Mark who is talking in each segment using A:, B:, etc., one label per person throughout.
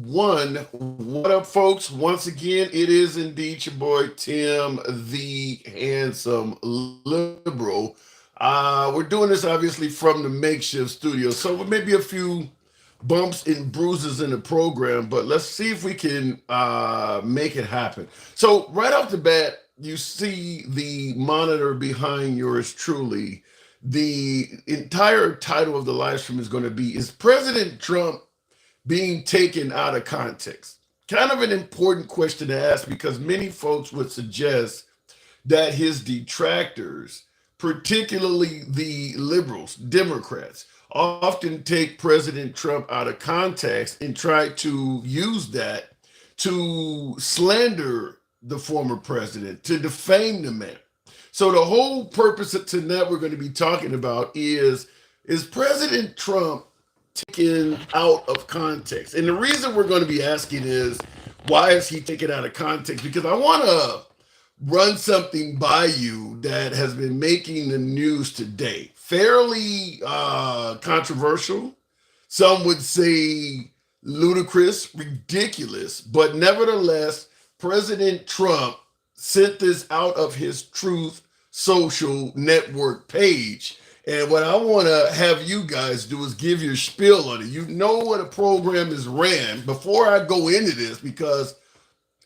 A: one. What up, folks? Once again, it is indeed your boy Tim, the handsome liberal. We're doing this obviously from the makeshift studio, so there may be a few bumps and bruises in the program, but let's see if we can make it happen. So, right off the bat, you see the monitor behind yours truly. The entire title of the live stream is going to be Is President Trump being taken out of context? Kind of an important question to ask because many folks would suggest that his detractors, particularly the liberals, Democrats, often take President Trump out of context and try to use that to slander the former president, to defame the man. So the whole purpose of tonight we're going to be talking about is President Trump taken out of context? And the reason we're going to be asking is why is he taken out of context? Because I want to run something by you that has been making the news today. Fairly controversial. Some would say ludicrous, ridiculous, but nevertheless, President Trump sent this out of his Truth Social Network page. And what I want to have you guys do is give your spiel on it. You know what a program is ran before I go into this because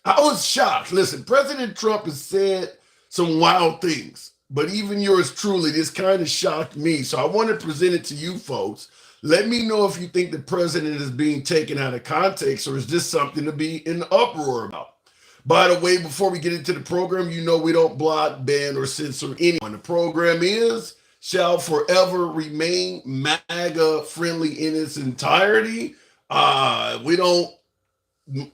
A: I was shocked. Listen, President Trump has said some wild things, but even yours truly, this kind of shocked me. So I want to present it to you folks. Let me know if you think the president is being taken out of context or is this something to be in uproar about. By the way, before we get into the program, you know we don't block, ban, or censor anyone. The program shall forever remain MAGA friendly in its entirety. We don't,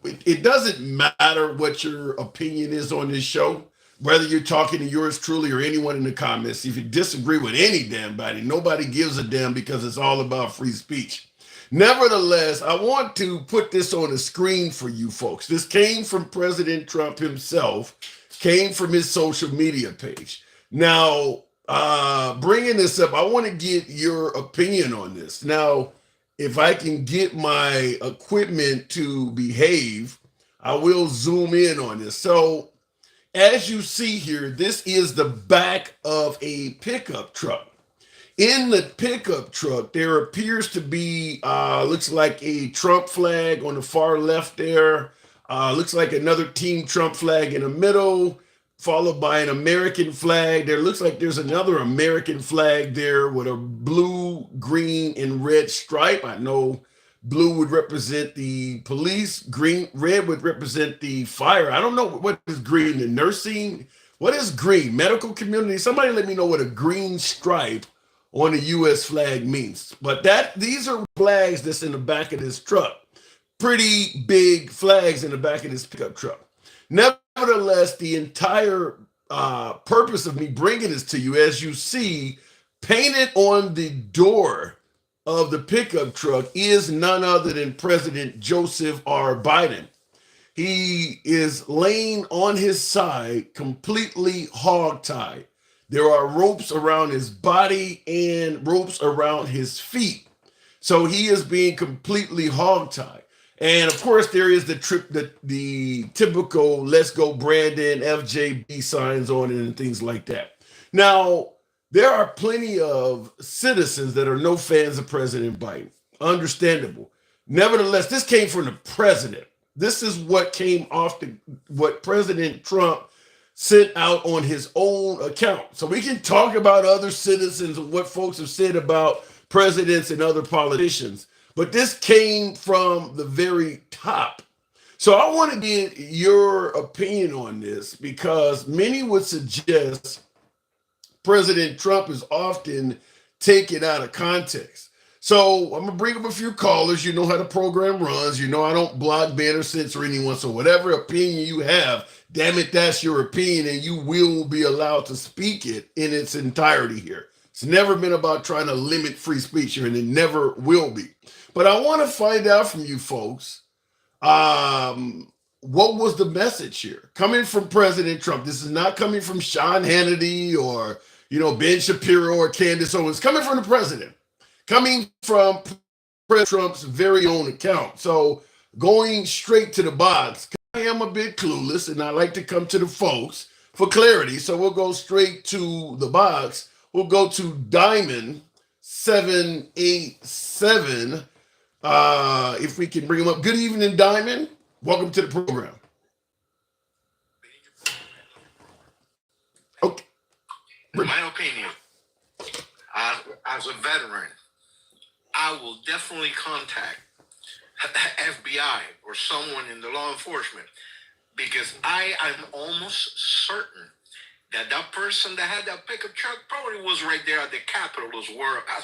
A: it doesn't matter what your opinion is on this show, whether you're talking to yours truly or anyone in the comments. If you disagree with any damn body, nobody gives a damn because it's all about free speech. Nevertheless, I want to put this on the screen for you folks. This came from President Trump himself, came from his social media page. Now, bringing this up, I want to get your opinion on this. Now, if I can get my equipment to behave, I will zoom in on this. So, as you see here, this is the back of a pickup truck. In the pickup truck, there appears to be, looks like a Trump flag on the far left there. Looks like another Team Trump flag in the middle, followed by an American flag. There looks like there's another American flag there with a blue, green, and red stripe. I know blue would represent the police, red would represent the fire. I don't know what is green, the nursing. What is green? Medical community? Somebody let me know what a green stripe on the U.S. flag means. But these are flags that's in the back of this truck. Pretty big flags in the back of this pickup truck. Nevertheless, the entire purpose of me bringing this to you, as you see, painted on the door of the pickup truck is none other than President Joseph R. Biden. He is laying on his side, completely hogtied. There are ropes around his body and ropes around his feet. So he is being completely hogtied. And of course, there is the typical "Let's Go Brandon" FJB signs on it and things like that. Now, there are plenty of citizens that are no fans of President Biden. Understandable. Nevertheless, this came from the president. This is what came off what President Trump sent out on his own account. So we can talk about other citizens and what folks have said about presidents and other politicians. But this came from the very top. So I want to get your opinion on this because many would suggest President Trump is often taken out of context. So I'm going to bring up a few callers. You know how the program runs. You know I don't block, ban, or censor anyone. So whatever opinion you have, damn it, that's your opinion, and you will be allowed to speak it in its entirety here. It's never been about trying to limit free speech here, and it never will be. But I want to find out from you folks, what was the message here? Coming from President Trump. This is not coming from Sean Hannity or, Ben Shapiro or Candace Owens. Coming from the president. Coming from President Trump's very own account. So going straight to the box. I am a bit clueless, and I like to come to the folks for clarity. So we'll go straight to the box. We'll go to Diamond 787. If we can bring him up. Good evening, Diamond. Welcome to the program. Okay.
B: In my opinion, as a veteran, I will definitely contact FBI or someone in the law enforcement because I am almost certain that that person that had that pickup truck probably was right there at the Capitol as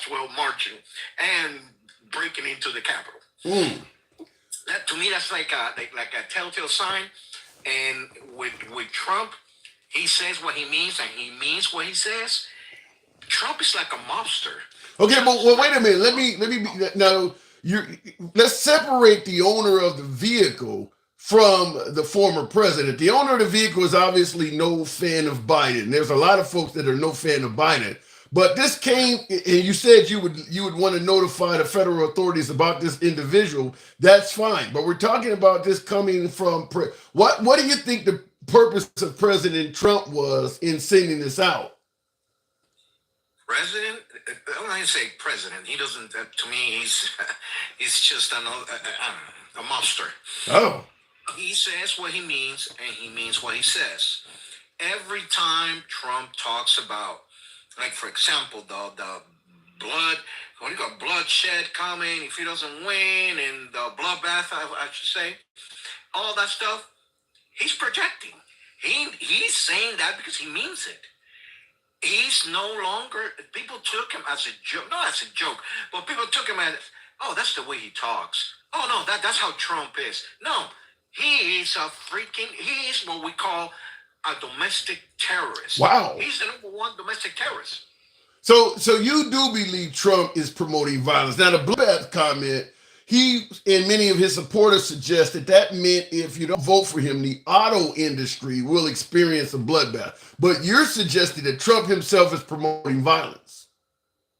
B: well marching and breaking into the Capitol. That to me, that's like a telltale sign. And with Trump, he says what he means and he means what he says. Trump is like a mobster.
A: Okay, but well, wait a minute. Now let's separate the owner of the vehicle from the former president. The owner of the vehicle is obviously no fan of Biden. There's a lot of folks that are no fan of Biden. But this came, and you said you would want to notify the federal authorities about this individual. That's fine. But we're talking about this coming from what do you think the purpose of President Trump was in sending this out?
B: President, I'm not going to say president. He doesn't. To me, he's just a mobster.
A: Oh.
B: He says what he means, and he means what he says. Every time Trump talks about, like for example, the blood, what do you call bloodshed coming if he doesn't win, and the bloodbath, I should say, all that stuff, he's projecting. He's saying that because he means it. He's no longer, people took him as a joke, not as a joke, but people took him as, oh, that's the way he talks. Oh, no, that's how Trump is. No, he is what we call a domestic terrorist.
A: Wow.
B: He's the number one domestic terrorist.
A: So you do believe Trump is promoting violence. Now, the bloodbath comment, he and many of his supporters suggest that meant if you don't vote for him, the auto industry will experience a bloodbath. But you're suggesting that Trump himself is promoting violence.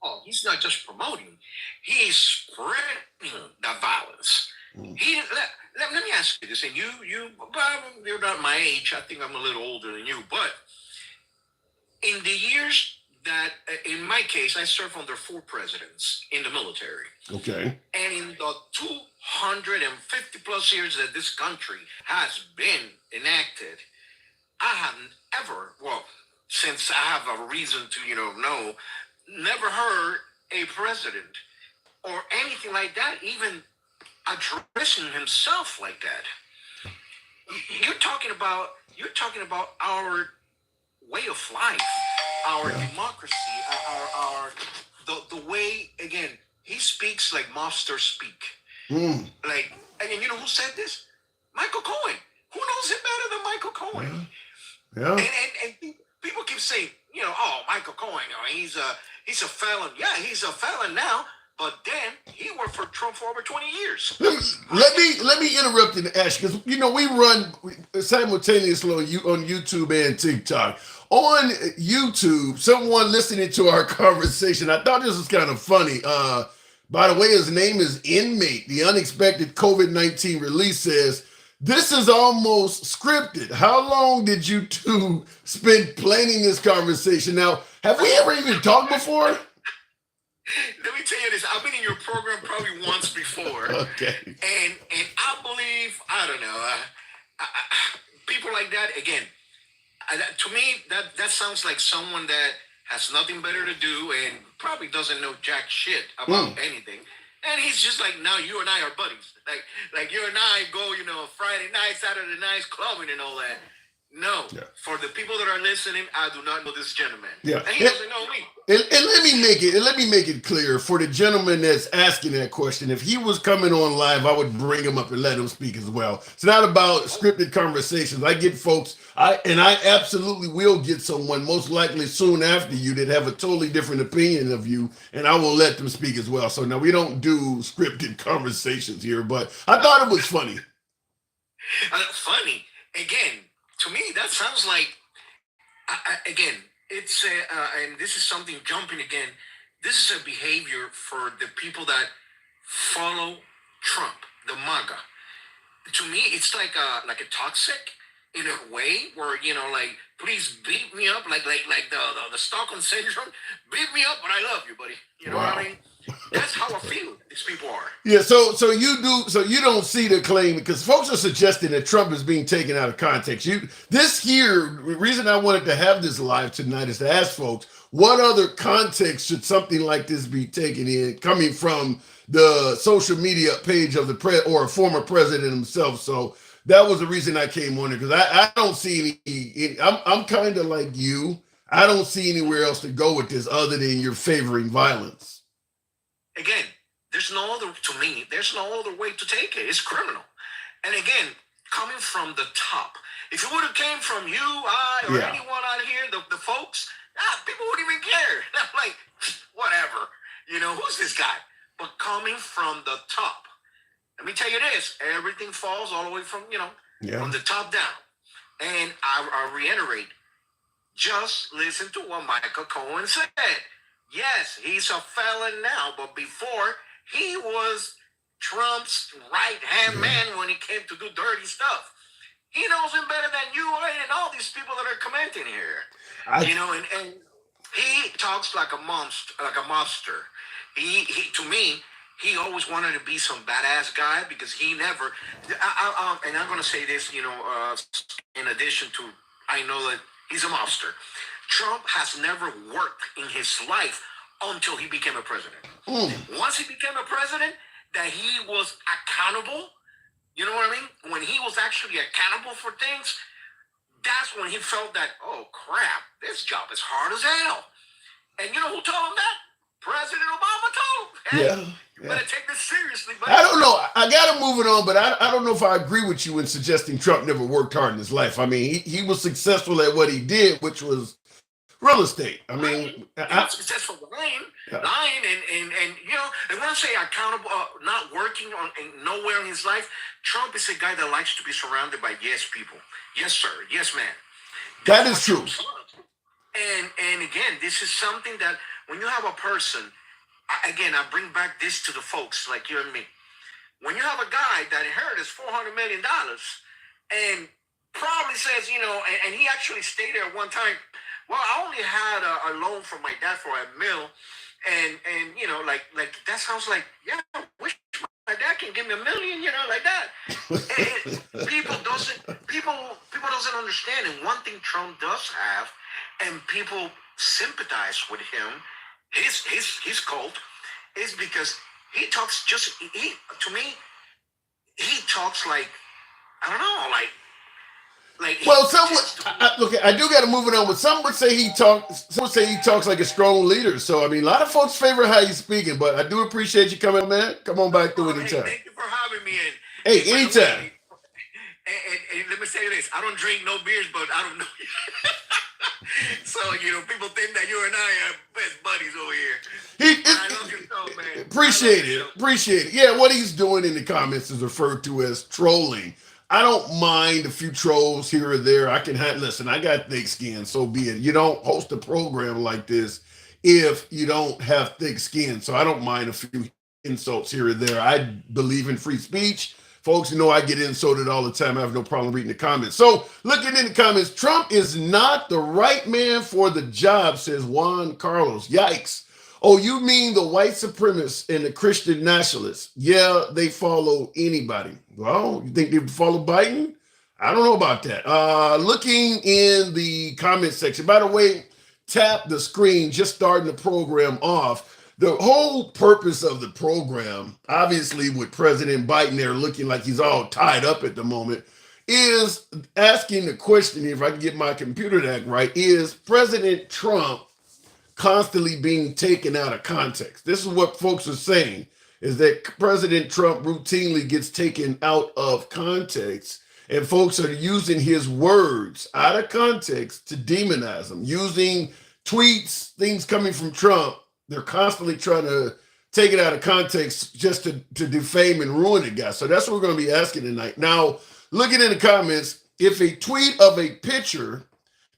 B: Oh, he's not just promoting; he's spreading the violence. Let me ask you this, and you're not my age. I think I'm a little older than you, but in the years that, in my case, I served under 4 presidents in the military.
A: Okay.
B: And in the 250 plus years that this country has been enacted, I haven't ever, since I have a reason to, know, never heard a president or anything like that even addressing himself like that. You're talking about our way of life, our democracy, the way, again, he speaks like mobsters speak. Like, and you know who said this? Michael Cohen. Who knows him better than Michael Cohen?
A: Yeah.
B: And people keep saying, oh, Michael Cohen, he's a felon. Yeah, he's a felon now. But then he worked for Trump for over 20 years.
A: Let me interrupt and ask you, because we run simultaneously on YouTube and TikTok. On YouTube, someone listening to our conversation, I thought this was kind of funny. By the way, his name is Inmate. The unexpected COVID-19 release says, this is almost scripted. How long did you two spend planning this conversation? Now, have we ever even talked before?
B: Let me tell you this. I've been in your program probably once before.
A: Okay.
B: And I believe, I don't know, people like that, again, to me, that sounds like someone that has nothing better to do and probably doesn't know jack shit about anything. And he's just like, now you and I are buddies. Like you and I go, Friday night, Saturday nights, clubbing and all that. No, for the people that are listening, I do not know this gentleman.
A: Yeah,
B: and he doesn't know me.
A: And let me make it clear for the gentleman that's asking that question. If he was coming on live, I would bring him up and let him speak as well. It's not about scripted conversations. I get folks, I absolutely will get someone most likely soon after you that have a totally different opinion of you, and I will let them speak as well. So now we don't do scripted conversations here, but I thought it was funny.
B: Funny again. To me, that sounds like, again, it's and this is something jumping again. This is a behavior for the people that follow Trump, the MAGA. to me, it's like a toxic in a way where like please beat me up, like the Stockholm syndrome. Beat me up, but I love you, buddy. You know what I
A: Wow.
B: mean? That's how I feel these people are.
A: Yeah, so you don't see the claim because folks are suggesting that Trump is being taken out of context. This here the reason I wanted to have this live tonight is to ask folks what other context should something like this be taken in coming from the social media page of the or a former president himself. So that was the reason I came on it because I don't see I'm kind of like you. I don't see anywhere else to go with this other than you're favoring violence.
B: Again, there's no other way to take it. It's criminal. And again, coming from the top, if it would have came from you, I, or
A: Yeah.
B: anyone out here, the folks, people wouldn't even care. I'm like, whatever. Who's this guy? But coming from the top, let me tell you this: everything falls all the way from
A: Yeah.
B: from the top down. And I reiterate, just listen to what Michael Cohen said. Yes, he's a felon now, but before he was Trump's right hand man when he came to do dirty stuff. He knows him better than you and all these people that are commenting here.
A: I,
B: And he talks like a monster, He to me, he always wanted to be some badass guy because he never. And I'm gonna say this, in addition to, I know that he's a monster. Trump has never worked in his life until he became a president. Once he became a president, that he was accountable. You know what I mean? When he was actually accountable for things, that's when he felt that, oh crap, this job is hard as hell. And you know who told him that? President Obama told him, hey,
A: yeah.
B: you better take this seriously, buddy.
A: I don't know. I got to move it on, but I don't know if I agree with you in suggesting Trump never worked hard in his life. I mean, he was successful at what he did, which was real estate. I mean,
B: he was successful lying, and when I say accountable, not working on and nowhere in his life, Trump is a guy that likes to be surrounded by yes people. Yes, sir. Yes, man.
A: That is true.
B: And again, this is something that when you have a person, again, I bring back this to the folks like you and me. When you have a guy that inherits $400 million and probably says, and he actually stayed there one time. Well, I only had a loan from my dad for $1 million, and like that sounds like, yeah, I wish my dad can give me $1 million, like that. People doesn't understand, and one thing Trump does have, and people sympathize with him, his cult, is because he talks to me, he talks like, I don't know, like
A: well, I do got to move it on. But some would say Some would say he talks like a strong leader. So I mean, a lot of folks favor how he's speaking. But I do appreciate you coming, man. Come on back through anytime.
B: Thank you for having me.
A: Hey, anytime.
B: And let me say this: I don't drink no beers, but I don't know. So people think that you and I are best buddies over here. I love your show, man.
A: Appreciate it. Yeah, what he's doing in the comments is referred to as trolling. I don't mind a few trolls here or there. I can listen. I got thick skin, so be it. You don't host a program like this if you don't have thick skin. So I don't mind a few insults here or there. I believe in free speech. Folks, I get insulted all the time. I have no problem reading the comments. So, looking in the comments, Trump is not the right man for the job, says Juan Carlos. Yikes. Oh, you mean the white supremacists and the Christian nationalists? Yeah, they follow anybody. Well, you think they follow Biden? I don't know about that. Looking in the comment section, by the way, tap the screen, just starting the program off. The whole purpose of the program, obviously with President Biden there looking like he's all tied up at the moment, is asking the question, if I can get my computer to act right, is President Trump constantly being taken out of context? This is what folks are saying, is that President Trump routinely gets taken out of context, and folks are using his words out of context to demonize him, using tweets, things coming from Trump. They're constantly trying to take it out of context just to defame and ruin the guy. So that's what we're going to be asking tonight. Now, looking in the comments, if a tweet of a picture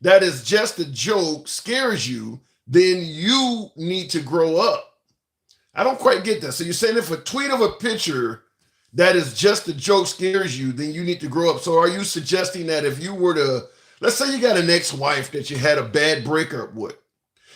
A: that is just a joke scares you, then you need to grow up. I don't quite get that. So you're saying if a tweet of a picture that is just a joke scares you, then you need to grow up. So are you suggesting that if you were to, let's say you got an ex-wife that you had a bad breakup with,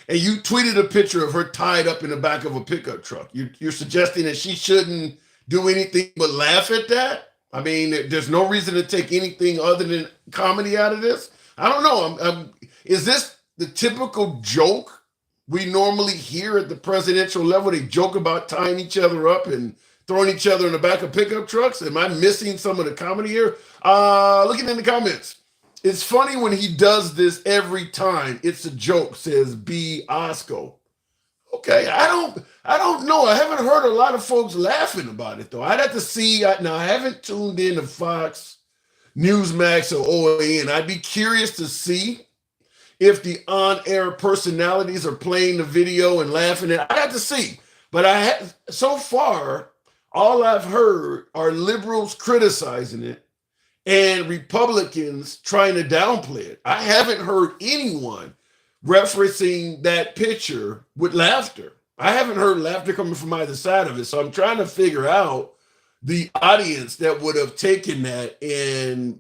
A: and you tweeted a picture of her tied up in the back of a pickup truck, you're suggesting that she shouldn't do anything but laugh at that? I mean, there's no reason to take anything other than comedy out of this. I don't know. Is this the typical joke we normally hear at the presidential level? They joke about tying each other up and throwing each other in the back of pickup trucks. Am I missing some of the comedy here? Looking in the comments. It's funny when he does this every time. It's a joke, says B. Osco. Okay, I don't know. I haven't heard a lot of folks laughing about it though. I'd have to see. Now I haven't tuned in to Fox, Newsmax, or OAN. I'd be curious to see if the on-air personalities are playing the video and laughing at it. I have to see. But so far, all I've heard are liberals criticizing it and Republicans trying to downplay it. I haven't heard anyone referencing that picture with laughter. I haven't heard laughter coming from either side of it. So I'm trying to figure out the audience that would have taken that. And,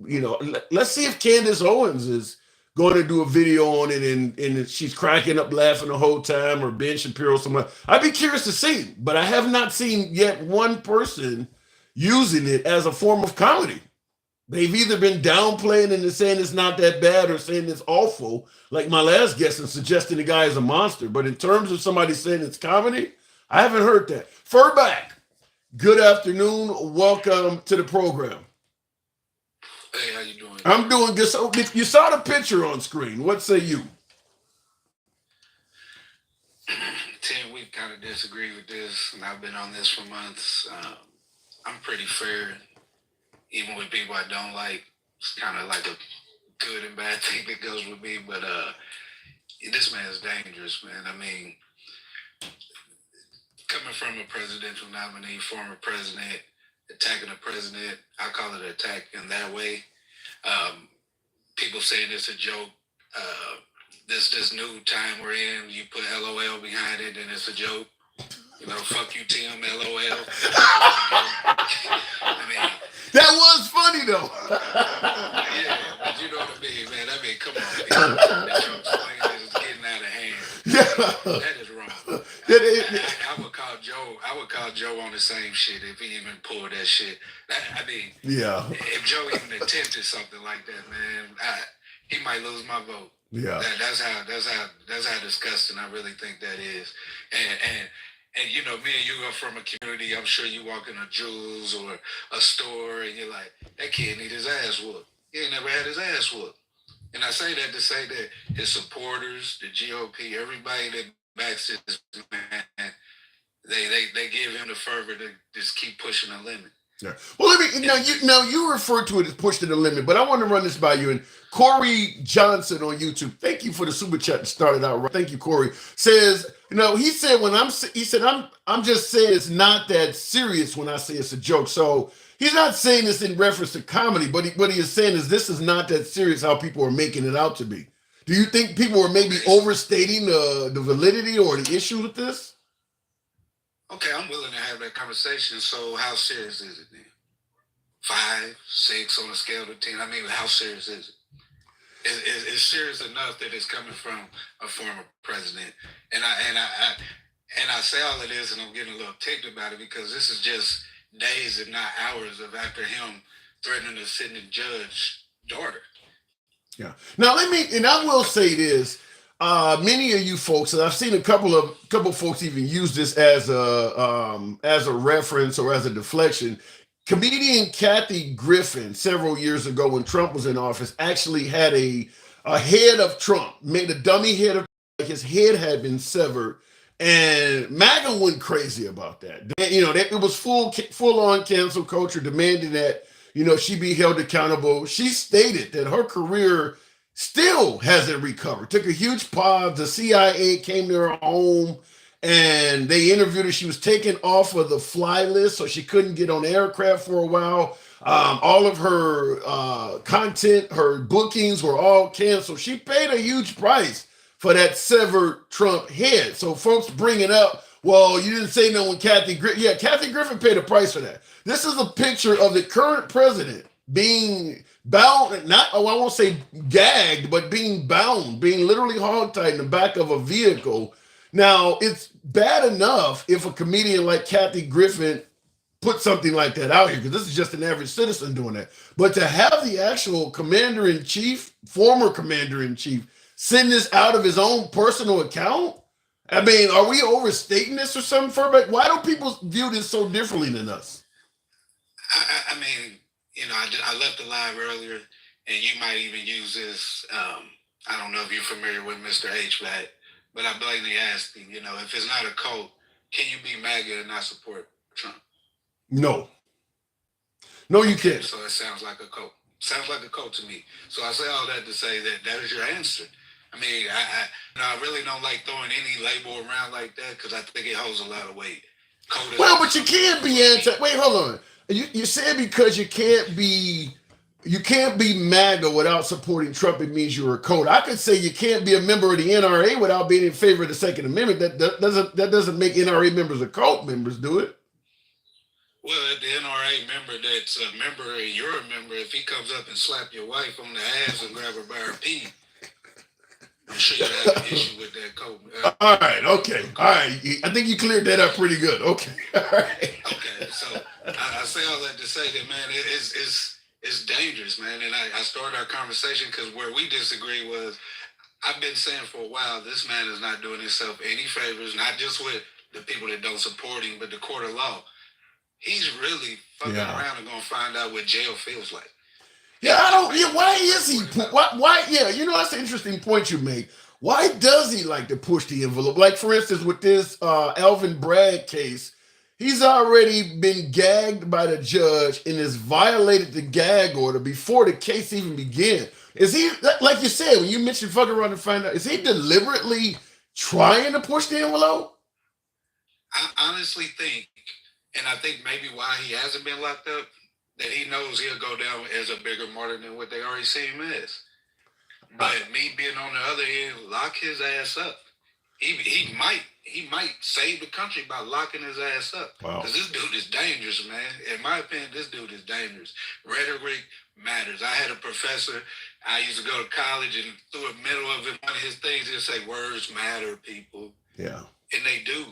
A: let's see if Candace Owens is going to do a video on it and she's cracking up laughing the whole time, or Ben Shapiro, someone. I'd be curious to see, but I have not seen yet one person using it as a form of comedy. They've either been downplaying and saying it's not that bad, or saying it's awful, like my last guest, and suggesting the guy is a monster. But in terms of somebody saying it's comedy, I haven't heard that. Furback, good afternoon. Welcome to the program.
C: Hey, how you doing?
A: I'm doing good. So you saw the picture on screen. What say you?
C: Tim, we kind of disagree with this, and I've been on this for months. I'm pretty fair, even with people I don't like. It's kind of like a good and bad thing that goes with me. But this man is dangerous, man. I mean, coming from a presidential nominee, former president, attacking a president, I call it an attack in that way. People saying it's a joke. This new time we're in, you put LOL behind it, and it's a joke. Fuck you, Tim, LOL. I mean,
A: that was funny though.
C: Yeah, but you know what I mean, man. I mean, come on, man. That joke's like it's getting out of hand.
A: Yeah.
C: That is wrong. I would call Joe on the same shit if he even pulled that shit.
A: Yeah.
C: If Joe even attempted something like that, man, he might lose my vote.
A: Yeah.
C: That's how disgusting I really think that is. And me and you are from a community. I'm sure you walk in a Jewel's or a store and you're like, that kid need his ass whooped. He ain't never had his ass whooped. And I say that to say that his supporters, the GOP, everybody that backs this man, they give him the fervor to just keep pushing the limit.
A: Yeah. Well, you refer to it as push to the limit, but I want to run this by you. And Corey Johnson on YouTube, thank you for the super chat that started out right. Thank you, Corey. Says, he said I'm just saying it's not that serious when I say it's a joke. So he's not saying this in reference to comedy, but what he is saying is this is not that serious how people are making it out to be. Do you think people are maybe overstating the validity or the issue with this?
C: Okay, I'm willing to have that conversation. So how serious is it then? 5, 6 on a scale of 10. I mean, how serious is it? It's serious enough that it's coming from a former president. And I say all of this, and I'm getting a little ticked about it because this is just days, if not hours, of after him threatening to sitting judge daughter.
A: Yeah. Now I will say this. Many of you folks, and I've seen a couple folks even use this as a reference or as a deflection. Comedian Kathy Griffin, several years ago when Trump was in office, actually had a head of Trump, made a dummy head of, like his head had been severed, and MAGA went crazy about that. It was full on cancel culture, demanding that she be held accountable. She stated that her career still hasn't recovered. Took a huge pause. The CIA came to her home and they interviewed her. She was taken off of the fly list, so she couldn't get on aircraft for a while. All of her content, her bookings were all canceled. She paid a huge price for that severed Trump head. So folks bring it up. Well, you didn't say no when Kathy Griffin. Yeah, Kathy Griffin paid a price for that. This is a picture of the current president being bound, not, oh, I won't say gagged, but being bound, being literally hogtied in the back of a vehicle. Now, it's bad enough if a comedian like Kathy Griffin put something like that out here, because this is just an average citizen doing that. But to have the actual commander in chief, former commander in chief, send this out of his own personal account, I mean, are we overstating this or something, Furbeck? Why do people view this so differently than us?
C: I mean, I left the live earlier, and you might even use this. I don't know if you're familiar with Mr. HVAC, but I blatantly asked him, if it's not a cult, can you be MAGA and not support Trump?
A: No. No, you can't.
C: So it sounds like a cult. Sounds like a cult to me. So I say all that to say that is your answer. I mean, I really don't like throwing any label around like that because I think it holds a lot of weight.
A: Well, but you can't be anti. Wait, hold on. You said because you can't be MAGA without supporting Trump. It means you're a cult. I could say you can't be a member of the NRA without being in favor of the Second Amendment. That doesn't make NRA members a cult members, do it?
C: Well, if the NRA member that's a member and you're a member, if he comes up and slap your wife on the ass and grab her by her pee, I'm sure you have an issue with that code.
A: All right, okay. All right. I think you cleared that up pretty good. Okay. All right.
C: Okay, so I say all that to say that, man, it's dangerous, man. And I started our conversation because where we disagree was, I've been saying for a while, this man is not doing himself any favors, not just with the people that don't support him, but the court of law. He's really fucking around and gonna find out what jail feels like.
A: Yeah, I don't. Yeah, why is he? Why? Yeah, that's an interesting point you make. Why does he like to push the envelope? Like, for instance, with this Alvin Bragg case, he's already been gagged by the judge and has violated the gag order before the case even began. Is he, like you said, when you mentioned fucking around to find out, is he deliberately trying to push the envelope?
C: I honestly think, and I think maybe why he hasn't been locked up, that he knows he'll go down as a bigger martyr than what they already see him as. But me being on the other end, lock his ass up. He might save the country by locking his ass up. Because this dude is dangerous, man. In my opinion, this dude is dangerous. Rhetoric matters. I had a professor. I used to go to college, and through the middle of it, one of his things, he'd say, "Words matter, people."
A: Yeah.
C: And they do.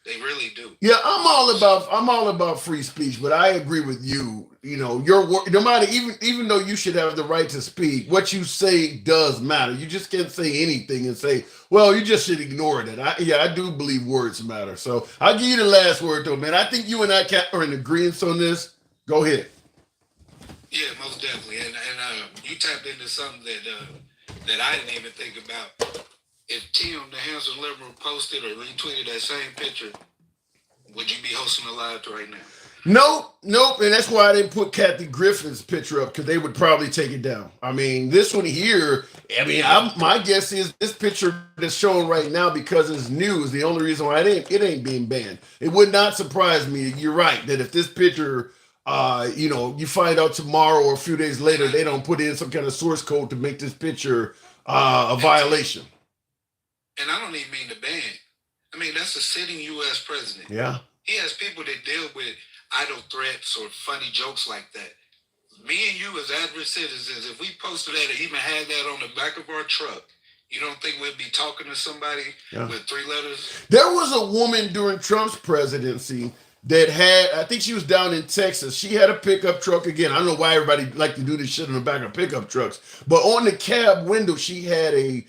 C: They really do.
A: Yeah, I'm all about free speech, but I agree with you. Your work, no matter, even though you should have the right to speak, what you say does matter. You just can't say anything and say, "Well, you just should ignore it." I do believe words matter. So I'll give you the last word, though, man. I think you and I are in agreement on this. Go ahead.
C: Yeah, most definitely. And you tapped into something that I didn't even think about. If Tim, the handsome liberal, posted or retweeted that same picture, would you be hosting a live right now?
A: Nope. And that's why I didn't put Kathy Griffin's picture up, because they would probably take it down. I mean, this one here, my guess is this picture that's showing right now, because it's new, is the only reason why it ain't being banned. It would not surprise me, you're right, that if this picture, you find out tomorrow or a few days later, they don't put in some kind of source code to make this picture a violation.
C: And I don't even mean to ban. I mean, that's a sitting U.S. president.
A: Yeah.
C: He has people that deal with idle threats or funny jokes like that. Me and you as average citizens, if we posted that or even had that on the back of our truck, you don't think we'd be talking to somebody with 3 letters?
A: There was a woman during Trump's presidency that had, I think she was down in Texas. She had a pickup truck. Again, I don't know why everybody like to do this shit on the back of pickup trucks, but on the cab window, she had a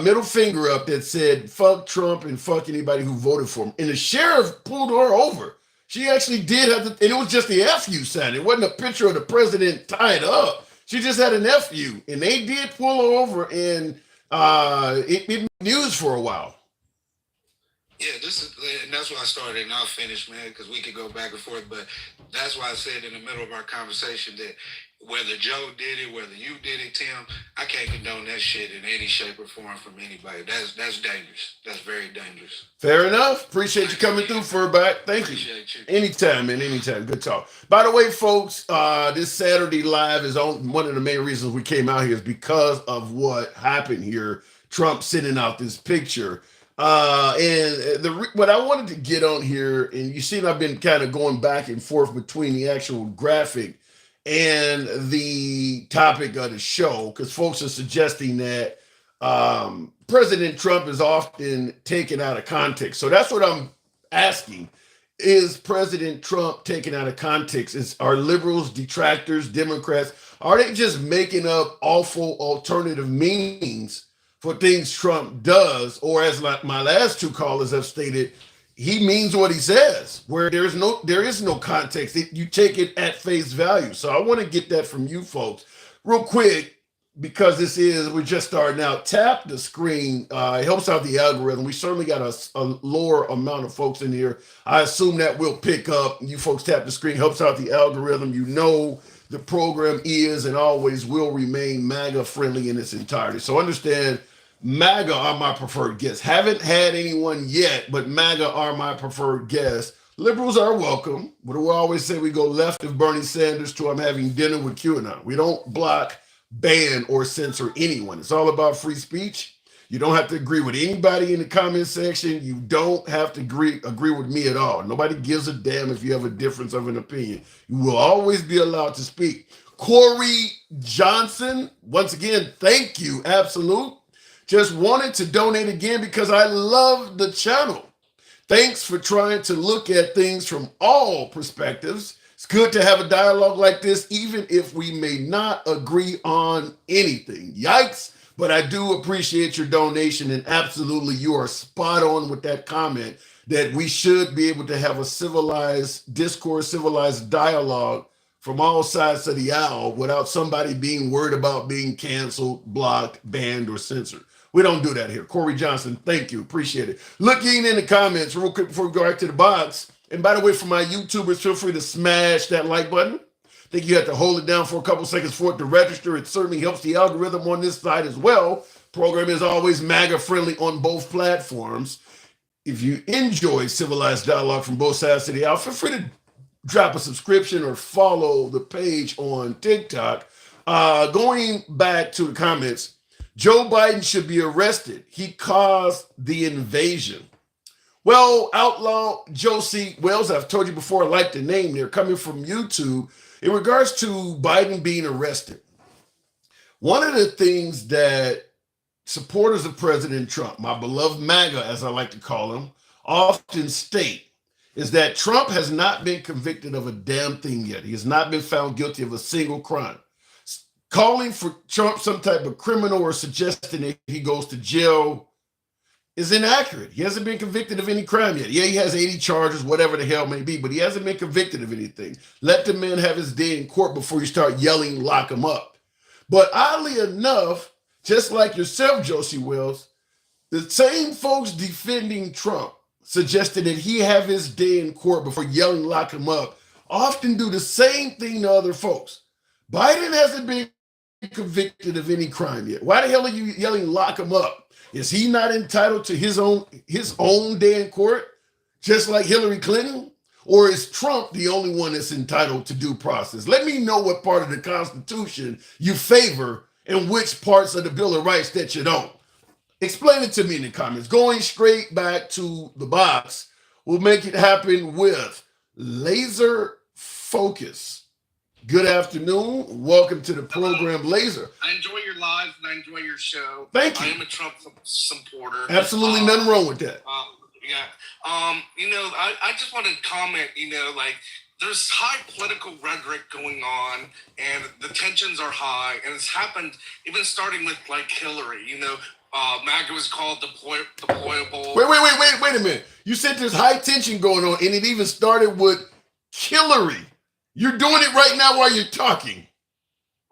A: middle finger up that said, "Fuck Trump and fuck anybody who voted for him." And the sheriff pulled her over. She actually did have to, and it was just the FU sign. It wasn't a picture of the president tied up. She just had an FU, and they did pull her over, and it made news for a while.
C: Yeah, and that's why I started, and I'll finish, man, because we could go back and forth, but that's why I said in the middle of our conversation that whether Joe did it, whether you did it, Tim, I can't condone that shit in any shape or form from anybody. That's dangerous. That's very dangerous.
A: Fair enough. Appreciate you coming through, Furback. Thank you. Anytime, man. Anytime. Good talk. By the way, folks, this Saturday live is one of the main reasons we came out here is because of what happened here. Trump sending out this picture. What I wanted to get on here, and you see, I've been kind of going back and forth between the actual graphic and the topic of the show because folks are suggesting that President Trump is often taken out of context. So that's what I'm asking. Is President Trump taken out of context? Are liberals, detractors, Democrats, are they just making up awful alternative meanings for things Trump does? Or as my last two callers have stated, he means what he says, where there is no context. You take it at face value. So I want to get that from you folks real quick because we're just starting out. Tap the screen. It helps out the algorithm. We certainly got a lower amount of folks in here. I assume that will pick up. You folks tap the screen, helps out the algorithm. You know the program is and always will remain MAGA friendly in its entirety. So understand, MAGA are my preferred guests. Haven't had anyone yet, but MAGA are my preferred guests. Liberals are welcome. What do we always say? We go left of Bernie Sanders to I'm having dinner with QAnon. We don't block, ban, or censor anyone. It's all about free speech. You don't have to agree with anybody in the comment section. You don't have to agree with me at all. Nobody gives a damn if you have a difference of an opinion. You will always be allowed to speak. Corey Johnson, once again, thank you. Absolute. Just wanted to donate again because I love the channel. Thanks for trying to look at things from all perspectives. It's good to have a dialogue like this, even if we may not agree on anything. Yikes, but I do appreciate your donation, and absolutely, you are spot on with that comment that we should be able to have a civilized discourse, civilized dialogue from all sides of the aisle without somebody being worried about being canceled, blocked, banned, or censored. We don't do that here. Corey Johnson, thank you. Appreciate it. Looking in the comments real quick before we go back to the box. And by the way, for my YouTubers, feel free to smash that like button. I think you have to hold it down for a couple seconds for it to register. It certainly helps the algorithm on this side as well. Program is always MAGA friendly on both platforms. If you enjoy civilized dialogue from both sides of the aisle, feel free to drop a subscription or follow the page on TikTok. Going back to the comments, Joe Biden should be arrested. He caused the invasion. Well, Outlaw Josie Wells, I've told you before, I like the name there, coming from YouTube. In regards to Biden being arrested, one of the things that supporters of President Trump, my beloved MAGA, as I like to call him, often state is that Trump has not been convicted of a damn thing yet. He has not been found guilty of a single crime. Calling for Trump some type of criminal or suggesting that he goes to jail is inaccurate. He hasn't been convicted of any crime yet. Yeah, he has 80 charges, whatever the hell may be, but he hasn't been convicted of anything. Let the man have his day in court before you start yelling, lock him up. But oddly enough, just like yourself, Josie Wells, the same folks defending Trump, suggesting that he have his day in court before yelling, lock him up, often do the same thing to other folks. Biden hasn't been convicted of any crime yet. Why the hell are you yelling lock him up? Is he not entitled to his own day in court, just like Hillary Clinton? Or is Trump the only one that's entitled to due process? Let me know what part of the Constitution you favor and which parts of the Bill of Rights that you don't. Explain it to me in the comments. Going straight back to the box, we'll make it happen with Laser Focus. Good afternoon. Welcome to the program, Laser.
B: I enjoy your lives and I enjoy your show.
A: Thank you.
B: I am a Trump supporter.
A: Absolutely nothing wrong with that.
B: I just want to comment, like there's high political rhetoric going on and the tensions are high and it's happened even starting with like Hillary, MAGA was called deployable.
A: Wait a minute. You said there's high tension going on and it even started with Hillary. You're doing it right now while you're talking.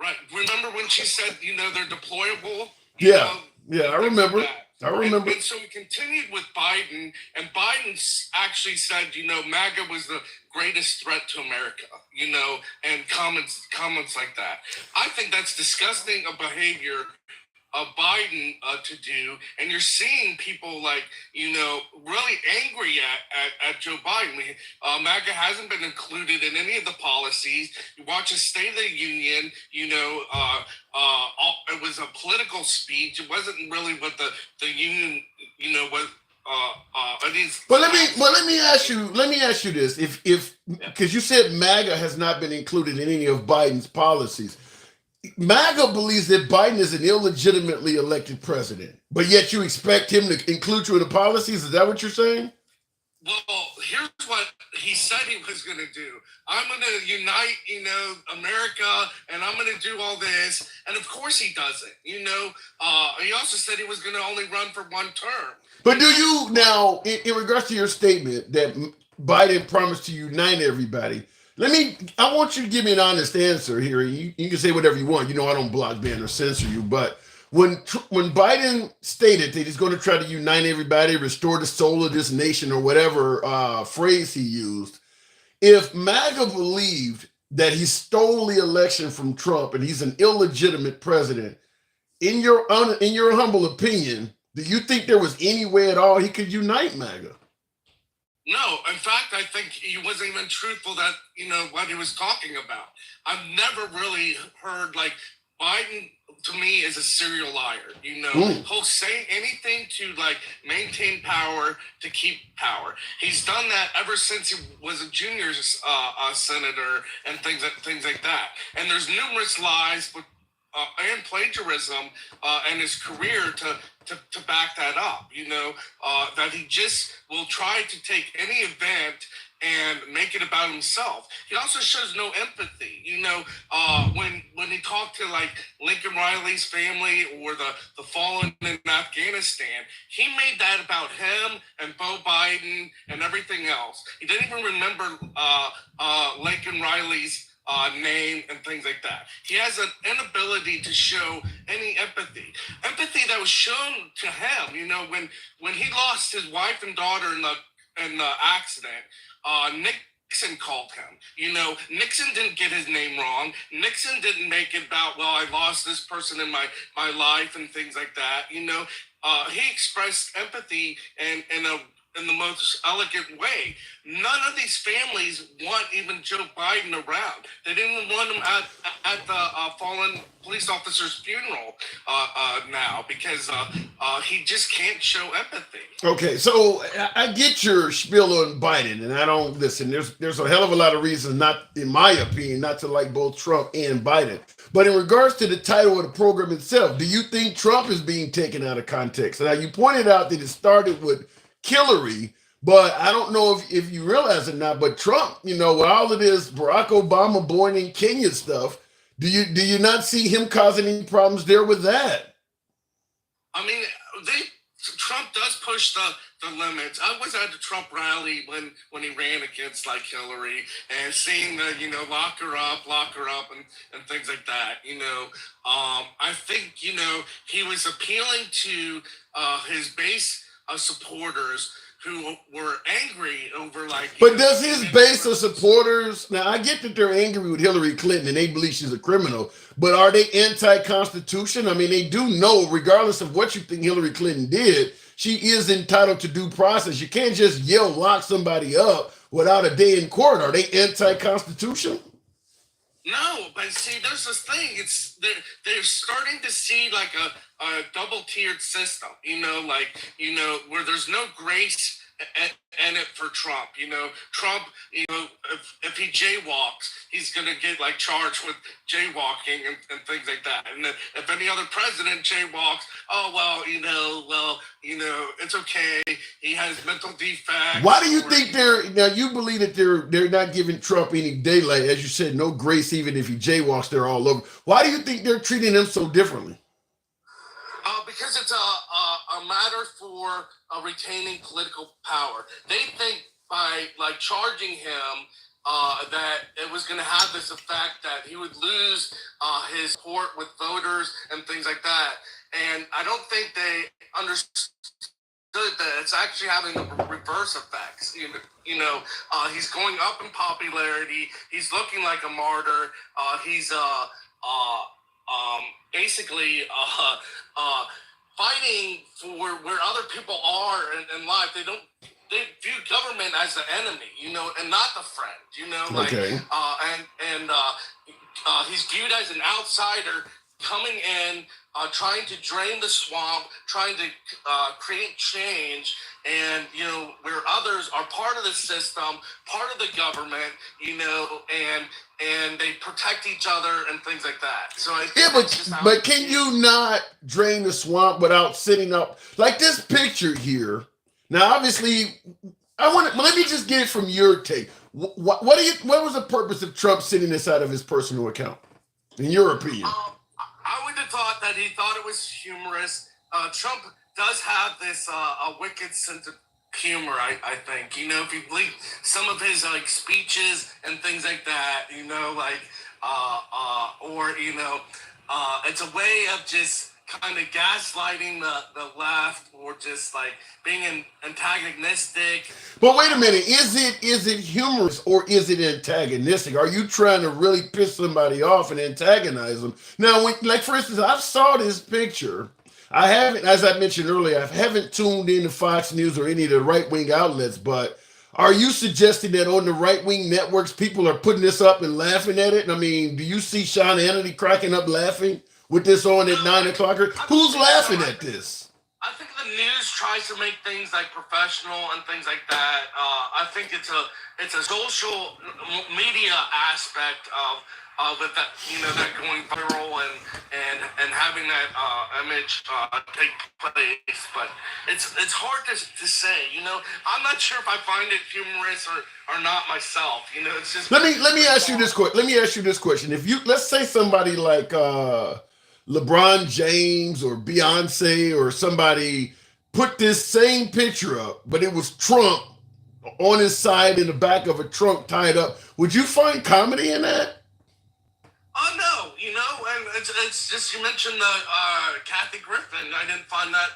B: Right. Remember when she said, they're deployable?
A: Yeah, I remember.
B: And so we continued with Biden, and Biden actually said, MAGA was the greatest threat to America, and comments like that. I think that's disgusting a behavior of Biden to do, and you're seeing people really angry at Joe Biden. MAGA hasn't been included in any of the policies. You watch a State of the Union, it was a political speech. It wasn't really what the union,
A: But let me ask you this: if because you said MAGA has not been included in any of Biden's policies, MAGA believes that Biden is an illegitimately elected president, but yet you expect him to include you in the policies. Is that what you're saying?
C: Well, here's what he said he was going to do. I'm going to unite, America, and I'm going to do all this. And of course he doesn't. He also said he was going to only run for one term.
A: But do you now, in regards to your statement that Biden promised to unite everybody? I want you to give me an honest answer here. You can say whatever you want. I don't block, ban, or censor you. But when Biden stated that he's going to try to unite everybody, restore the soul of this nation, or whatever phrase he used, if MAGA believed that he stole the election from Trump and he's an illegitimate president, in your humble opinion, do you think there was any way at all he could unite MAGA?
C: No, in fact, I think he wasn't even truthful that, what he was talking about. I've never really heard, Biden, to me, is a serial liar. He'll say anything to, maintain power, to keep power. He's done that ever since he was a junior senator and things like that. And there's numerous lies, but and plagiarism and his career to back that up, that he just will try to take any event and make it about himself. He also shows no empathy, when he talked to Lincoln Riley's family or the fallen in Afghanistan, he made that about him and Beau Biden and everything else. He didn't even remember Lincoln Riley's name and things like that. He has an inability to show any empathy that was shown to him. When he lost his wife and daughter in the accident, Nixon called him. Nixon didn't get his name wrong. Nixon didn't make it about, well, I lost this person in my life and things like that. He expressed empathy in the most elegant way. None of these families want even Joe Biden around. They didn't even want him at the fallen police officer's funeral now because he just can't show empathy.
A: Okay, so I get your spiel on Biden, and I don't listen. There's a hell of a lot of reasons, not in my opinion, not to like both Trump and Biden. But in regards to the title of the program itself, do you think Trump is being taken out of context? Now, you pointed out that it started with Hillary, but I don't know if you realize it or not, but Trump, with all of this Barack Obama born in Kenya stuff, do you not see him causing any problems there with that?
C: I mean, Trump does push the limits. I was at the Trump rally when he ran against Hillary and seeing the, lock her up and things like that. I think, he was appealing to his base supporters who were angry over
A: But does his base of supporters, now I get that they're angry with Hillary Clinton and they believe she's a criminal, but are they anti-Constitution? I mean, they do know, regardless of what you think Hillary Clinton did, she is entitled to due process. You can't just lock somebody up without a day in court. Are they anti-Constitution?
C: No, but see, there's this thing. They're starting to see a double tiered system. Where there's no grace in it for Trump. Trump. If he jaywalks, he's gonna get charged with jaywalking and things like that. And then if any other president jaywalks, oh well, it's okay. He has mental defects.
A: Why do you think you believe that they're not giving Trump any daylight, as you said, no grace even if he jaywalks, they're all over. Why do you think they're treating him so differently?
C: Because it's a matter for retaining political power. They think by charging him that it was going to have this effect that he would lose his support with voters and things like that. And I don't think they understood that it's actually having the reverse effects. He's going up in popularity. He's looking like a martyr. He's basically fighting for where other people are in life. They view government as the enemy, and not the friend,
A: Okay.
C: And he's viewed as an outsider
B: coming in, trying to drain the swamp, trying to create change, and where others are part of the system, part of the government, and they protect each other and things like that. So I think that's just how.
A: But can you not drain the swamp without sitting up like this picture here? Now, obviously, let me just get it from your take. What was the purpose of Trump sending this out of his personal account, in your opinion?
B: I would have thought that he thought it was humorous. Trump does have this a wicked sense of humor. I think if you believe some of his speeches and things like that, it's a way of just kind of gaslighting the left, or just like being antagonistic.
A: But wait a minute, is it humorous or is it antagonistic? Are you trying to really piss somebody off and antagonize them? Now, like for instance, I saw this picture. I haven't, as I mentioned earlier, I haven't tuned into Fox News or any of the right wing outlets. But are you suggesting that on the right wing networks, people are putting this up and laughing at it? I mean, do you see Sean Hannity cracking up laughing with this on at 9 o'clock? Who's laughing at this?
B: I think the news tries to make things like professional and things like that. I think it's a social media aspect of it, that that going viral and having that image take place. But it's hard to say. I'm not sure if I find it humorous or not myself. It's just.
A: Let me ask you this question. Let me ask you this question. If let's say somebody like LeBron James or Beyonce or somebody put this same picture up, but it was Trump on his side in the back of a trunk tied up, would you find comedy in that?
B: Oh no, and it's just, you mentioned the Kathy Griffin. I didn't find that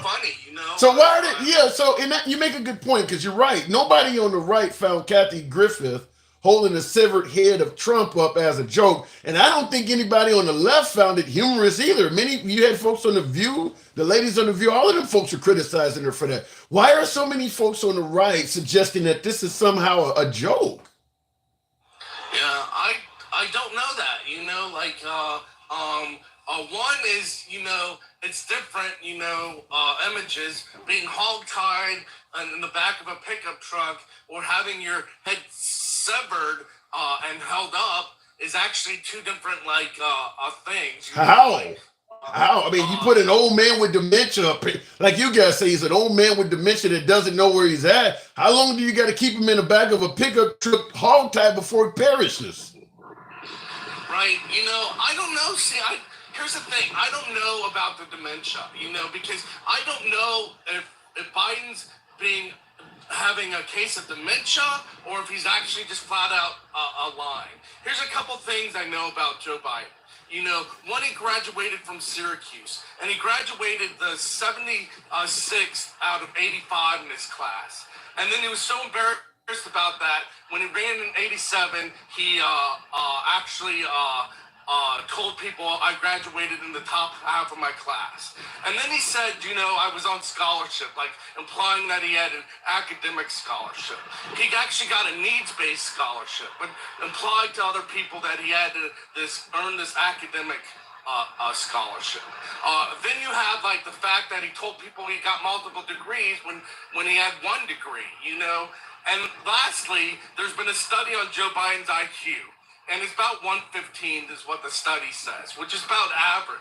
B: funny,
A: So why did So in that, you make a good point, because you're right. Nobody on the right found Kathy Griffith holding the severed head of Trump up as a joke, and I don't think anybody on the left found it humorous either. You had folks on The View, the ladies on The View, all of them folks are criticizing her for that. Why are so many folks on the right suggesting that this is somehow a joke?
B: Yeah, I don't know that. One is, it's different, images being hog-tied in the back of a pickup truck, or having your head severed and held up, is actually two different things.
A: How? I mean, you put an old man with dementia up here, like you guys say, he's an old man with dementia that doesn't know where he's at. How long do you got to keep him in the back of a pickup truck hog-tied before he perishes?
B: Right. I don't know. See, here's the thing. I don't know about the dementia, because I don't know if Biden's having a case of dementia, or if he's actually just flat out lying. Here's a couple things I know about Joe Biden. One, he graduated from Syracuse, and he graduated the 76th out of 85 in his class. And then he was so embarrassed about that, when he ran in 87, he actually told people, I graduated in the top half of my class. And then he said, I was on scholarship, like implying that he had an academic scholarship. He actually got a needs-based scholarship, but implied to other people that he had to earn this academic scholarship. Then you have the fact that he told people he got multiple degrees when he had one degree, And lastly, there's been a study on Joe Biden's IQ, and it's about 115 is what the study says, which is about average.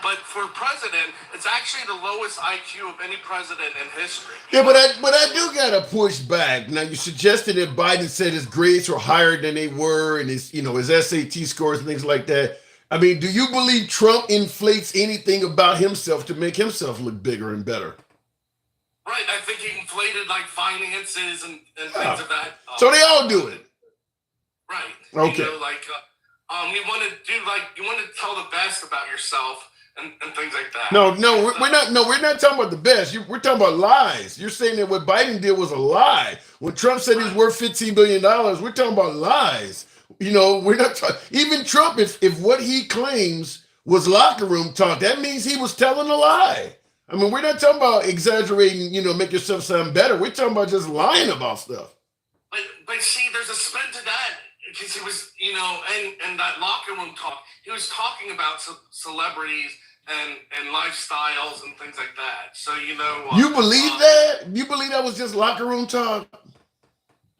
B: But for president, it's actually the lowest IQ of any president in history.
A: Yeah, but I do gotta push back. Now, you suggested that Biden said his grades were higher than they were, and his SAT scores and things like that. I mean, do you believe Trump inflates anything about himself to make himself look bigger and better?
B: Right, I think he inflated finances and things of that.
A: So they all do it.
B: Right.
A: Okay.
B: You want to tell the best about yourself and things like that.
A: No, we're not. No, we're not talking about the best. We're talking about lies. You're saying that what Biden did was a lie. When Trump said he's worth $15 billion, we're talking about lies. We're not talking. Even Trump, if what he claims was locker room talk, that means he was telling a lie. I mean, we're not talking about exaggerating, make yourself sound better. We're talking about just lying about stuff.
B: But see, there's a spin to that because he was, and that locker room talk, he was talking about celebrities and lifestyles and things like that. So
A: You believe that? You believe that was just locker room talk?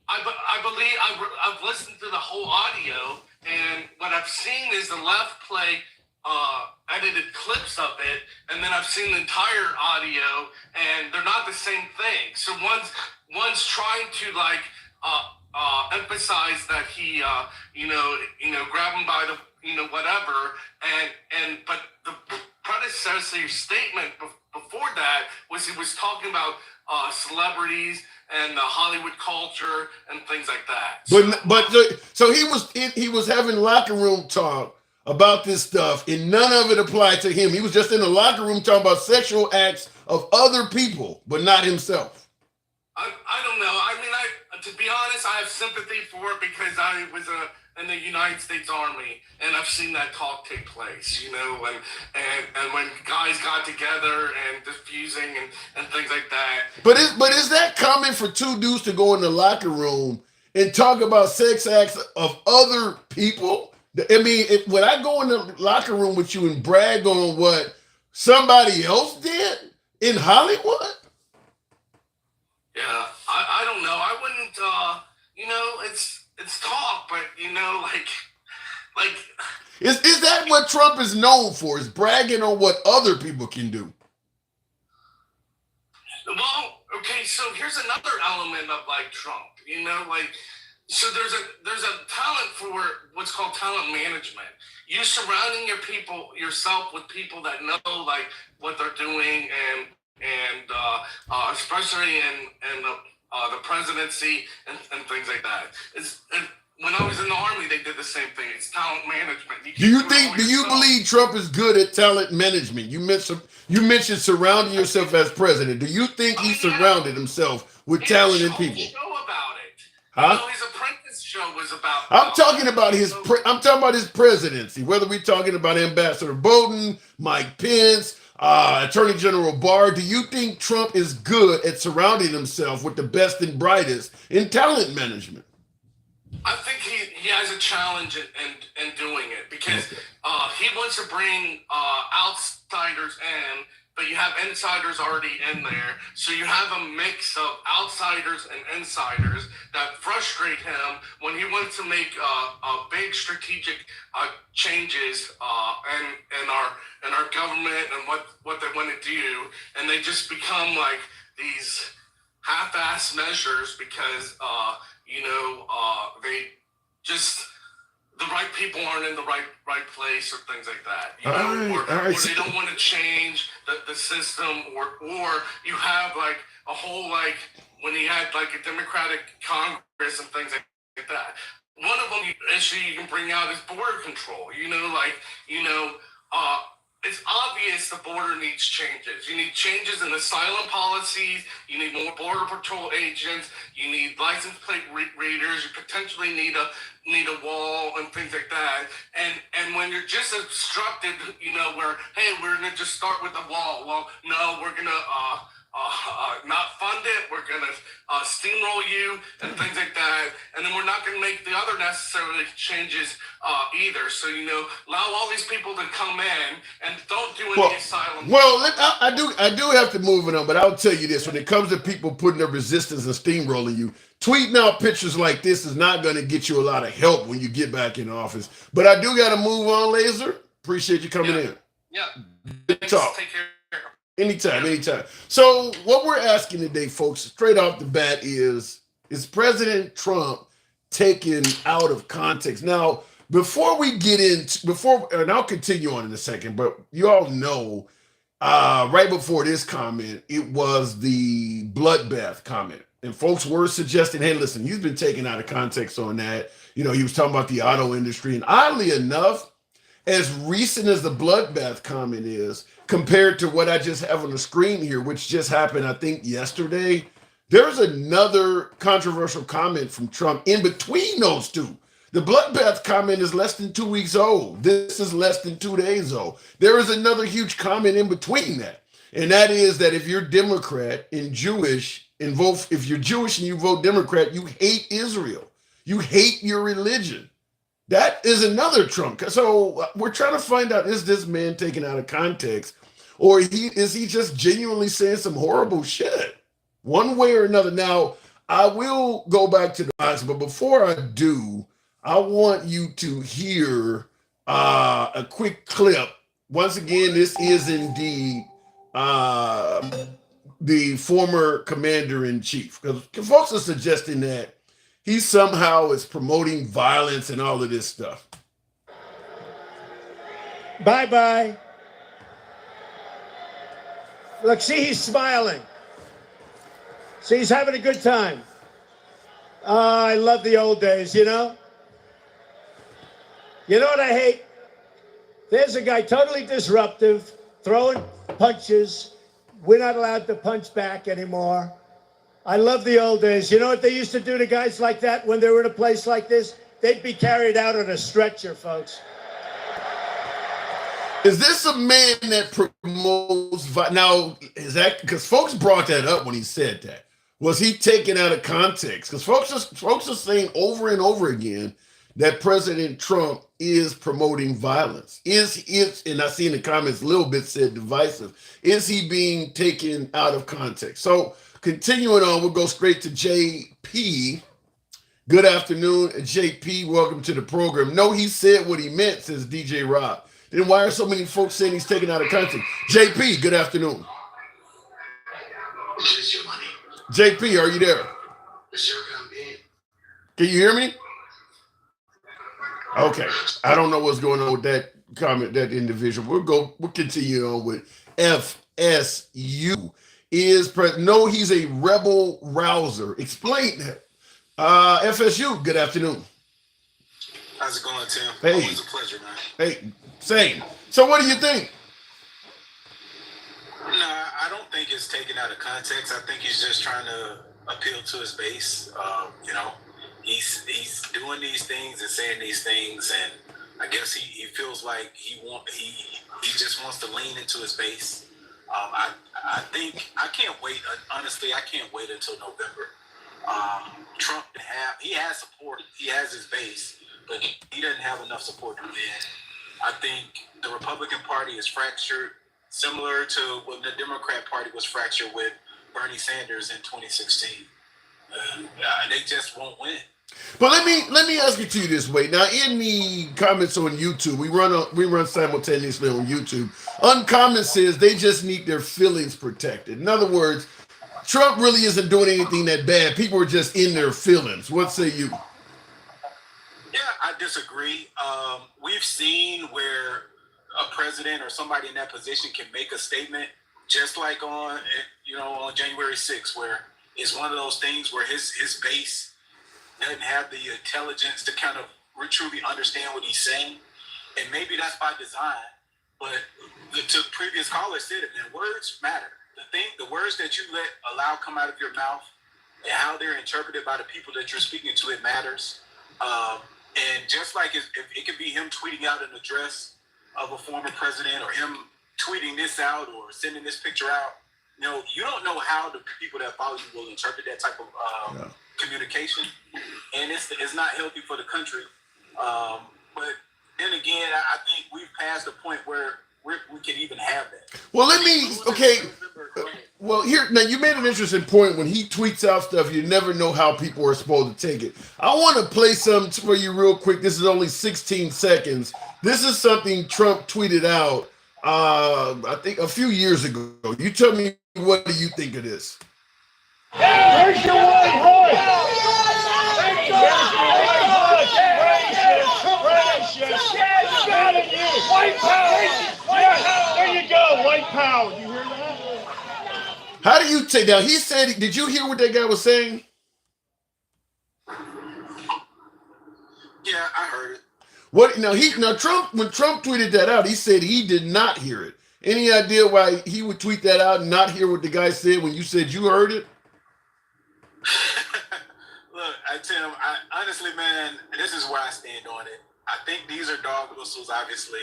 B: I believe I've listened to the whole audio, and what I've seen is the left play edited clips of it, and then I've seen the entire audio, and they're not the same thing. So one's trying to like emphasize that he grab him by the whatever, but the predecessor statement before that was he was talking about celebrities and the Hollywood culture and things like that.
A: So he was having locker room talk about this stuff, and none of it applied to him. He was just in the locker room talking about sexual acts of other people, but not himself.
B: I don't know. I mean, to be honest, I have sympathy for it because I was in the United States Army, and I've seen that talk take place, and when guys got together and diffusing and things like that.
A: But is that common for two dudes to go in the locker room and talk about sex acts of other people? I mean, when I go in the locker room with you and brag on what somebody else did in Hollywood?
B: Yeah, I don't know. I wouldn't, it's talk, but like.
A: Is that what Trump is known for? Is bragging on what other people can do?
B: Well, okay, so here's another element of like Trump, so there's a talent for what's called talent management. You surrounding yourself with people that know like what they're doing and especially in the presidency and things like that. When I was in the Army, they did the same thing. It's talent management.
A: Do you believe Trump is good at talent management? You mentioned surrounding yourself as president. Do you think he surrounded himself with talented people?
B: Show about it.
A: Huh?
B: His apprentice show was about.
A: I'm talking about his presidency. Whether we're talking about Ambassador Bolton, Mike Pence, Attorney General Barr, do you think Trump is good at surrounding himself with the best and brightest in talent management?
B: I think he has a challenge in doing it because he wants to bring outsiders in, but you have insiders already in there. So you have a mix of outsiders and insiders that frustrate him when he wants to make big strategic changes in our government and what they want to do, and they just become like these half-ass measures because they just the right people aren't in the right place or things like that. Or they don't want to change the system, or you have like a whole like when he had like a Democratic Congress and things like that. One of them issue you can bring out is border control. It's obvious the border needs changes. You need changes in asylum policies. You need more border patrol agents. You need license plate readers. You potentially need a wall and things like that. And when you're just obstructed, where hey, we're gonna just start with the wall. Well, no, we're gonna not fund it. We're gonna steamroll you and things like that. And then we're not gonna make the other necessary changes either. So allow all these people to come in and don't do any asylum.
A: Well, I do have to move it on, but I'll tell you this: when it comes to people putting their resistance and steamrolling you, tweeting out pictures like this is not going to get you a lot of help when you get back in office. But I do got to move on, Laser. Appreciate you coming in.
B: Yeah.
A: Good talk.
B: Take care.
A: Anytime. So what we're asking today, folks, straight off the bat is President Trump taken out of context? Now, before we get into, and I'll continue on in a second, but you all know, right before this comment, it was the bloodbath comment. And folks were suggesting, hey, listen, he's been taken out of context on that. He was talking about the auto industry. And oddly enough, as recent as the bloodbath comment is, compared to what I just have on the screen here, which just happened, I think, yesterday, there's another controversial comment from Trump in between those two. The bloodbath comment is less than 2 weeks old. This is less than 2 days old. There is another huge comment in between that. And that is that if you're Democrat and Jewish and vote, if you're Jewish and you vote Democrat, you hate Israel. You hate your religion. That is another Trump. So we're trying to find out, is this man taken out of context, or is he just genuinely saying some horrible shit? One way or another. Now, I will go back to the box, but before I do, I want you to hear a quick clip. Once again, this is indeed uh, the former commander in chief. Because folks are suggesting that he somehow is promoting violence and all of this stuff.
D: Bye-bye. Look, see, he's smiling. See, he's having a good time. I love the old days, you know? You know what I hate? There's a guy totally disruptive, throwing punches. We're not allowed to punch back anymore. I love the old days. You know what they used to do to guys like that when they were in a place like this? They'd be carried out on a stretcher, folks.
A: Is this a man that promotes now? Is that because folks brought that up when he said that? Was he taken out of context? Because folks are saying over and over again that President Trump is promoting violence. And I see in the comments a little bit said divisive. Is he being taken out of context? So continuing on, we'll go straight to JP. Good afternoon, JP. Welcome to the program. No, he said what he meant, says DJ Rob. Then why are so many folks saying he's taken out of context? JP, good afternoon.
C: Here's your money.
A: JP, are you there?
C: It's your campaign.
A: Can you hear me? Okay. I don't know what's going on with that comment, that individual. We'll continue on with FSU. No, he's a rebel rouser. Explain that. FSU, good afternoon.
C: How's it going, Tim?
A: Hey.
C: Always a pleasure, man.
A: Hey, same. So what do you think?
C: Nah, I don't think it's taken out of context. I think he's just trying to appeal to his base. He's doing these things and saying these things, and I guess he feels like he just wants to lean into his base. I think I can't wait. Honestly, I can't wait until November. Trump he has support. He has his base, but he doesn't have enough support to win. I think the Republican Party is fractured, similar to when the Democrat Party was fractured with Bernie Sanders in 2016. They just won't win.
A: But let me ask it to you this way. Now, in the comments on YouTube, we run simultaneously on YouTube. Uncommon says they just need their feelings protected. In other words, Trump really isn't doing anything that bad. People are just in their feelings. What say you?
C: Yeah, I disagree. We've seen where a president or somebody in that position can make a statement, just like on January 6th, where it's one of those things where his base doesn't have the intelligence to kind of truly understand what he's saying, and maybe that's by design. But the previous caller said it, man. Words matter. The words that you allow come out of your mouth and how they're interpreted by the people that you're speaking to, it matters. And just like it could be him tweeting out an address of a former president, or him tweeting this out, or sending this picture out. You don't know how the people that follow you will interpret that type of communication, and it's not healthy for the country. But then again, I think we've passed the point where we can even have that.
A: Well, Well, here now you made an interesting point. When he tweets out stuff, you never know how people are supposed to take it. I want to play something for you real quick. This is only 16 seconds. This is something Trump tweeted out, I think a few years ago. You tell me, what do you think of this?
D: Where's your white horse? White power! There you go, white power. You hear that?
A: How do you take that? He said, did you hear what that guy was saying?
C: Yeah, I heard it.
A: When Trump tweeted that out, he said he did not hear it. Any idea why he would tweet that out and not hear what the guy said when you said you heard it?
C: Look, Tim, honestly, man, this is where I stand on it. I think these are dog whistles, obviously.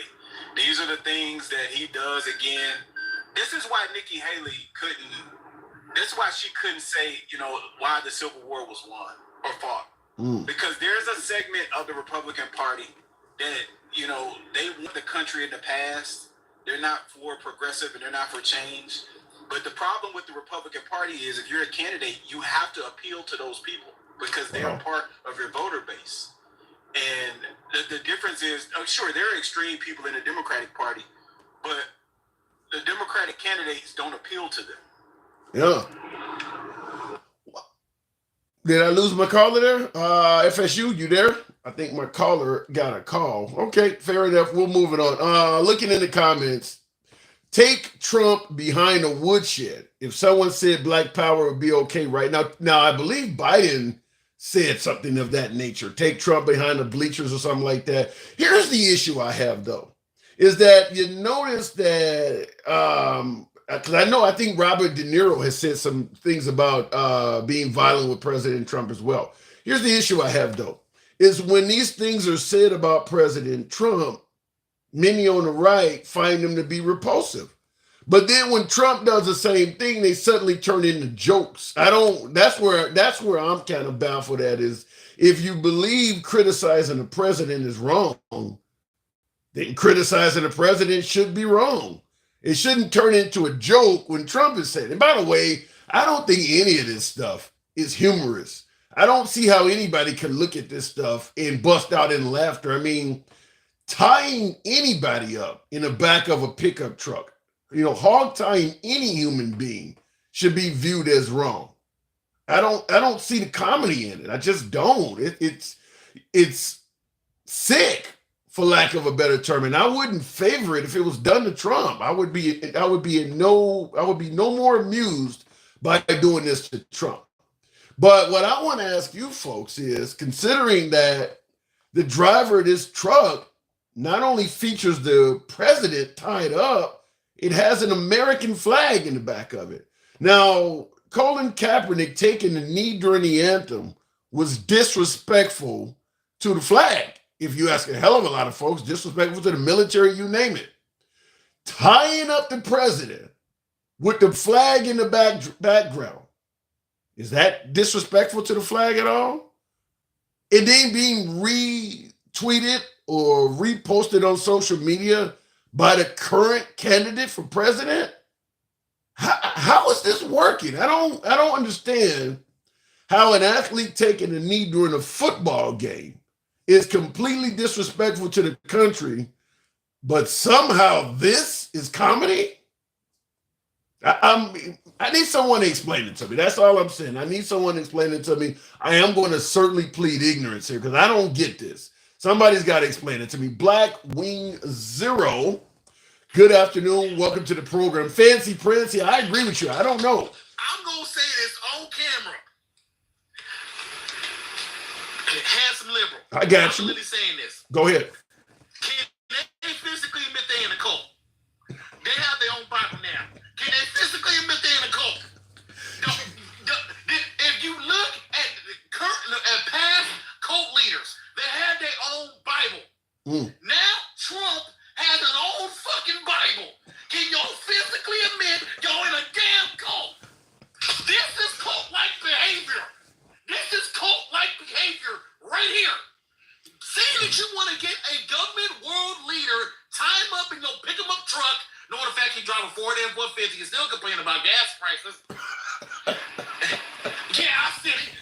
C: These are the things that he does again. This is why Nikki Haley couldn't say, why the Civil War was won or fought. Because there's a segment of the Republican Party that, they want the country in the past. They're not for progressive and they're not for change. But the problem with the Republican Party is if you're a candidate, you have to appeal to those people because they're a part of your voter base. And the difference is, sure, there are extreme people in the Democratic Party, but the Democratic candidates don't appeal to them.
A: Yeah. Did I lose my caller there? FSU, you there? I think my caller got a call. Okay, fair enough. We'll move it on. Looking in the comments, take Trump behind a woodshed. If someone said Black Power would be okay right now. Now, I believe Biden said something of that nature. Take Trump behind the bleachers or something like that. Here's the issue I have, though, is that you notice that because I think Robert De Niro has said some things about being violent with President Trump as well. Here's the issue I have, though, is when these things are said about President Trump, many on the right find them to be repulsive. But then when Trump does the same thing, they suddenly turn into jokes. That's where I'm kind of baffled at is if you believe criticizing the president is wrong, then criticizing the president should be wrong. It shouldn't turn into a joke when Trump is saying. And by the way, I don't think any of this stuff is humorous. I don't see how anybody can look at this stuff and bust out in laughter. I mean, tying anybody up in the back of a pickup truck, hog tying any human being should be viewed as wrong. I don't see the comedy in it. I just don't. It's sick, for lack of a better term, and I wouldn't favor it if it was done to Trump. I would be no more amused by doing this to Trump. But what I want to ask you folks is, considering that the driver of this truck not only features the president tied up, it has an American flag in the back of it. Now, Colin Kaepernick taking a knee during the anthem was disrespectful to the flag. If you ask a hell of a lot of folks, disrespectful to the military, you name it. Tying up the president with the flag in the background, is that disrespectful to the flag at all? It ain't being retweeted or reposted on social media by the current candidate for president? How is this working? I don't understand how an athlete taking a knee during a football game is completely disrespectful to the country, but somehow this is comedy? I need someone to explain it to me. That's all I'm saying. I need someone to explain it to me. I am going to certainly plead ignorance here because I don't get this. Somebody's got to explain it to me. Black Wing Zero, good afternoon. Welcome to the program. Fancy Prancy, I agree with you. I don't know.
B: I'm going to say this on camera. Handsome liberal.
A: I got you.
B: I'm really saying this.
A: Go ahead.
B: Can they physically admit they're in a cult? They have their own Bible now. Can they physically admit they're in a cult? If you look at past cult leaders, they had their own Bible. Now Trump has his own fucking Bible. Can y'all physically admit y'all in a damn cult? This is cult-like behavior. This is cult-like behavior right here. Saying that you want to get a government world leader, tie him up and go pick him up truck, knowing the fact he drive a Ford F-150 and still complaining about gas prices. Yeah, I said it.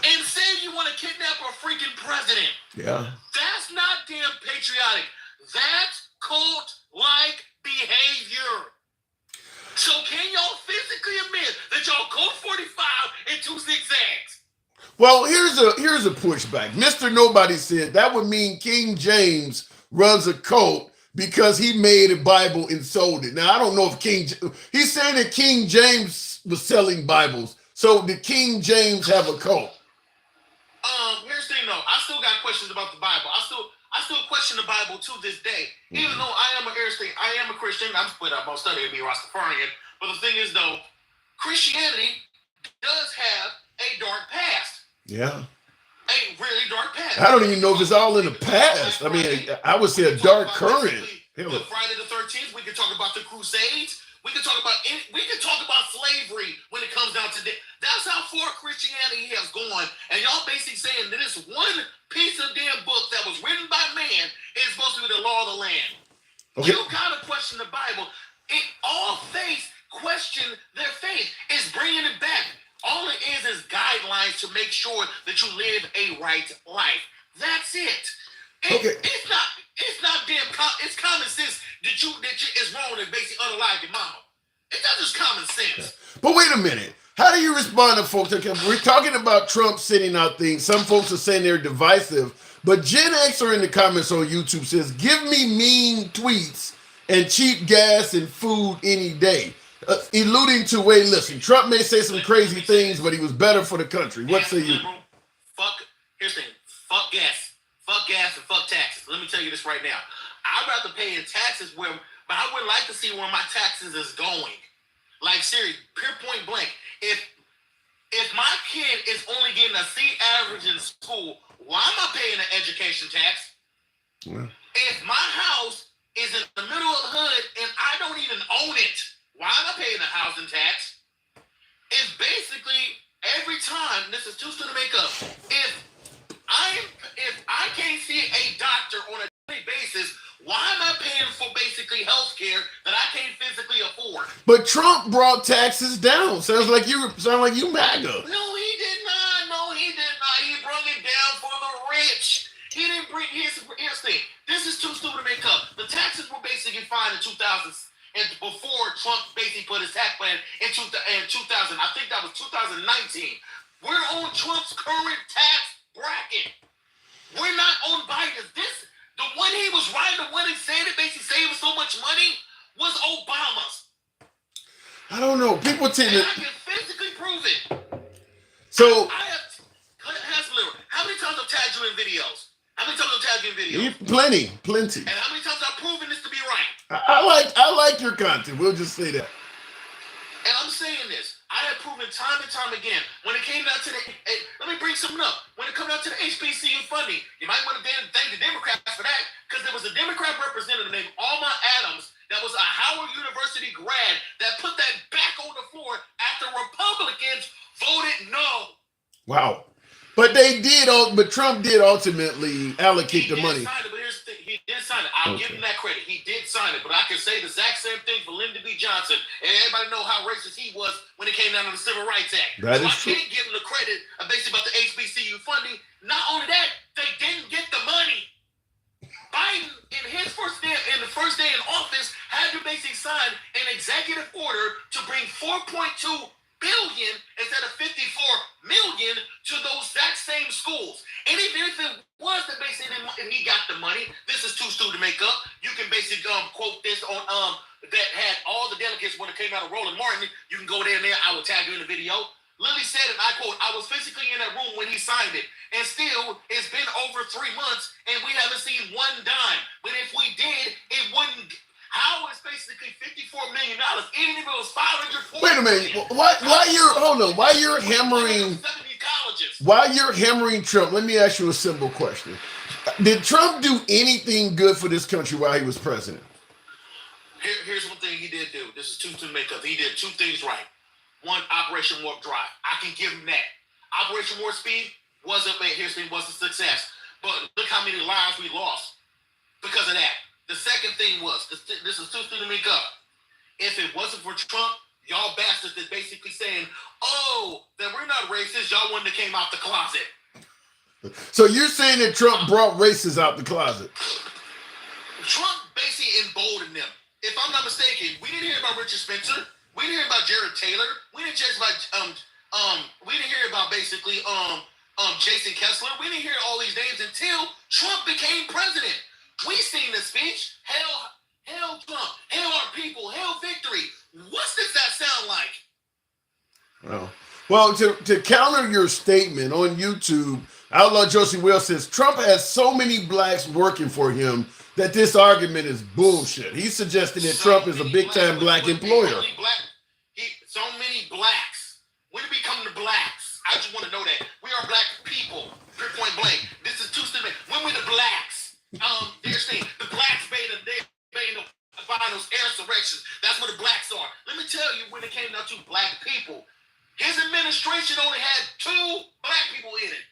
B: And say you want to kidnap a freaking president.
A: Yeah.
B: That's not damn patriotic. That's cult-like behavior. So can y'all physically admit that y'all code 45 and 2 zigzags?
A: Well, here's a pushback. Mr. Nobody said that would mean King James runs a cult because he made a Bible and sold it. Now, I don't know if he's saying that King James was selling Bibles. So did King James have a cult?
B: Here's the thing though. I still got questions about the Bible. I still question the Bible to this day. Even though I am a Christian, I'm split up, I'll study to be Rastafarian. But the thing is though, Christianity does have a dark past.
A: Yeah.
B: A really dark past.
A: I don't even know if it's all in the past. I mean, I would say a dark current.
B: The Friday the 13th, we can talk about the Crusades. We can talk about slavery when it comes down to this. That's how far Christianity has gone. And y'all basically saying that this one piece of damn book that was written by man is supposed to be the law of the land. Okay. You gotta question the Bible. All faith question their faith. It's bringing it back. All it is guidelines to make sure that you live a right life. That's it. It's not damn. It's common sense that it's wrong to basically unalive your mama. That's just common sense.
A: But wait a minute. How do you respond to folks? Okay, we're talking about Trump sending out things. Some folks are saying they're divisive, but Gen Xer in the comments on YouTube says, "Give me mean tweets and cheap gas and food any day," alluding to, wait, listen, Trump may say some crazy things, but he was better for the country. What say you?
B: Here's the thing. Fuck gas. Fuck gas and fuck taxes. Let me tell you this right now. I'd rather pay in taxes but I would like to see where my taxes is going. Like, seriously, pure point blank. If my kid is only getting a C average in school, why am I paying an education tax? Yeah. If my house is in the middle of the hood and I don't even own it, why am I paying a housing tax? It's basically every time, this is too soon to make up, if I can't see a doctor on a daily basis, why am I paying for basically health care that I can't physically afford?
A: But Trump brought taxes down. Sound like you MAGA.
B: No, he did not. He brought it down for the rich. He didn't bring here's the thing. This is too stupid to make up. The taxes were basically fine in 2000 and before Trump basically put his tax plan in 2000. I think that was 2019. We're on Trump's current tax bracket. We're not on Biden's. The one he was riding, the one he said it basically saving so much money was Obama's.
A: I don't know. People tend to.
B: I can physically prove it.
A: So.
B: How many times I've tagged you in videos? How many times I've tagged you in videos?
A: Plenty.
B: And how many times I've proven this to be right?
A: I like your content. We'll just say that.
B: And I'm saying this. I have proven time and time again. When it came down to let me bring something up. When it comes down to the HBCU funding, you might want to thank the Democrats for that, because there was a Democrat representative named Alma Adams that was a Howard University grad that put that back on the floor after Republicans voted no.
A: Wow. But Trump did ultimately allocate the money.
B: Sign it, but here's the thing. He did sign it. I'll give him that credit. He did sign it. But I can say the exact same thing for Lyndon B. Johnson. And everybody know how racist he was when it came down to the Civil Rights Act.
A: That is
B: true. I can't give him the credit basically about the HBCU funding. Not only that, they didn't get the money. Biden, in the first day in office, had to basically sign an executive order to bring $4.2 billion instead of $54 million to those exact same schools. And even if it was that basically and he got the money, this is too stupid to make up. You can basically quote this on that had all the delegates when it came out of Roland Martin. You can go there and I will tag you in the video. Lily said, and I quote, "I was physically in that room when he signed it, and still it's been over 3 months and we haven't seen one dime. But if we did, it wouldn't." How is basically $54 million? Even if it was 540.
A: Wait a minute. Why you're hammering Trump? Let me ask you a simple question. Did Trump do anything good for this country while he was president?
B: Here's one thing he did do. This is too to make up. He did two things right. One, Operation Warp Drive. I can give him that. Operation Warp Speed was a success. But look how many lives we lost because of that. The second thing was, this is too soon to make up. If it wasn't for Trump, y'all bastards is basically saying, that we're not racist, y'all wouldn't have came out the closet.
A: So you're saying that Trump brought racists out the closet?
B: Trump basically emboldened them. If I'm not mistaken, we didn't hear about Richard Spencer. We didn't hear about Jared Taylor. We didn't hear about basically Jason Kessler. We didn't hear all these names until Trump became president. We seen the speech. Hail Trump. Hail our people. Hail victory. What does that sound like?
A: Well, to counter your statement on YouTube, Outlaw Josie Will says Trump has so many blacks working for him that this argument is bullshit. He's suggesting that Trump is a big-time black employer.
B: So many blacks. When did we come to blacks? I just want to know that. We are black people. Point blank. This is too stupid. When we the blacks? They're saying the blacks buying those air insurrections. That's where the blacks are. Let me tell you, when it came down to black people, his administration only had 2 black people in it.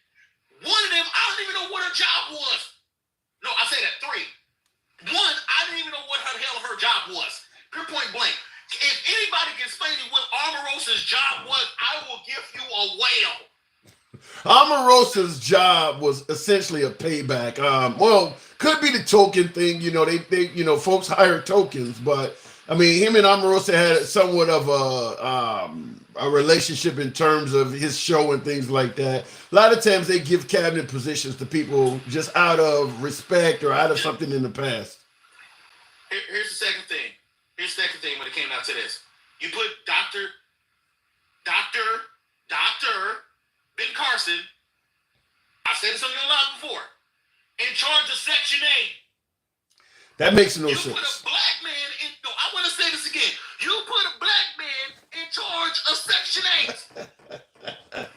B: One of them, I don't even know what her job was. No, I say that 3. One, I didn't even know what the hell her job was. Pure point blank. If anybody can explain to me what Omarosa's job was, I will give you a whale.
A: Omarosa's job was essentially a payback. Well, could be the token thing. You know, they folks hire tokens, but I mean, him and Omarosa had somewhat of a relationship in terms of his show and things like that. A lot of times they give cabinet positions to people just out of respect or out of something in the past.
B: Here's the second thing. Here's the second thing when it came down to this. You put Dr. Ben Carson, I said this on your live before, in charge of Section 8.
A: That makes no
B: You
A: sense.
B: put a black man in, no, I want to say this again. You put a black man in charge of Section 8.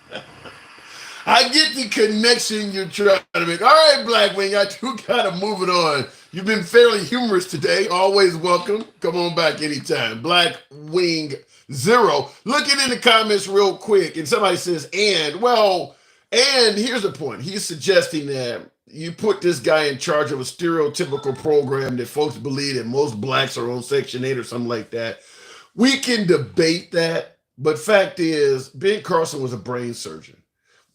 A: I get the connection you're trying to make. All right, Blackwing, I do gotta move it on. You've been fairly humorous today. Always welcome. Come on back anytime. Blackwing 0. Looking in the comments real quick, and somebody says, and here's the point. He's suggesting that you put this guy in charge of a stereotypical program that folks believe that most blacks are on Section 8 or something like that. We can debate that, but fact is, Ben Carson was a brain surgeon.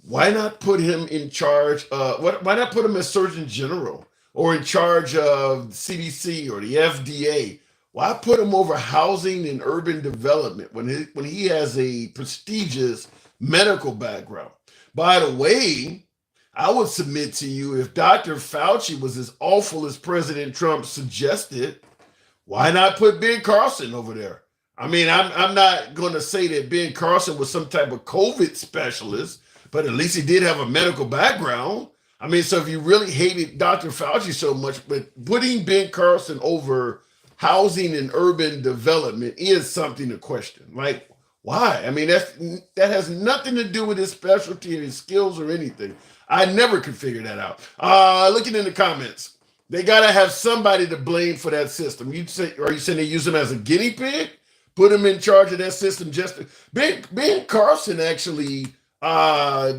A: Why not put him in charge? Why not put him as Surgeon General or in charge of CDC or the FDA? Why put him over housing and urban development when he has a prestigious medical background? By the way, I would submit to you, if Dr. Fauci was as awful as President Trump suggested, why not put Ben Carson over there? I mean, I'm not going to say that Ben Carson was some type of COVID specialist, but at least he did have a medical background. I mean, so if you really hated Dr. Fauci so much, but putting Ben Carson over housing and urban development is something to question. Like, why? I mean, that has nothing to do with his specialty or his skills or anything. I never could figure that out. Looking in the comments, they got to have somebody to blame for that system. Are you saying they use him as a guinea pig? Put him in charge of that system? Ben Carson actually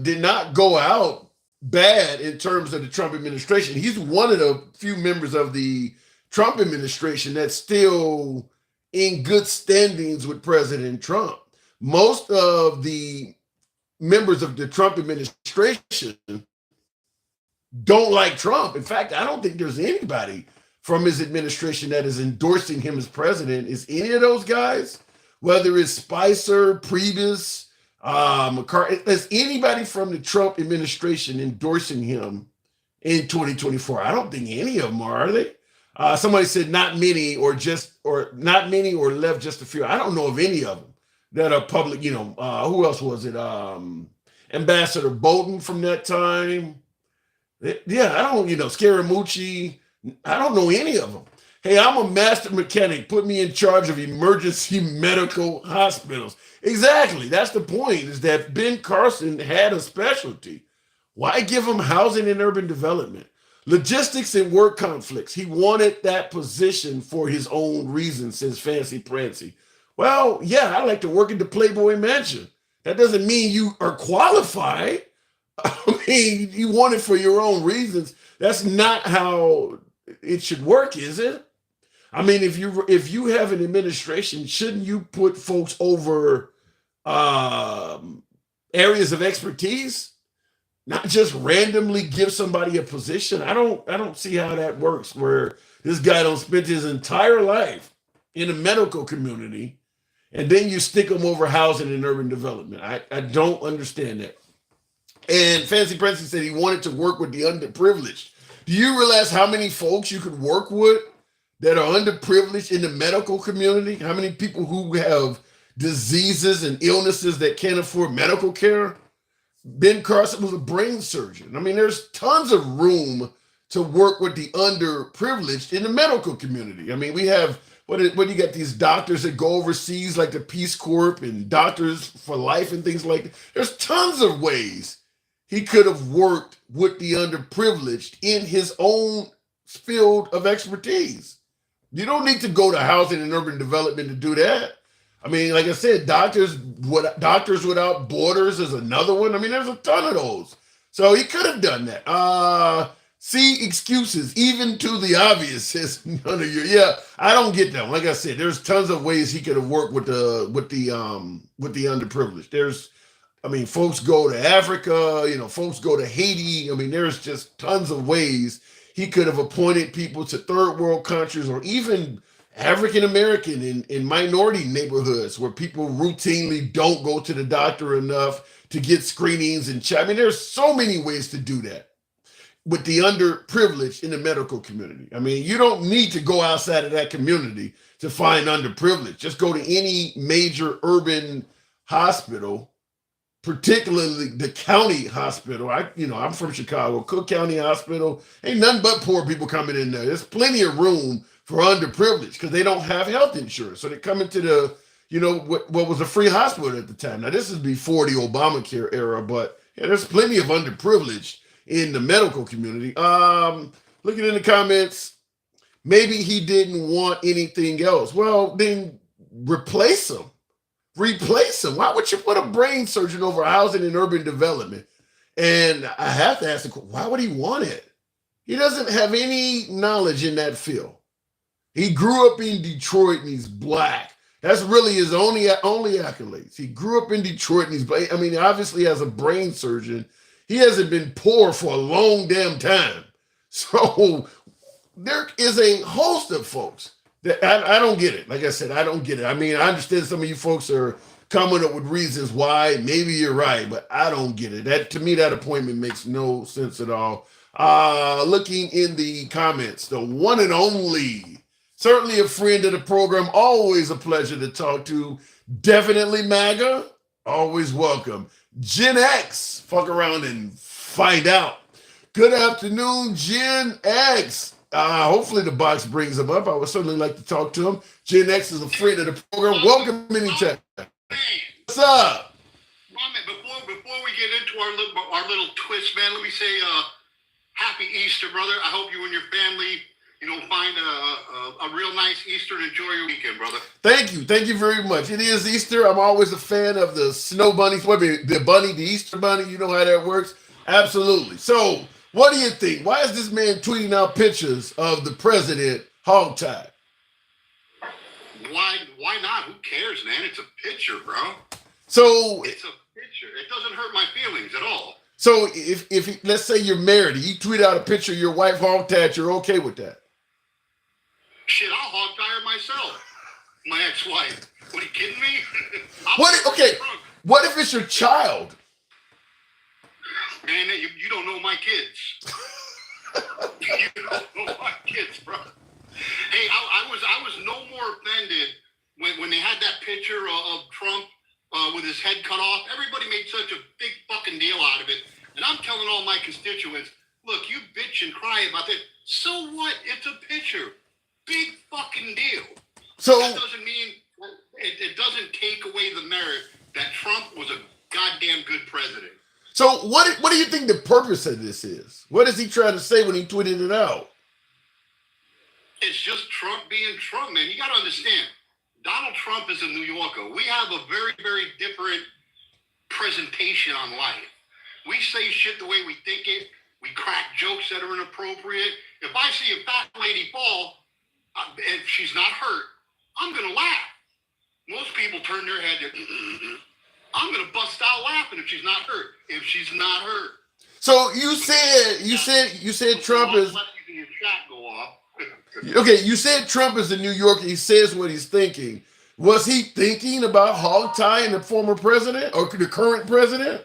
A: did not go out bad in terms of the Trump administration. He's one of the few members of the Trump administration that's still in good standings with President Trump. Most of the members of the Trump administration don't like Trump. In fact, I don't think there's anybody from his administration that is endorsing him as president. Is any of those guys, whether it's Spicer, Priebus, McCarthy, is anybody from the Trump administration endorsing him in 2024? I don't think any of them are they? Somebody said not many or not many or left just a few. I don't know of any of them that are public. Who else was it? Ambassador Bolton from that time. Yeah, I don't, Scaramucci. I don't know any of them. Hey, I'm a master mechanic. Put me in charge of emergency medical hospitals. Exactly. That's the point, is that Ben Carson had a specialty. Why give him housing and urban development? Logistics and work conflicts. He wanted that position for his own reasons, says Fancy Prancy. Well, yeah, I like to work at the Playboy Mansion. That doesn't mean you are qualified. I mean, you want it for your own reasons. That's not how it should work, is it? I mean, if you have an administration, shouldn't you put folks over areas of expertise? Not just randomly give somebody a position. I don't see how that works, where this guy don't spend his entire life in the medical community and then you stick him over housing and urban development. I don't understand that. And Fancy Prince said he wanted to work with the underprivileged. Do you realize how many folks you could work with that are underprivileged in the medical community? How many people who have diseases and illnesses that can't afford medical care? Ben Carson was a brain surgeon. I mean, there's tons of room to work with the underprivileged in the medical community. I mean, we have, what do you got, these doctors that go overseas like the Peace Corps and Doctors for Life and things like that. There's tons of ways he could have worked with the underprivileged in his own field of expertise. You don't need to go to housing and urban development to do that. I mean, like I said, Doctors Without Borders is another one. I mean, there's a ton of those. So he could have done that. See excuses, even to the obvious, is none of your. Yeah, I don't get that one. Like I said, there's tons of ways he could have worked with the underprivileged. I mean, folks go to Africa, folks go to Haiti. I mean, there's just tons of ways he could have appointed people to third world countries or even African American in minority neighborhoods where people routinely don't go to the doctor enough to get screenings and check. I mean, there's so many ways to do that with the underprivileged in the medical community. I mean, you don't need to go outside of that community to find underprivileged. Just go to any major urban hospital, particularly the county hospital. I'm from Chicago, Cook County Hospital. Ain't nothing but poor people coming in there. There's plenty of room for underprivileged because they don't have health insurance. So they come into what was a free hospital at the time. Now, this is before the Obamacare era, but yeah, there's plenty of underprivileged in the medical community. Looking in the comments, maybe he didn't want anything else. Well, then replace him. Replace him. Why would you put a brain surgeon over housing and urban development? And I have to ask the question, why would he want it? He doesn't have any knowledge in that field. He grew up in Detroit and he's black. That's really his only accolades. He grew up in Detroit and he's black. I mean, obviously as a brain surgeon, he hasn't been poor for a long damn time. So there is a host of folks that I don't get it. Like I said, I don't get it. I mean, I understand some of you folks are coming up with reasons why. Maybe you're right, but I don't get it. To me, that appointment makes no sense at all. Looking in the comments, the one and only, certainly a friend of the program, always a pleasure to talk to. Definitely MAGA, always welcome. Gen X, fuck around and find out. Good afternoon, Gen X. Hopefully the box brings him up. I would certainly like to talk to him. Gen X is a friend of the program. Welcome anytime. What's up?
E: Before we get into our little twist, man, let me say happy Easter, brother. I hope you and your family, find a real nice Easter and enjoy your weekend, brother.
A: Thank you very much. It is Easter. I'm always a fan of the snow bunnies. The Easter bunny. You know how that works. Absolutely. So, what do you think? Why is this man tweeting out pictures of the president hogtied?
E: Why not? Who cares, man? It's a picture, bro.
A: So
E: it's a picture. It doesn't hurt my feelings at all.
A: So if let's say you're married, you tweet out a picture of your wife hogtied, you're okay with that?
E: Shit, I'll hogtie her myself. My ex-wife. What, are you kidding me?
A: What if it's your child?
E: Man, you don't know my kids. You don't know my kids, bro. Hey, I was no more offended when they had that picture of Trump with his head cut off. Everybody made such a big fucking deal out of it. And I'm telling all my constituents, look, you bitch and cry about that. So what? It's a picture. Big fucking deal.
A: So
E: that doesn't mean, it doesn't take away the merit that Trump was a goddamn good president.
A: So what do you think the purpose of this is? What is he trying to say when he tweeted it out?
E: It's just Trump being Trump, man. You got to understand, Donald Trump is a New Yorker. We have a very, very different presentation on life. We say shit the way we think it. We crack jokes that are inappropriate. If I see a fat lady fall and she's not hurt, I'm going to laugh. Most people turn their head. I'm going to bust out laughing if she's not hurt. If she's not hurt.
A: So you said Trump is.
E: Your shot go off.
A: Okay, you said Trump is a New Yorker. He says what he's thinking. Was he thinking about hogtying the former president or the current president?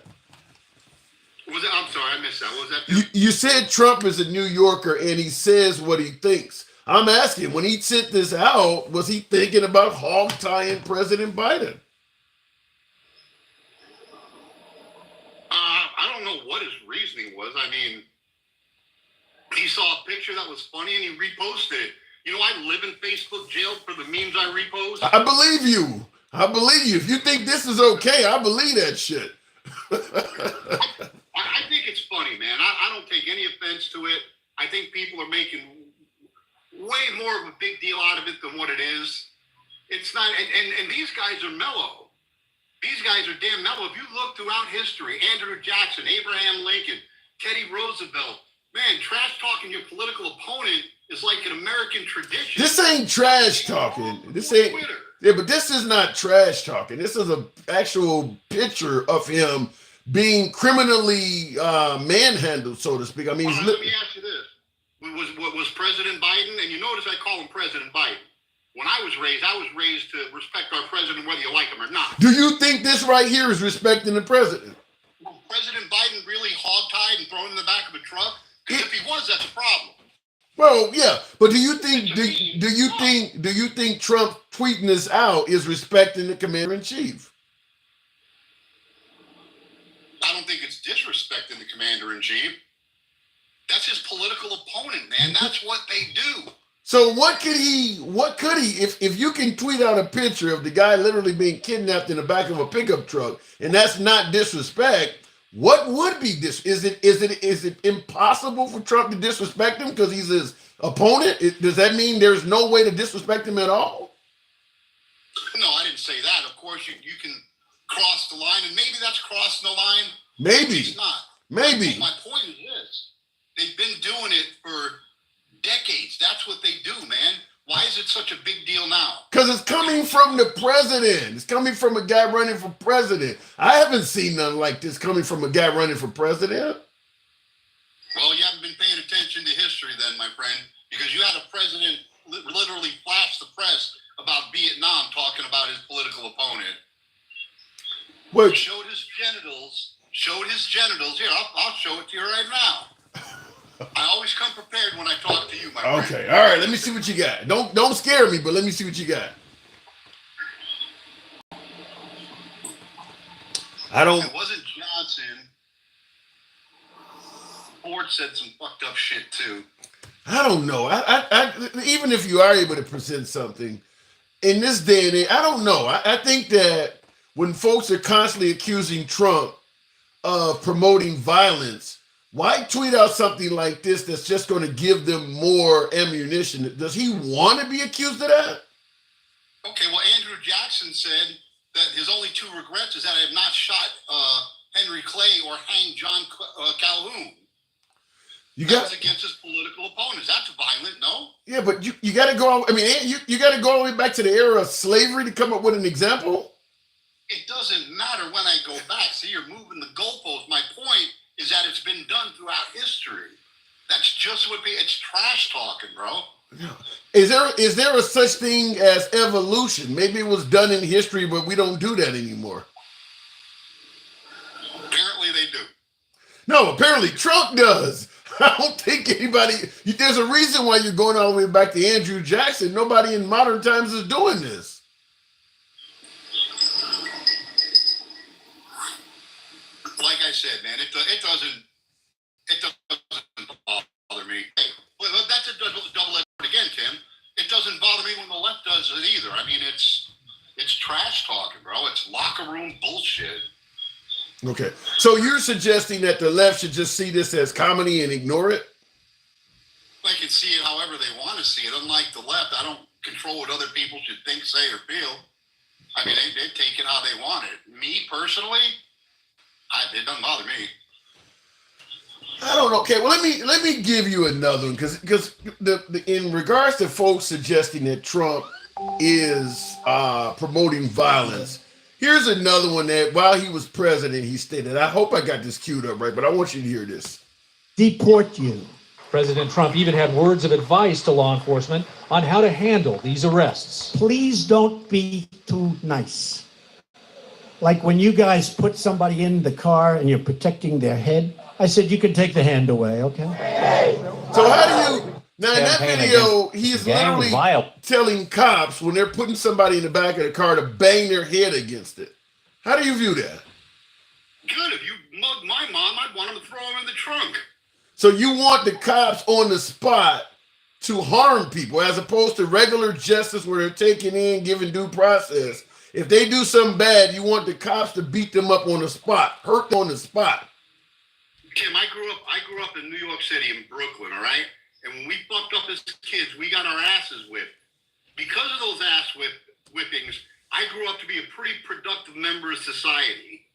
E: I'm sorry, I missed that. What was that?
A: You said Trump is a New Yorker and he says what he thinks. I'm asking, when he sent this out, was he thinking about hogtying President Biden?
E: I don't know what his reasoning was. I mean, he saw a picture that was funny and he reposted it. You know, I live in Facebook jail for the memes I repost.
A: I believe you. If you think this is okay, I believe that shit.
E: I think it's funny, man. I don't take any offense to it. I think people are making way made more of a big deal out of it than what it is. It's not, and these guys are mellow. These guys are damn mellow. If you look throughout history, Andrew Jackson, Abraham Lincoln, Teddy Roosevelt, man, trash talking your political opponent is like an American tradition.
A: This ain't trash talking. This ain't. Yeah, but this is not trash talking. This is an actual picture of him being criminally manhandled, so to speak. I mean,
E: let me ask you this: was President Biden? And you notice I call him President Biden. When I was raised to respect our president, whether you like him or not.
A: Do you think this right here is respecting the president?
E: Was President Biden really hogtied and thrown in the back of a truck? Because if he was, that's a problem.
A: Well, yeah, but do you think Trump tweeting this out is respecting the commander in chief?
E: I don't think it's disrespecting the commander in chief. That's his political opponent, man. That's what they do.
A: So what could he, if you can tweet out a picture of the guy literally being kidnapped in the back of a pickup truck, and that's not disrespect, what would be this? Is it impossible for Trump to disrespect him because he's his opponent? Does that mean there's no way to disrespect him at all?
E: No, I didn't say that. Of course, you can cross the line, and maybe that's crossing the line.
A: Maybe.
E: It's not.
A: Maybe.
E: But my point is this. They've been doing it for decades. That's what they do, man. Why is it such a big deal now?
A: Because it's coming from the president. It's coming from a guy running for president. I haven't seen nothing like this coming from a guy running for president.
E: Well, you haven't been paying attention to history then, my friend, because you had a president literally flash the press about Vietnam talking about his political opponent.
A: What?
E: Showed his genitals. Here, I'll show it to you right now. I always come prepared when I talk to you, my friend.
A: Okay, all right. Let me see what you got. Don't scare me, but let me see what you got.
E: It wasn't Johnson. Ford said some fucked up shit too.
A: I don't know. I even if you are able to present something in this day and age, I don't know. I think that when folks are constantly accusing Trump of promoting violence, why tweet out something like this that's just going to give them more ammunition? Does he want to be accused of that?
E: Okay, well, Andrew Jackson said that his only two regrets is that I have not shot Henry Clay or hanged John Calhoun. That's against his political opponents. That's violent, no?
A: Yeah, but you got to go. I mean, you got to go all the way back to the era of slavery to come up with an example.
E: It doesn't matter when I go back. See, you're moving the goalpost. My point is that it's been done throughout history. That's just what it's trash talking, bro.
A: Is there a such thing as evolution? Maybe it was done in history, but we don't do that anymore.
E: Apparently they do.
A: No, apparently Trump does. I don't think anybody. There's a reason why you're going all the way back to Andrew Jackson. Nobody in modern times is doing this.
E: Like I said, man, it doesn't bother me. Hey, well, that's a double-edged sword again, Tim. It doesn't bother me when the left does it either. I mean, it's trash talking, bro. It's locker room bullshit.
A: Okay, so you're suggesting that the left should just see this as comedy and ignore it?
E: They can see it however they want to see it. Unlike the left, I don't control what other people should think, say, or feel. I mean, they take it how they want it. Me, personally, it doesn't bother me.
A: I don't know. Okay, well, let me give you another one because in regards to folks suggesting that Trump is promoting violence, here's another one that while he was president, he stated. I hope I got this queued up right, but I want you to hear this.
D: Deport you.
F: President Trump even had words of advice to law enforcement on how to handle these arrests.
D: Please don't be too nice. Like when you guys put somebody in the car and you're protecting their head, I said, you can take the hand away, okay?
A: So how do you, now in that video, he's literally telling cops when they're putting somebody in the back of the car to bang their head against it. How do you view that?
E: Good. If you mugged my mom, I'd want him to throw him in the trunk.
A: So you want the cops on the spot to harm people as opposed to regular justice where they're taking in, giving due process. If they do something bad, you want the cops to beat them up on the spot, hurt them on the spot.
E: Tim, I grew up in New York City in Brooklyn, all right? And when we fucked up as kids, we got our asses whipped. Because of those whippings, I grew up to be a pretty productive member of society.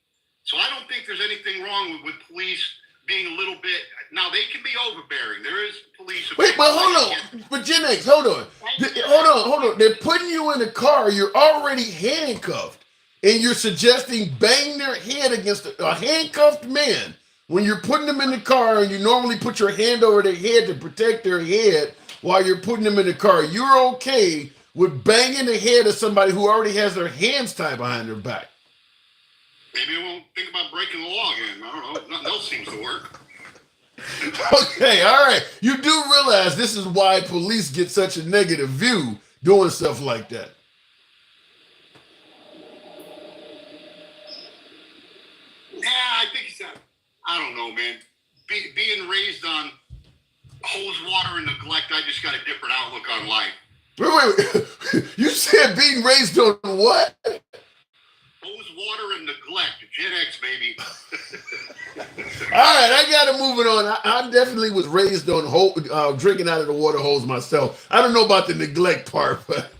E: So I don't think there's anything wrong with police being a little bit. Now they can be overbearing. There is police.
A: Wait, but hold on. But Gen X, hold on. Hold on. They're putting you in a car. You're already handcuffed. And you're suggesting bang their head against a handcuffed man when you're putting them in the car and you normally put your hand over their head to protect their head while you're putting them in the car. You're okay with banging the head of somebody who already has their hands tied behind their back.
E: Maybe I won't think about breaking the law again. I don't know. Nothing else seems to work.
A: Okay, all right. You do realize this is why police get such a negative view doing stuff like that.
E: Yeah, I think it's that. I don't know, man. Being raised on hose water and neglect, I just got a different outlook on life.
A: Wait. You said being raised on what?
E: Hose water and neglect. Gen X, baby.
A: All right, I got to move it on. I definitely was raised on drinking out of the water hose myself. I don't know about the neglect part, but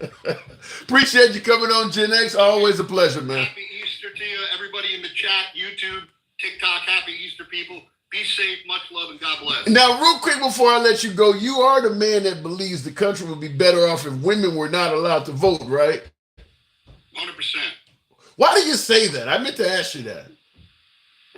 A: appreciate you coming on, Gen X. Always a pleasure, man.
E: Happy Easter to you, everybody in the chat, YouTube, TikTok. Happy Easter, people. Be safe, much love, and God bless.
A: Now, real quick before I let you go, you are the man that believes the country would be better off if women were not allowed to vote, right?
E: 100%.
A: Why do you say that? I meant to ask you that.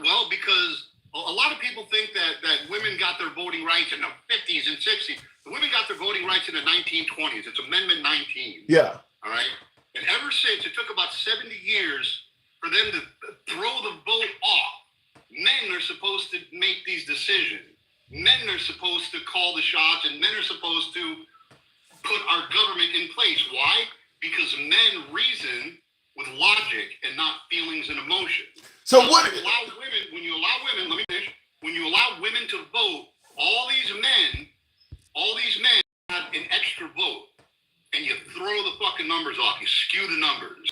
E: Well, because a lot of people think that women got their voting rights in the 50s and 60s. The women got their voting rights in the 1920s. It's Amendment 19.
A: Yeah.
E: All right? And ever since, it took about 70 years for them to throw the vote off. Men are supposed to make these decisions. Men are supposed to call the shots, and men are supposed to put our government in place. Why? Because men reason with logic and not feelings and emotion.
A: So
E: when
A: what?
E: When you allow women, let me finish. When you allow women to vote, all these men have an extra vote, and you throw the fucking numbers off. You skew the numbers.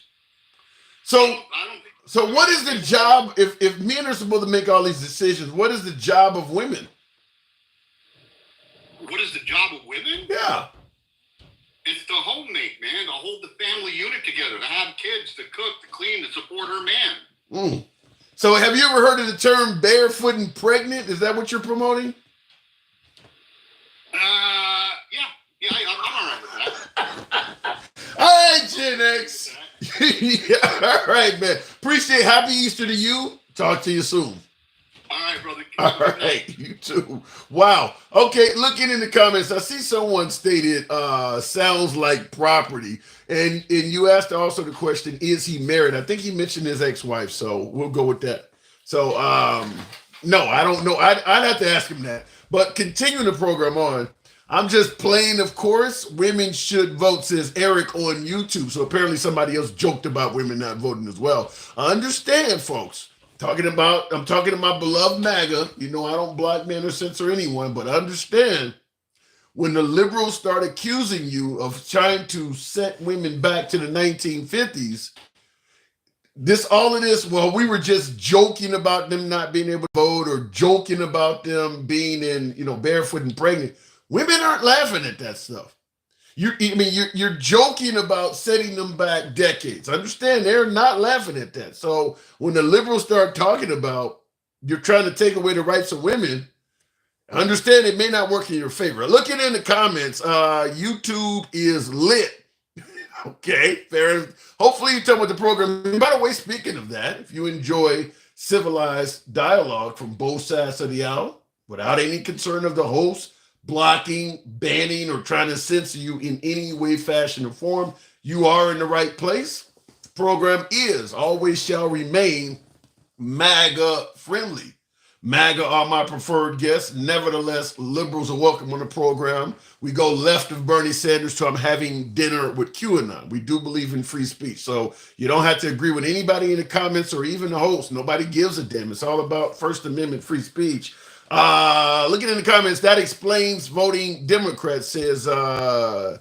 A: So what is the job, if men are supposed to make all these decisions, what is the job of women?
E: What is the job of women?
A: Yeah.
E: It's the homemate, man, to hold the family unit together, to have kids, to cook, to clean, to support her man.
A: So have you ever heard of the term barefoot and pregnant? Is that what you're promoting?
E: Yeah, I'm all right with that.
A: All right, Gen X. Yeah, all right, man. Appreciate it. Happy Easter to you. Talk to you soon.
E: All right, brother.
A: All right, you too. Wow. Okay, looking in the comments, I see someone stated sounds like property. And you asked also the question, is he married? I think he mentioned his ex-wife, so we'll go with that. So no, I don't know. I'd have to ask him that. But continuing the program on, I'm just playing, of course, women should vote, says Eric on YouTube. So apparently somebody else joked about women not voting as well. I understand, folks. I'm talking to my beloved MAGA. You know, I don't block men or censor anyone, but understand when the liberals start accusing you of trying to set women back to the 1950s, all of this, well, we were just joking about them not being able to vote or joking about them being in, barefoot and pregnant. Women aren't laughing at that stuff. You're joking about setting them back decades. Understand, they're not laughing at that. So when the liberals start talking about you're trying to take away the rights of women, understand it may not work in your favor. Looking in the comments, YouTube is lit. Okay, fair. Hopefully you're talking about the program. And by the way, speaking of that, if you enjoy civilized dialogue from both sides of the aisle without any concern of the host blocking, banning, or trying to censor you in any way, fashion, or form, you are in the right place. The program is, always shall remain, MAGA friendly. MAGA are my preferred guests. Nevertheless, liberals are welcome on the program. We go left of Bernie Sanders to I'm having dinner with QAnon. We do believe in free speech. So you don't have to agree with anybody in the comments or even the host. Nobody gives a damn. It's all about First Amendment free speech. Looking in the comments, that explains voting Democrat, says Shellshot.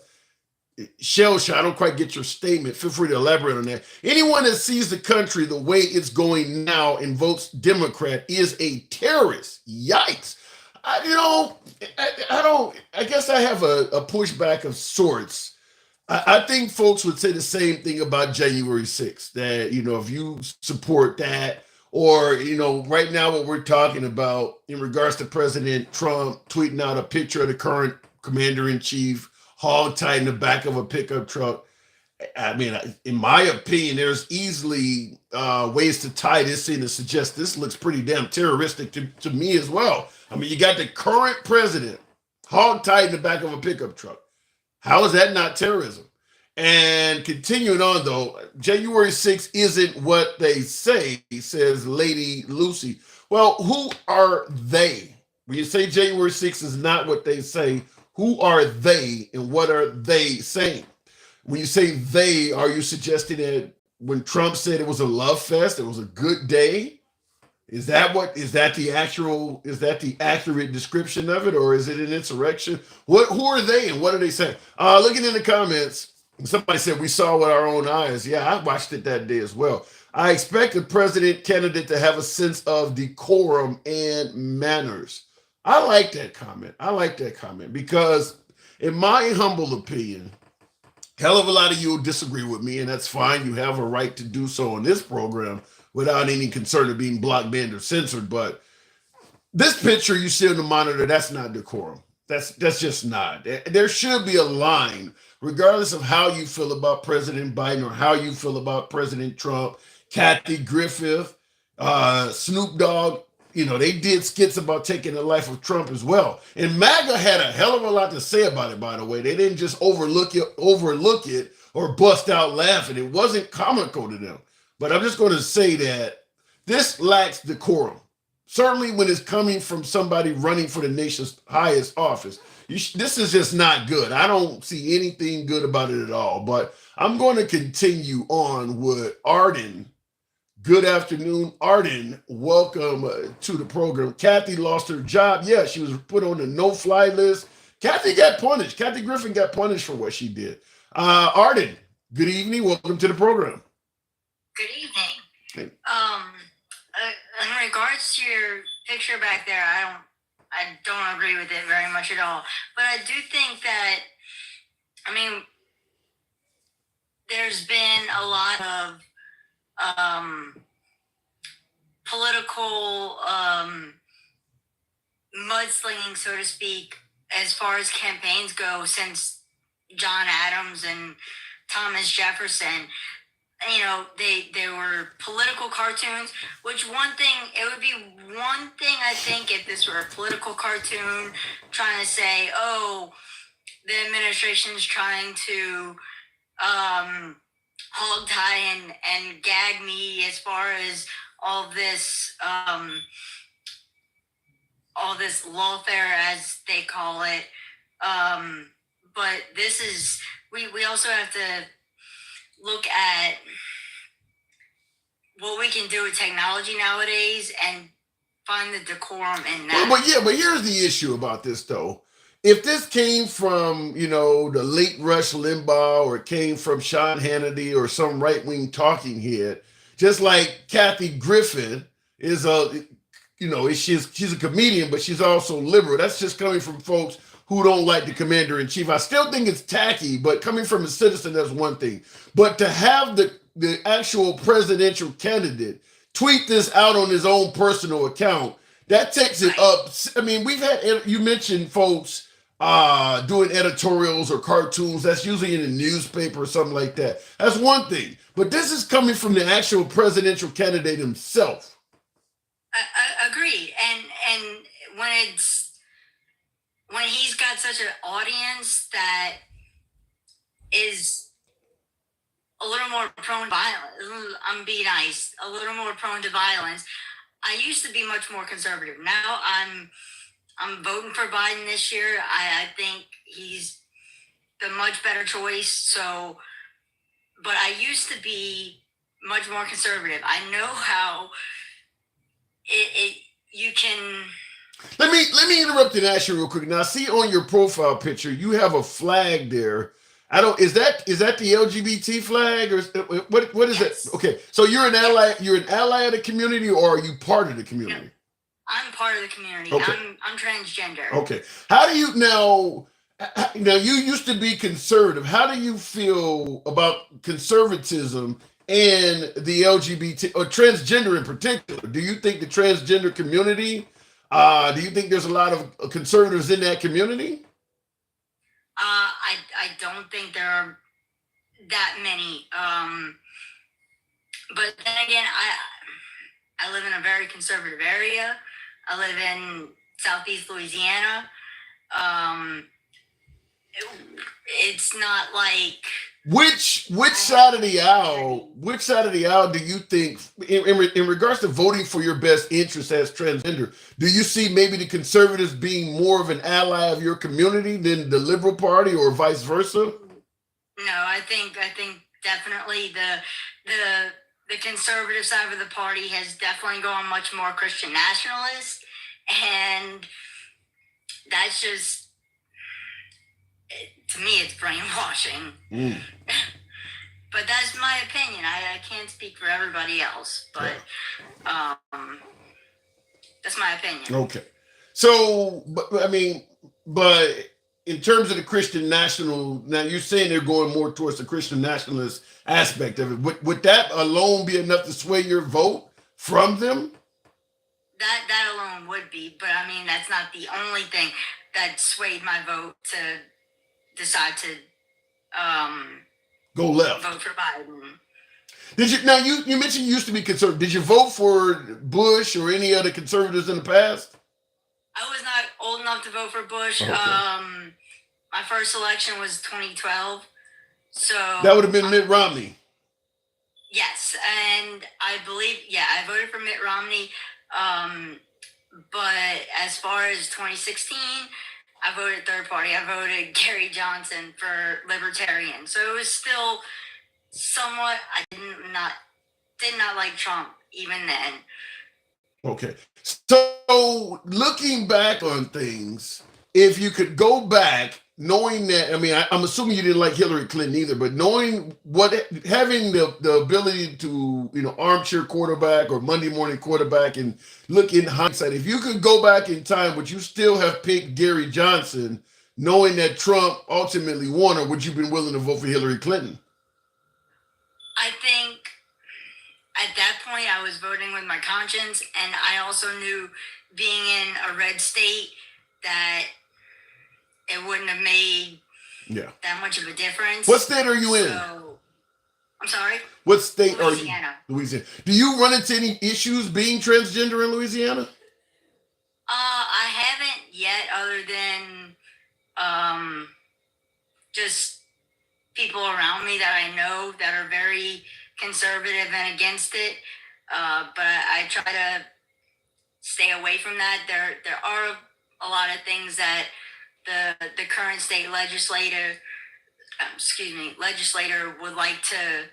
A: I don't quite get your statement. Feel free to elaborate on that. Anyone that sees the country the way it's going now and votes Democrat is a terrorist. Yikes. I don't. I guess I have a pushback of sorts. I think folks would say the same thing about January 6th. That if you support that, or right now what we're talking about in regards to President Trump tweeting out a picture of the current commander in chief hog tied in the back of a pickup truck. I mean, in my opinion, there's easily ways to tie this in and suggest this looks pretty damn terroristic to me as well. I mean, you got the current president hog tied in the back of a pickup truck. How is that not terrorism? And continuing on, though, January 6th isn't what they say, says Lady Lucy. Well, who are they? When you say January 6th is not what they say, who are they and what are they saying? When you say they, are you suggesting that when Trump said it was a love fest, it was a good day? Is that the accurate description of it, or is it an insurrection? Who are they and what are they saying? Looking in the comments, somebody said we saw with our own eyes. Yeah, I watched it that day as well. I expect the president candidate to have a sense of decorum and manners. I like that comment because in my humble opinion, hell of a lot of you will disagree with me, and that's fine. You have a right to do so on this program without any concern of being blocked, banned, or censored. But this picture you see on the monitor, that's not decorum. That's just not. There should be a line, regardless of how you feel about President Biden or how you feel about President Trump, Kathy Griffith, Snoop Dogg. They did skits about taking the life of Trump as well. And MAGA had a hell of a lot to say about it, by the way. They didn't just overlook it or bust out laughing. It wasn't comical to them. But I'm just going to say that this lacks decorum. Certainly when it's coming from somebody running for the nation's highest office. This is just not good. I don't see anything good about it at all. But I'm going to continue on with Arden. Good afternoon, Arden. Welcome to the program. Kathy lost her job. Yeah, she was put on the no-fly list. Kathy got punished. Kathy Griffin got punished for what she did. Arden, good evening. Welcome to the program.
G: Good evening. In regards to your picture back there, I don't agree with it very much at all. But I do think that, there's been a lot of political mudslinging, so to speak, as far as campaigns go since John Adams and Thomas Jefferson. They were political cartoons, which it would be one thing, I think, if this were a political cartoon trying to say, oh, the administration's trying to hog tie and gag me as far as all this lawfare, as they call it. But this is, we also have to look at what we can do with technology nowadays and find the decorum in that.
A: But here's the issue about this, though. If this came from, the late Rush Limbaugh, or it came from Sean Hannity or some right-wing talking head, just like Kathy Griffin is she's a comedian, but she's also liberal. That's just coming from folks who don't like the commander-in-chief. I still think it's tacky, but coming from a citizen, that's one thing. But to have the actual presidential candidate tweet this out on his own personal account, that takes it up. I mean, you mentioned folks doing editorials or cartoons. That's usually in a newspaper or something like that. That's one thing. But this is coming from the actual presidential candidate himself.
G: I agree. And when he's got such an audience that is a little more prone to violence, I'm being nice, a little more prone to violence. I used to be much more conservative. Now I'm voting for Biden this year. I think he's the much better choice. So, but I used to be much more conservative. I know how you can.
A: Let me interrupt and ask you real quick. Now, I see on your profile picture you have a flag there. Is that the LGBT flag, or what is
G: Yes.
A: that? Okay, so you're an ally. You're an ally of the community, or are you part of the community?
G: I'm part of the community.
A: Okay.
G: I'm transgender.
A: Okay. How do you now? Now you used to be conservative. How do you feel about conservatism and the LGBT or transgender in particular? Do you think the transgender community? Do you think there's a lot of conservatives in that community?
G: I don't think there are that many. But then again, I live in a very conservative area. I live in Southeast Louisiana. It's not like
A: Which side of the aisle? Which side of the aisle do you think, in regards to voting for your best interest as transgender, do you see maybe the conservatives being more of an ally of your community than the Liberal Party, or vice versa?
G: No, I think definitely the conservative side of the party has definitely gone much more Christian nationalist, and that's just, to me, it's brainwashing. But that's my opinion. I can't speak for everybody else, but that's my opinion.
A: Okay. So, but in terms of the Christian national, now you're saying they're going more towards the Christian nationalist aspect of it. Would that alone be enough to sway your vote from them?
G: That alone would be, but I mean, that's not the only thing that swayed my vote to decide to
A: go left.
G: Vote for Biden.
A: Did you now you mentioned you used to be conservative. Did you vote for Bush or any other conservatives in the past?
G: I was not old enough to vote for Bush.
A: Okay.
G: My first election was 2012. So
A: that would have been Mitt Romney.
G: Yes, and I believe, I voted for Mitt Romney. But as far as 2016, I voted third party. I voted Gary Johnson for Libertarian. So it was still somewhat. I did not like Trump even then.
A: Okay. So looking back on things, if you could go back, knowing that, I'm assuming you didn't like Hillary Clinton either, but knowing having the ability to, armchair quarterback or Monday morning quarterback and look in hindsight, if you could go back in time, would you still have picked Gary Johnson, knowing that Trump ultimately won, or would you have been willing to vote for Hillary Clinton?
G: I think at that point I was voting with my conscience, and I also knew, being in a red state, that it wouldn't have made that much of a difference.
A: What state are you in?
G: I'm sorry?
A: What state
G: Louisiana.
A: are you? Louisiana. Do you run into any issues being transgender in Louisiana?
G: I haven't yet, other than just people around me that I know that are very conservative and against it. But I try to stay away from that. There are a lot of things that the current state legislator would like to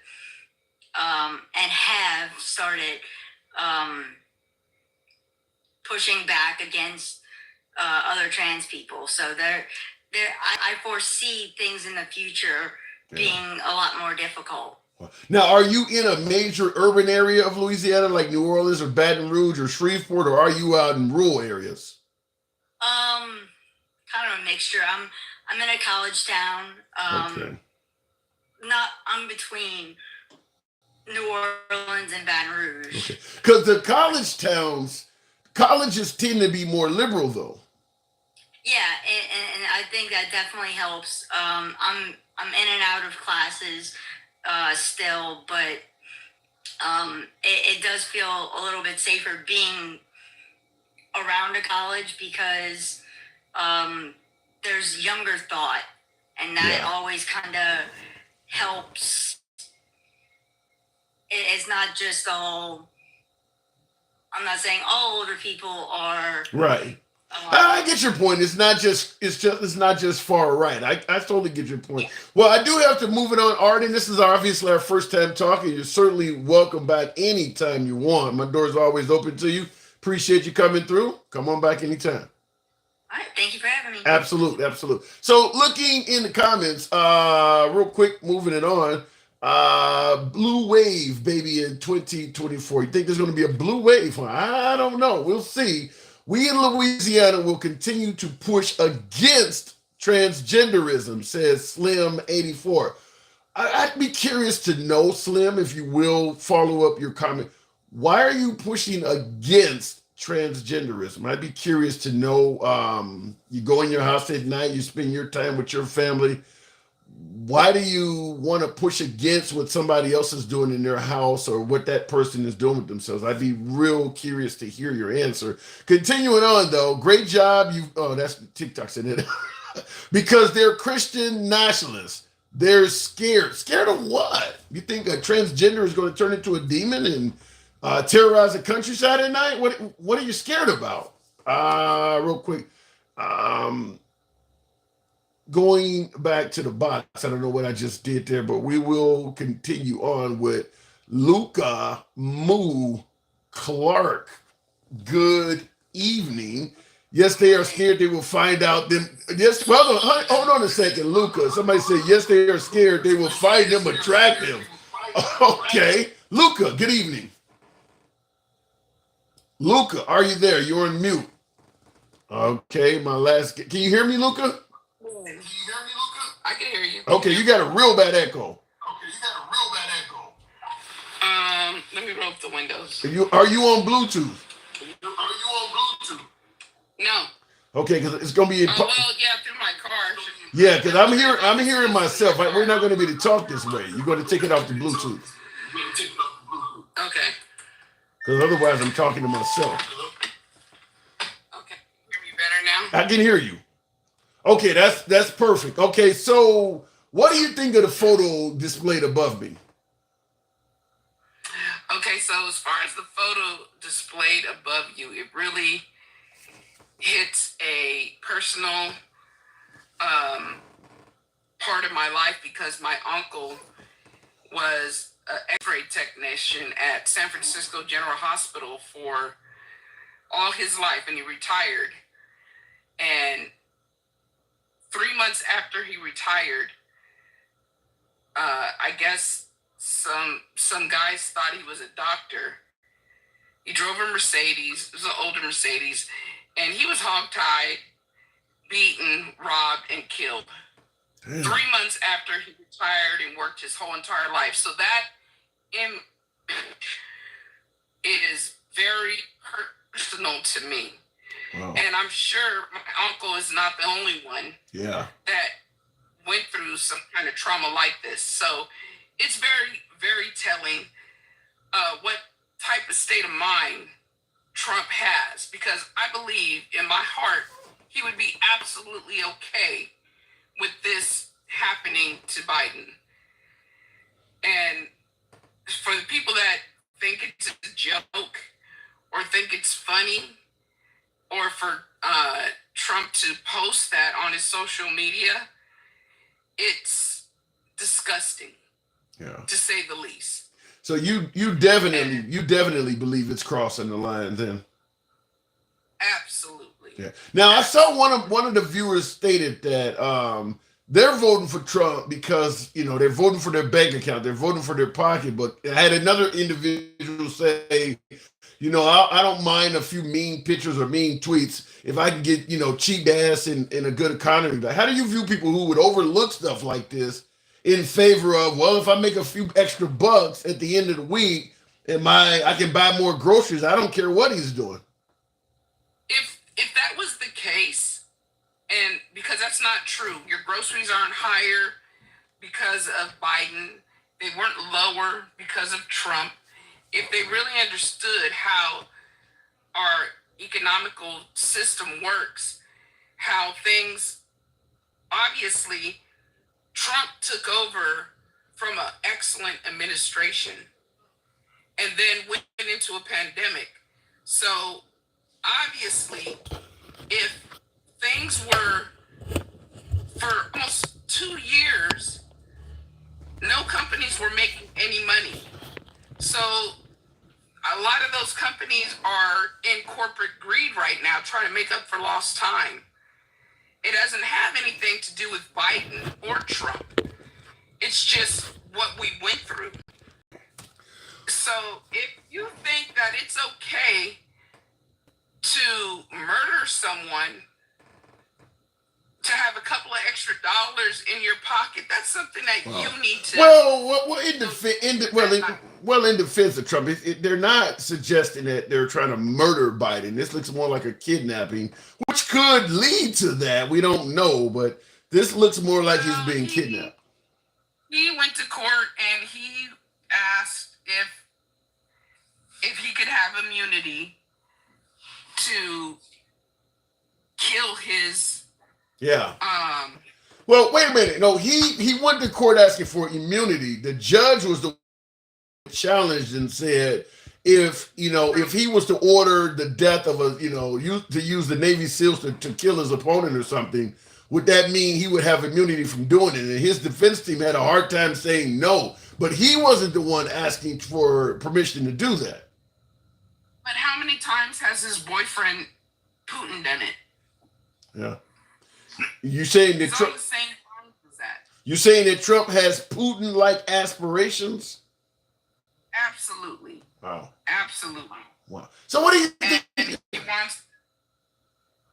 G: and have started pushing back against other trans people. So I foresee things in the future being a lot more difficult.
A: Now, are you in a major urban area of Louisiana, like New Orleans or Baton Rouge or Shreveport, or are you out in rural areas?
G: Kind of a mixture. I'm in a college town. I'm between New Orleans and Baton Rouge.
A: Because the colleges tend to be more liberal, though.
G: Yeah, and I think that definitely helps. I'm in and out of classes still, but it does feel a little bit safer being around a college, because there's younger thought, and that always kind of helps. It's not just all. I'm not saying all older people are
A: right. I get your point. It's not just far right. I totally get your point. Well, I do have to move it on, Arden. This is obviously our first time talking. You're certainly welcome back anytime you want. My door's always open to you. Appreciate you coming through. Come on back anytime.
G: All right, thank you for having me.
A: Absolutely. So looking in the comments, real quick, moving it on. Blue wave, baby, in 2024. You think there's going to be a blue wave? I don't know. We'll see. We in Louisiana will continue to push against transgenderism, says Slim84. I'd be curious to know, Slim, if you will follow up your comment. Why are you pushing against transgenderism? I'd be curious to know. You go in your house at night, you spend your time with your family. Why do you want to push against what somebody else is doing in their house or what that person is doing with themselves? I'd be real curious to hear your answer. Continuing on, though, great job. That's TikTok said it. Because they're Christian nationalists. They're scared. Scared of what? You think a transgender is going to turn into a demon and terrorize the countryside at night? What are you scared about? Real quick. Going back to the box, I don't know what I just did there, but we will continue on with Luca Moo Clark. Good evening. Yes, they are scared they will find out them. Yes, well, hold on a second, Luca. Somebody said, yes, they are scared they will find them attractive. Okay. Luca, good evening. Luca, are you there? You're on mute. Okay, can you hear me, Luca?
B: Can you hear me, Luca? I can hear you.
A: Okay, you got a real bad echo.
B: Let me roll up the windows.
A: Are you on Bluetooth?
B: No.
A: Okay, because it's gonna be.
B: Well, yeah, through my car.
A: Yeah, because I'm hearing myself. We're not going to be able to talk this way. You're going to take it off the Bluetooth.
B: Okay.
A: Because otherwise, I'm talking to myself.
B: Okay. Hear me better now?
A: I can hear you. Okay, that's perfect. Okay, so what do you think of the photo displayed above me?
B: Okay, so as far as the photo displayed above you, it really hits a personal part of my life because my uncle was an X-ray technician at San Francisco General Hospital for all his life, and he retired. And 3 months after he retired, I guess some guys thought he was a doctor. He drove a Mercedes. It was an older Mercedes. And he was hogtied, beaten, robbed, and killed. Damn. 3 months after he retired and worked his whole entire life. So that is very personal to me. Wow. And I'm sure my uncle is not the only one that went through some kind of trauma like this. So it's very, very telling what type of state of mind Trump has, because I believe in my heart he would be absolutely okay with this happening to Biden. And for the people that think it's a joke or think it's funny, or for Trump to post that on his social media, it's disgusting, to say the least.
A: So you definitely believe it's crossing the line then?
B: Absolutely.
A: Yeah. Now I saw one of the viewers stated that they're voting for Trump because they're voting for their bank account, they're voting for their pocketbook. I had another individual say, I don't mind a few mean pictures or mean tweets if I can get cheap gas and a good economy. But how do you view people who would overlook stuff like this in favor of, well, if I make a few extra bucks at the end of the week and I can buy more groceries, I don't care what he's doing?
B: If that was the case, and because that's not true, your groceries aren't higher because of Biden, they weren't lower because of Trump. If they really understood how our economical system works, how things, obviously, Trump took over from an excellent administration and then went into a pandemic. So obviously, if things were for almost 2 years, no companies were making any money. So a lot of those companies are in corporate greed right now, trying to make up for lost time. It doesn't have anything to do with Biden or Trump. It's just what we went through. So if you think that it's okay to murder someone to have a couple of extra dollars in your pocket, that's something that you need to.
A: In defense of Trump, they're not suggesting that they're trying to murder Biden. This looks more like a kidnapping, which could lead to that. We don't know, but this looks more like he's being kidnapped.
B: He went to court and he asked if he could have immunity to kill his.
A: Yeah. Well, wait a minute. No, he went to court asking for immunity. The judge was the one who challenged and said, if he was to order the death of to use the Navy SEALs to kill his opponent or something, would that mean he would have immunity from doing it? And his defense team had a hard time saying no, but he wasn't the one asking for permission to do that.
B: But how many times has his boyfriend Putin done it?
A: Yeah. You saying that
B: Trump? The same time as that.
A: You saying that Trump has Putin-like aspirations?
B: Absolutely.
A: Wow.
B: Absolutely.
A: Wow. So what do you think?
B: And he wants.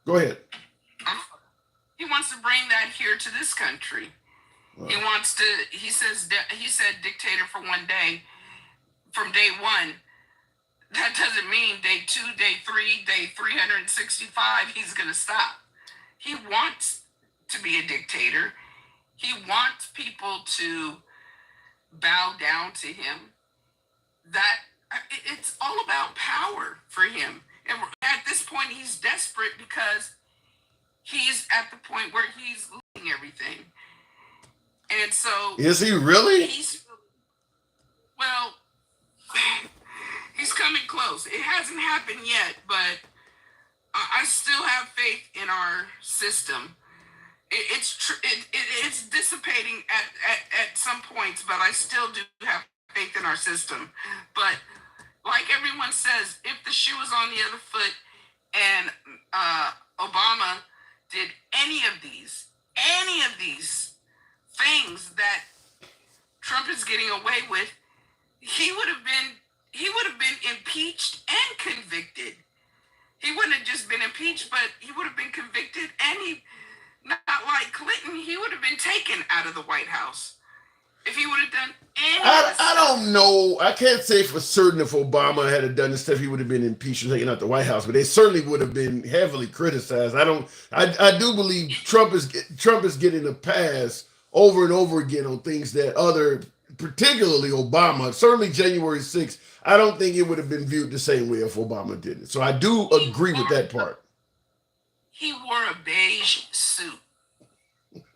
A: Go ahead.
B: He wants to bring that here to this country. Wow. He wants to. He said dictator for one day, from day one. That doesn't mean day 2, day 3, day 365. He's gonna stop. He wants to be a dictator. He wants people to bow down to him. It's all about power for him. And at this point, he's desperate because he's at the point where he's losing everything. And so...
A: Is he really?
B: Well, he's coming close. It hasn't happened yet, but... I still have faith in our system. It's dissipating at some points, but I still do have faith in our system. But like everyone says, if the shoe was on the other foot and Obama did any of these things that Trump is getting away with, he would have been impeached and convicted. He wouldn't have just been impeached, but he would have been convicted, and he, not like Clinton, he would have been taken out of the White House if he would have done any.
A: I don't know. I can't say for certain if Obama had done this stuff, he would have been impeached and taken out the White House, but they certainly would have been heavily criticized. I do believe Trump is getting a pass over and over again on things that particularly Obama, certainly January 6th, I don't think it would have been viewed the same way if Obama did it. So I do agree with that part.
B: He wore a beige suit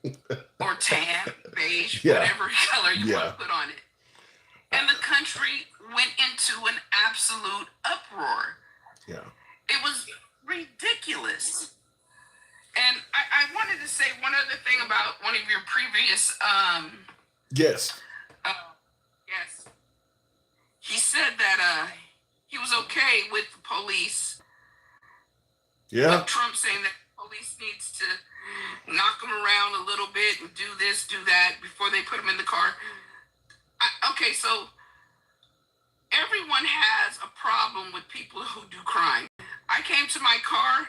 B: or tan, beige, whatever color you want to put on it. And the country went into an absolute uproar.
A: Yeah.
B: It was ridiculous. And I wanted to say one other thing about one of your previous...
A: Yes.
B: Yes. He said that he was okay with the police.
A: Yeah.
B: Trump saying that the police needs to knock him around a little bit and do this, do that before they put him in the car. Okay, so everyone has a problem with people who do crime. I came to my car,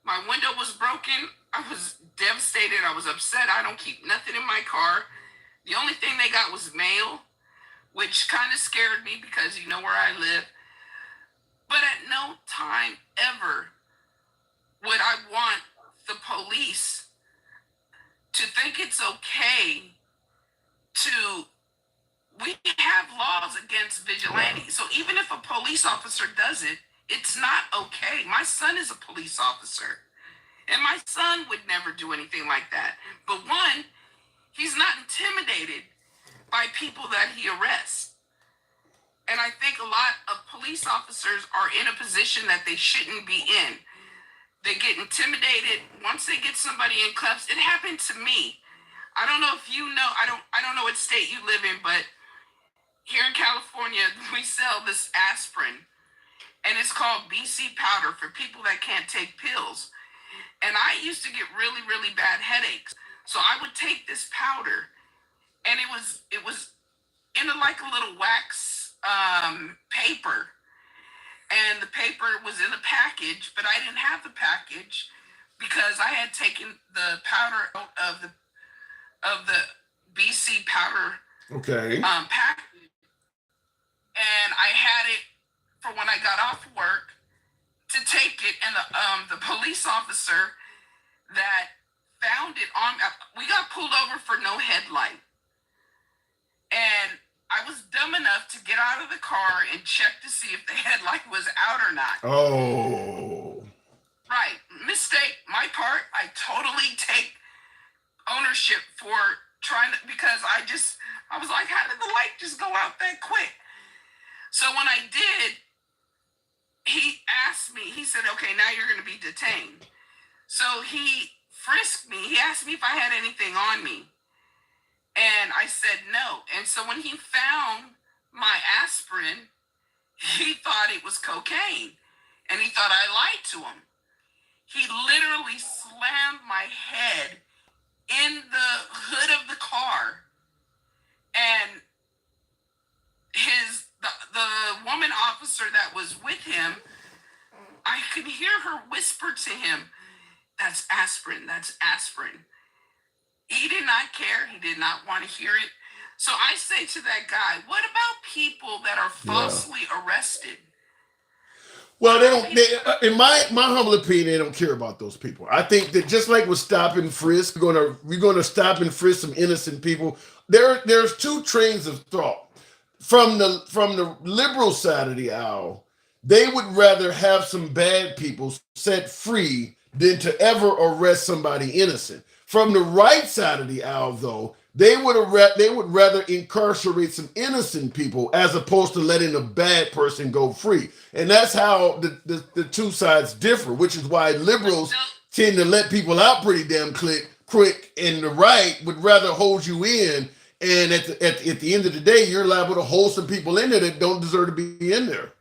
B: my window was broken, I was devastated, I was upset. I don't keep nothing in my car. The only thing they got was mail, which kind of scared me because you know where I live. But at no time ever would I want the police to think it's okay to... We have laws against vigilantes. So even if a police officer does it, it's not okay. My son is a police officer. And my son would never do anything like that. But one, he's not intimidated by people that he arrests. And I think a lot of police officers are in a position that they shouldn't be in. They get intimidated once they get somebody in cuffs. It happened to me. I don't know if you know, I don't know what state you live in, but here in California, we sell this aspirin, and it's called BC powder for people that can't take pills. And I used to get really, really bad headaches. So I would take this powder, and it was in like a little wax paper.
H: and the paper was in a package, but I didn't have the package because I had taken the powder out of the BC powder
A: Okay.
H: package, and I had it for when I got off work to take it, and the police officer that found it on, we got pulled over for no headlight, and I was dumb enough to get out of the car and check to see if the headlight was out or not.
A: Oh.
H: Right. Mistake, my part. I totally take ownership for trying to, because I was like, how did the light just go out that quick? So when I did, he asked me, he said, okay, now you're going to be detained. So he frisked me. He asked me if I had anything on me. And I said no. And so when he found my aspirin, he thought it was cocaine. And he thought I lied to him. He literally slammed my head in the hood of the car. And the woman officer that was with him, I could hear her whisper to him, that's aspirin, that's aspirin. He did not care. He did not want to hear it. So I say to that guy, what about people that are falsely arrested?
A: Well, they don't. In my humble opinion, they don't care about those people. I think that just like with stop and frisk, we're gonna stop and frisk some innocent people. There's two trains of thought. From the liberal side of the aisle, they would rather have some bad people set free than to ever arrest somebody innocent. From the right side of the aisle, though, they would rather incarcerate some innocent people as opposed to letting a bad person go free. And that's how the two sides differ, which is why liberals tend to let people out pretty damn quick, and the right would rather hold you in. And at the end of the day, you're liable to hold some people in there that don't deserve to be in there.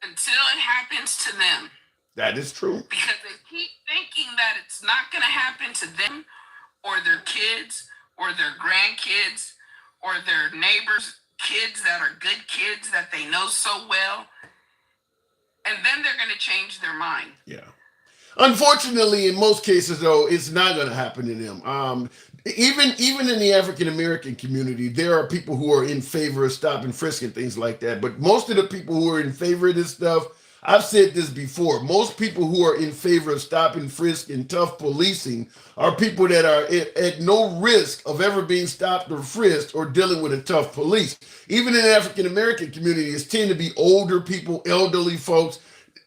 H: Until it happens to them.
A: That is true.
H: Because they keep thinking that it's not going to happen to them or their kids or their grandkids or their neighbors' kids that are good kids that they know so well. And then they're going to change their mind.
A: Yeah. Unfortunately, in most cases, though, it's not going to happen to them. Even in the African American community, there are people who are in favor of stop and frisk and things like that. But most of the people who are in favor of this stuff, I've said this before, most people who are in favor of stop and frisk and tough policing are people that are at no risk of ever being stopped or frisked or dealing with a tough police. Even in the African American community, it's tend to be older people, elderly folks.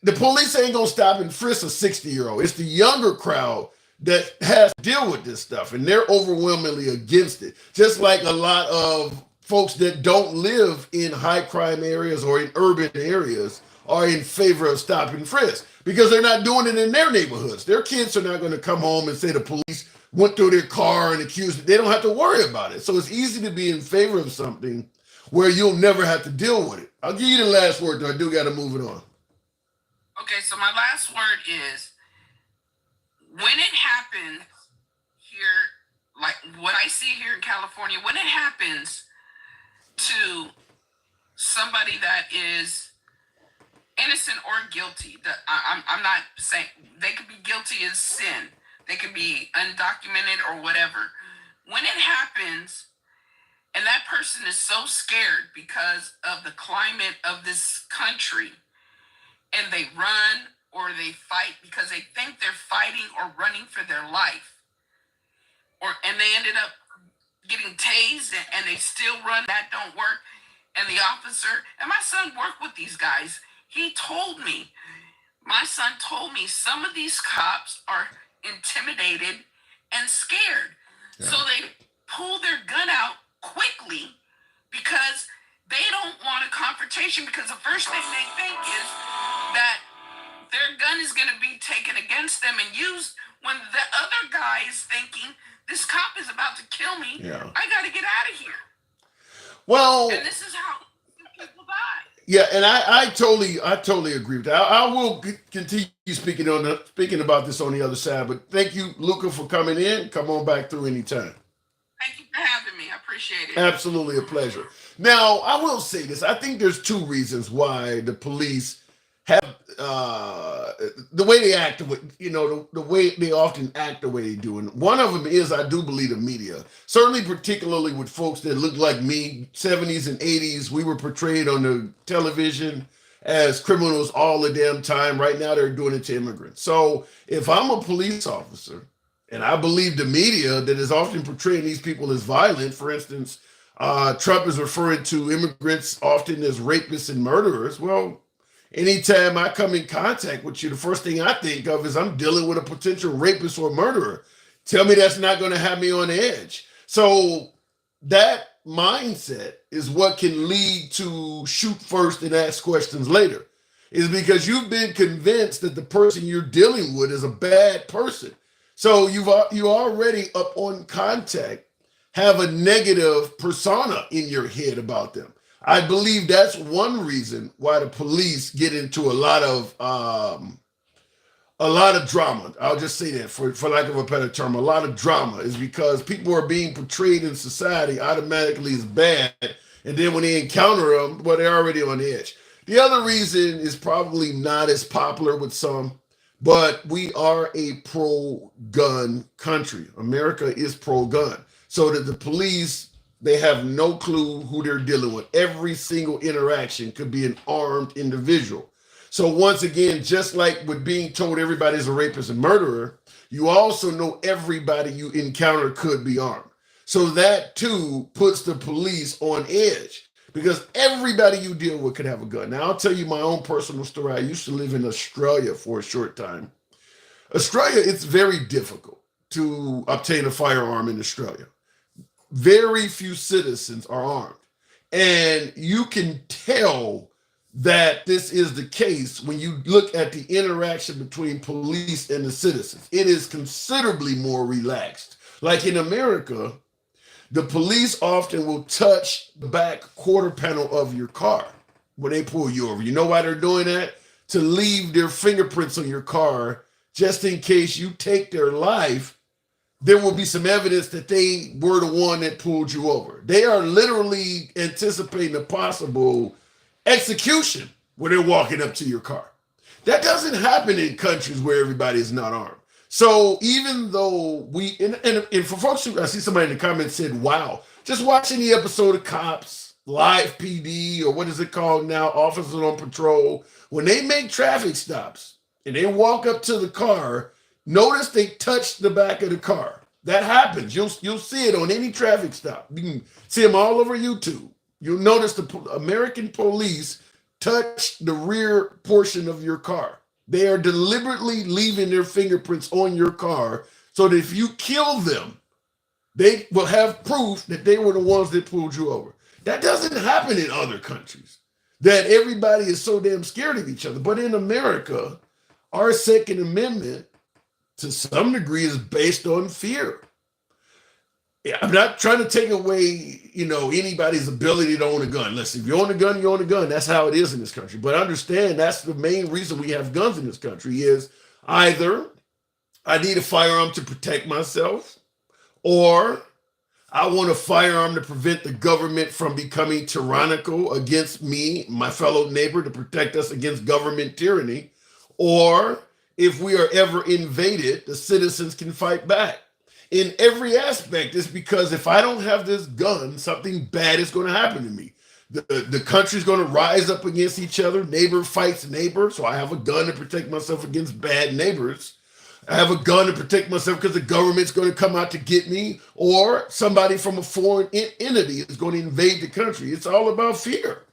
A: The police ain't gonna stop and frisk a 60-year-old. It's the younger crowd that has to deal with this stuff, and they're overwhelmingly against it. Just like a lot of folks that don't live in high crime areas or in urban areas are in favor of stop and frisk because they're not doing it in their neighborhoods. Their kids are not going to come home and say the police went through their car and accused them. They don't have to worry about it. So it's easy to be in favor of something where you'll never have to deal with it. I'll give you the last word, though. I do got to move it on.
H: Okay, so my last word is, when it happens here, like what I see here in California, when it happens to somebody that is innocent or guilty, I'm not saying they could be guilty as sin, they could be undocumented or whatever. When it happens and that person is so scared because of the climate of this country, and they run or they fight because they think they're fighting or running for their life, and they ended up getting tased and they still run, that don't work. And the officer, and my son worked with these guys, my son told me some of these cops are intimidated and scared. Yeah. So they pull their gun out quickly because they don't want a confrontation, because the first thing they think is that their gun is going to be taken against them and used when the other guy is thinking, this cop is about to kill me. Yeah. I got to get out of here.
A: Well,
H: and this is how people die.
A: Yeah, and I totally agree with that. I will continue speaking about this on the other side. But thank you, Luca, for coming in. Come on back through anytime.
H: Thank you for having me. I appreciate it.
A: Absolutely a pleasure. Now, I will say this. I think there's two reasons why the police have the way they act, the way they often act, the way they do. And one of them is, I do believe, the media. Certainly, particularly with folks that look like me, 70s and 80s, we were portrayed on the television as criminals all the damn time. Right now, they're doing it to immigrants. So if I'm a police officer and I believe the media that is often portraying these people as violent, for instance, Trump is referring to immigrants often as rapists and murderers. Well, anytime I come in contact with you, the first thing I think of is I'm dealing with a potential rapist or murderer. Tell me that's not going to have me on edge. So that mindset is what can lead to shoot first and ask questions later. Is because you've been convinced that the person you're dealing with is a bad person. So you already up on contact have a negative persona in your head about them. I believe that's one reason why the police get into a lot of drama. I'll just say that for lack of a better term, a lot of drama is because people are being portrayed in society automatically as bad, and then when they encounter them, well, they're already on the edge. The other reason is probably not as popular with some, but we are a pro-gun country. America is pro-gun, so that the police, they have no clue who they're dealing with. Every single interaction could be an armed individual. So once again, just like with being told everybody's a rapist and murderer, you also know everybody you encounter could be armed. So that too puts the police on edge because everybody you deal with could have a gun. Now I'll tell you my own personal story. I used to live in Australia for a short time. Australia, it's very difficult to obtain a firearm in Australia. Very few citizens are armed. And you can tell that this is the case when you look at the interaction between police and the citizens. It is considerably more relaxed. Like in America, the police often will touch the back quarter panel of your car when they pull you over. You know why they're doing that? To leave their fingerprints on your car, just in case you take their life, there will be some evidence that they were the one that pulled you over. They are literally anticipating a possible execution when they're walking up to your car. That doesn't happen in countries where everybody is not armed. So even though and for folks who, I see somebody in the comments said, wow, just watching the episode of Cops, Live PD, or what is it called now, Officers on Patrol, when they make traffic stops and they walk up to the car, notice they touch the back of the car. That happens. You'll see it on any traffic stop. You can see them all over YouTube. You'll notice the American police touch the rear portion of your car. They are deliberately leaving their fingerprints on your car so that if you kill them, they will have proof that they were the ones that pulled you over. That doesn't happen in other countries, that everybody is so damn scared of each other. But in America, our Second Amendment, to some degree, is based on fear. I'm not trying to take away, anybody's ability to own a gun. Listen, if you own a gun, you own a gun. That's how it is in this country. But understand that's the main reason we have guns in this country is either I need a firearm to protect myself, or I want a firearm to prevent the government from becoming tyrannical against me, my fellow neighbor, to protect us against government tyranny, or if we are ever invaded, the citizens can fight back. In every aspect, it's because if I don't have this gun, something bad is going to happen to me. The country's going to rise up against each other. Neighbor fights neighbor. So I have a gun to protect myself against bad neighbors. I have a gun to protect myself because the government's going to come out to get me, or somebody from a foreign entity is going to invade the country. It's all about fear.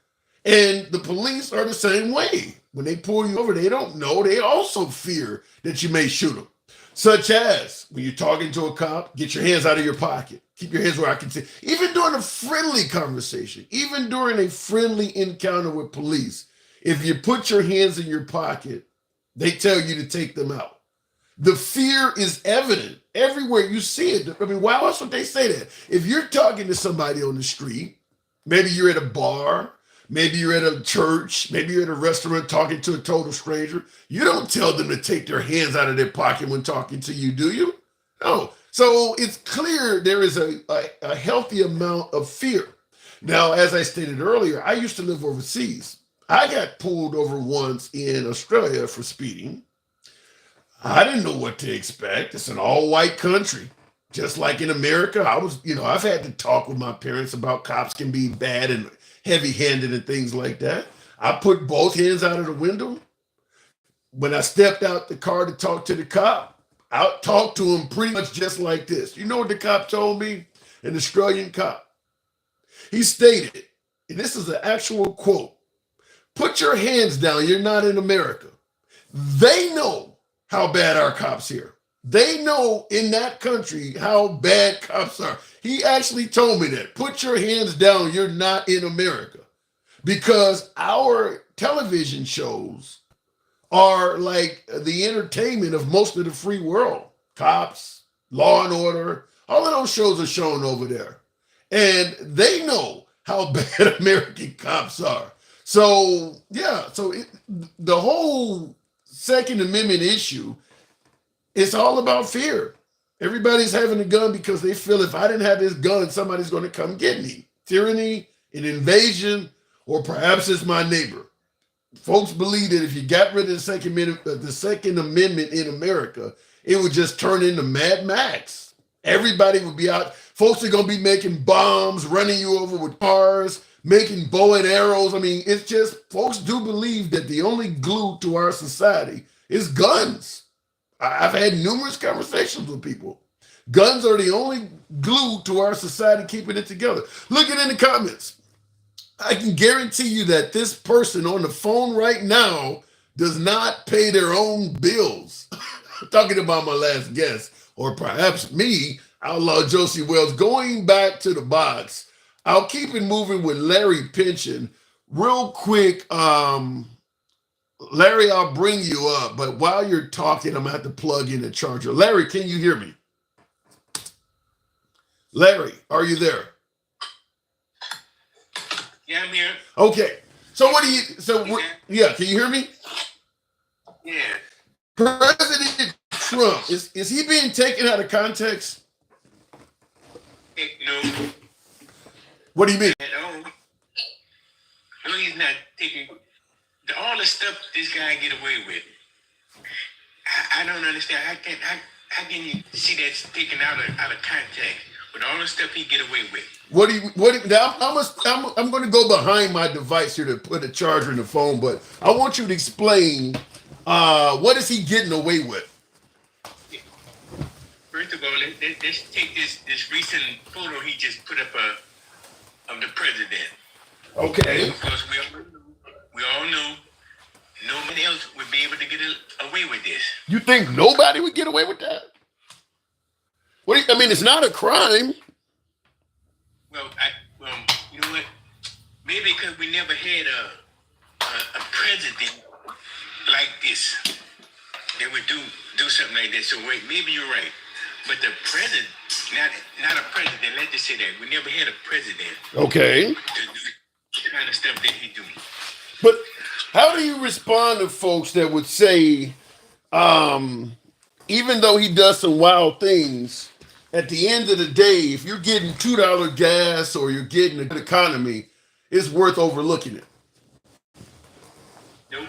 A: And the police are the same way. When they pull you over, they don't know. They also fear that you may shoot them. Such as when you're talking to a cop, get your hands out of your pocket. Keep your hands where I can see. Even during a friendly conversation, even during a friendly encounter with police, if you put your hands in your pocket, they tell you to take them out. The fear is evident everywhere you see it. I mean, why else would they say that? If you're talking to somebody on the street, maybe you're at a bar, maybe you're at a church, maybe you're at a restaurant talking to a total stranger, you don't tell them to take their hands out of their pocket when talking to you, do you? No. So it's clear there is a healthy amount of fear. Now, as I stated earlier, I used to live overseas. I got pulled over once in Australia for speeding. I didn't know what to expect. It's an all-white country. Just like in America, I've had to talk with my parents about cops can be bad and heavy-handed and things like that. I put both hands out of the window. When I stepped out the car to talk to the cop, I talked to him pretty much just like this. You know what the cop told me? An Australian cop. He stated, and this is an actual quote, "Put your hands down. You're not in America." They know how bad our cops here. They know in that country how bad cops are. He actually told me that. Put your hands down. You're not in America. Because our television shows are like the entertainment of most of the free world. Cops, Law and Order, all of those shows are shown over there. And they know how bad American cops are. So, yeah, the whole Second Amendment issue, it's all about fear. Everybody's having a gun because they feel if I didn't have this gun, somebody's going to come get me. Tyranny, an invasion, or perhaps it's my neighbor. Folks believe that if you got rid of the Second Amendment in America, it would just turn into Mad Max. Everybody would be out. Folks are going to be making bombs, running you over with cars, making bow and arrows. I mean, it's just, folks do believe that the only glue to our society is guns. I've had numerous conversations with people. Guns are the only glue to our society keeping it together. Look it in the comments. I can guarantee you that this person on the phone right now does not pay their own bills. I'm talking about my last guest, or perhaps me, Outlaw Josie Wells. Going back to the box, I'll keep it moving with Larry Pynchon. Real quick, Larry, I'll bring you up, but while you're talking, I'm gonna have to plug in the charger. Larry, can you hear me? Larry, are you there?
B: Yeah, I'm here.
A: Okay. So can you hear me?
B: Yeah.
A: President Trump, is he being taken out of context?
B: No,
A: What do you mean?
B: at all. No, he's not taking all the stuff this guy get away with. I don't understand. How can you see that's taken out of context with all the stuff he get away with? I'm going to go behind my device here to put a charger in the phone, but I want you to explain what is he getting away with? First of all, let's take this recent photo he just put up of the president.
A: Okay.
B: Because we all know nobody else would be able to get away with this.
A: You think nobody would get away with that? I mean, it's not a crime.
B: Well, you know what? Maybe because we never had a president like this that would do something like this. So wait, maybe you're right. But the president, not a president. Let's just say that we never had a president.
A: Okay.
B: To do the kind of stuff that he do.
A: But how do you respond to folks that would say, even though he does some wild things, at the end of the day, if you're getting $2 gas or you're getting a good economy, it's worth overlooking it?
B: No,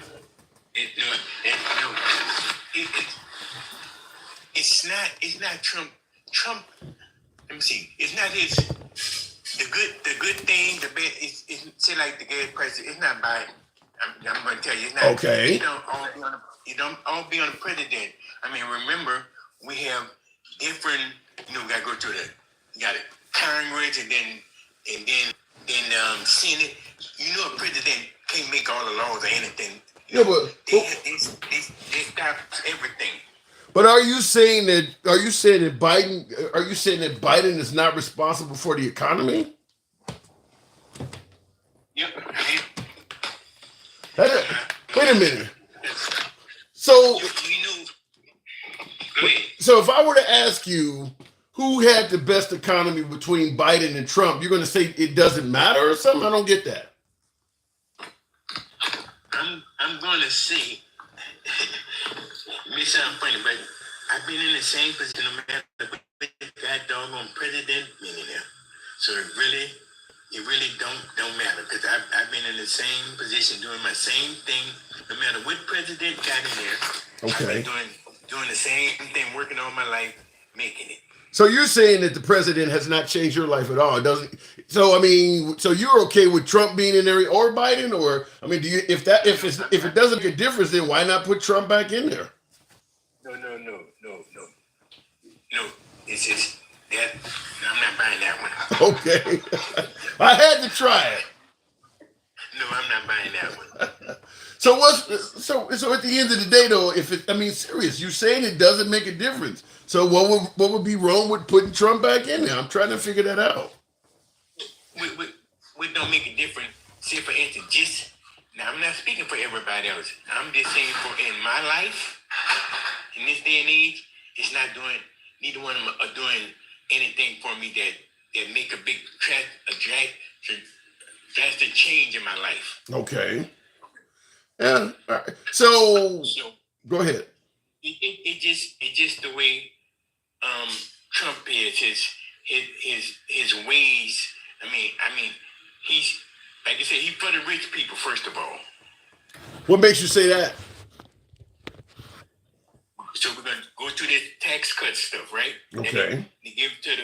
B: it's not Trump. Trump. Let me see. It's not his. The good thing, the bad. It's say like the good president. It's not Biden. I'm going to tell you, it's not.
A: Okay.
B: You don't all be on the president. I mean, remember we have different. We got to go to you got it, Congress and then Senate. You know, a president can't make all the laws or anything.
A: Yeah, but
B: they stop everything.
A: But are you saying that Biden is not responsible for the economy?
B: Yep.
A: Wait a minute. So,
B: go ahead.
A: So if I were to ask you who had the best economy between Biden and Trump, you're going to say it doesn't matter or something? I don't get that.
B: I'm going to say, it may sound funny, but I've been in the same position no matter what God doggone president millionaire. So it really It really don't matter because I've been in the same position doing my same thing. No matter what president got in there, I've been doing the same thing, working all my life, making it.
A: So you're saying that the president has not changed your life at all? It doesn't. So I mean, so you're okay with Trump being in there or Biden, or I mean, do you if it doesn't make a difference, then why not put Trump back in there?
B: No. It's just that I'm not buying that one.
A: Okay, I had to try it.
B: No, I'm not buying that one.
A: So so at the end of the day, though, if it, I mean, serious, you're saying it doesn't make a difference. So what would be wrong with putting Trump back in there? I'm trying to figure that out.
B: We don't make a difference. Say for instance, just now I'm not speaking for everybody else. I'm just saying for in my life, in this day and age, it's not doing. Neither one of them are doing anything for me that make a big drastic change in my life.
A: Okay. Yeah. All right. So go ahead.
B: It just the way Trump is his ways. I mean he's like I said, he's for the rich people first of all.
A: What makes you say that?
B: So we're gonna go through this tax cut stuff, right?
A: Okay.
B: They give to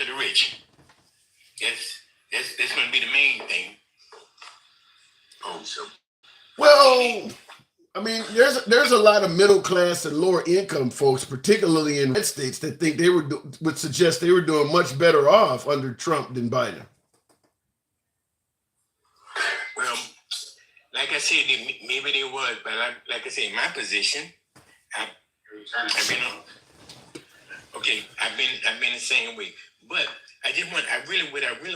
B: the rich. That's gonna be the main thing. Oh, so
A: Well, I mean, there's a lot of middle class and lower income folks, particularly in red states, that think would suggest they were doing much better off under Trump than Biden.
B: Well, like I said, maybe they was, but like I said, in my position, I've been on. Okay, I've been the same way, but what I really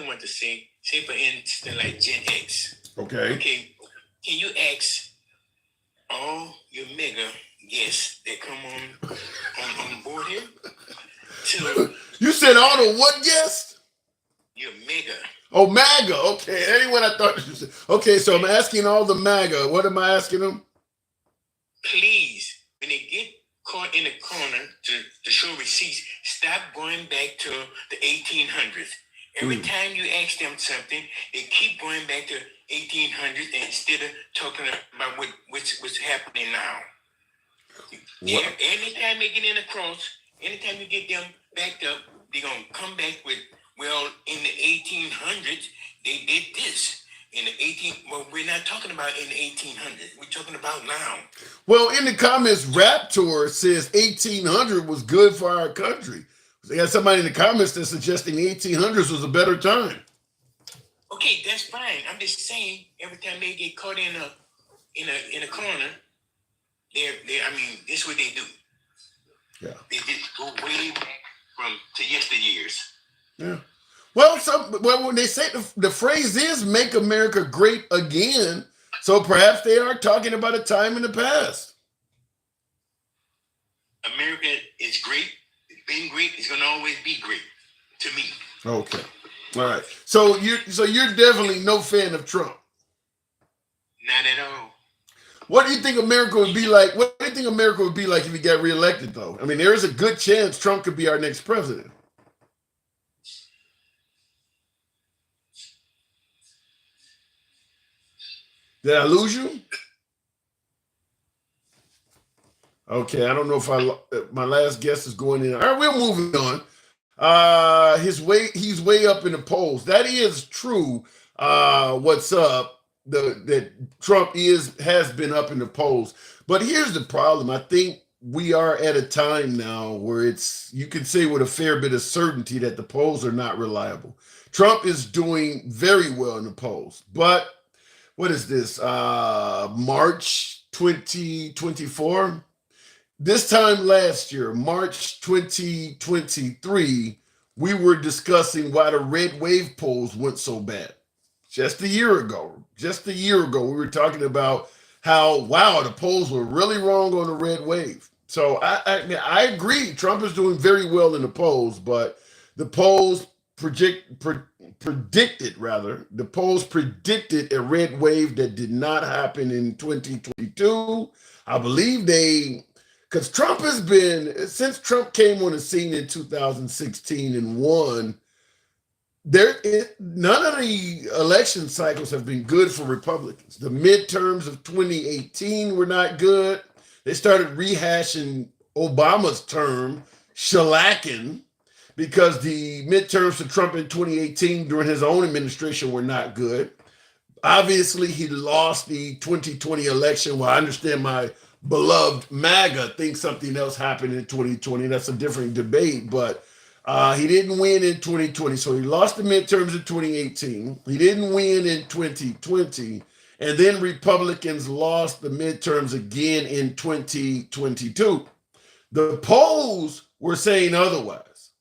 B: want to say for instance, like Gen X.
A: Okay.
B: Okay, can you ask all your MAGA guests that come on board here?
A: You said all the what guests?
B: Your MAGA.
A: Oh, MAGA. Okay, that ain't what I thought you said. Okay, so I'm asking all the MAGA. What am I asking them?
B: Please, when they get caught in the corner to show receipts, stop going back to the 1800s. Every time you ask them something, they keep going back to 1800s instead of talking about what's happening now. Yeah, anytime they get in the cross, anytime you get them backed up, they're going to come back with, well, in the 1800s, they did this. Well, we're not talking about in the 1800s. We're talking about now.
A: Well, in the comments, Raptor says 1800 was good for our country. They got somebody in the comments that's suggesting 1800s was a better time.
B: Okay, that's fine. I'm just saying, every time they get caught in a corner, I mean, this is what they do.
A: Yeah.
B: They just go way back to yesteryears.
A: Yeah. Well, when they say the phrase is "Make America Great Again," so perhaps they are talking about a time in the past.
B: America is great. It's been great. It's going to always be great to me.
A: Okay. All right. So you're definitely no fan of Trump.
B: Not at all.
A: What do you think America would be like? What do you think America would be like if he got reelected, though? I mean, there is a good chance Trump could be our next president. Did I lose you? Okay, I don't know if my last guess is going in. All right, we're moving on. He's way up in the polls. That is true. What's up? That Trump has been up in the polls. But here's the problem. I think we are at a time now where you can say with a fair bit of certainty that the polls are not reliable. Trump is doing very well in the polls, but what is this? March 2024. This time last year, March 2023, we were discussing why the red wave polls went so bad. Just a year ago, we were talking about how, wow, the polls were really wrong on the red wave. So I agree. Trump is doing very well in the polls, but the polls predicted a red wave that did not happen in 2022. I believe because Trump has been, since Trump came on the scene in 2016 and won, None of the election cycles have been good for Republicans. The midterms of 2018 were not good. They started rehashing Obama's term, shellacking, because the midterms for Trump in 2018 during his own administration were not good. Obviously, he lost the 2020 election. Well, I understand my beloved MAGA thinks something else happened in 2020. That's a different debate, but he didn't win in 2020. So he lost the midterms in 2018. He didn't win in 2020. And then Republicans lost the midterms again in 2022. The polls were saying otherwise.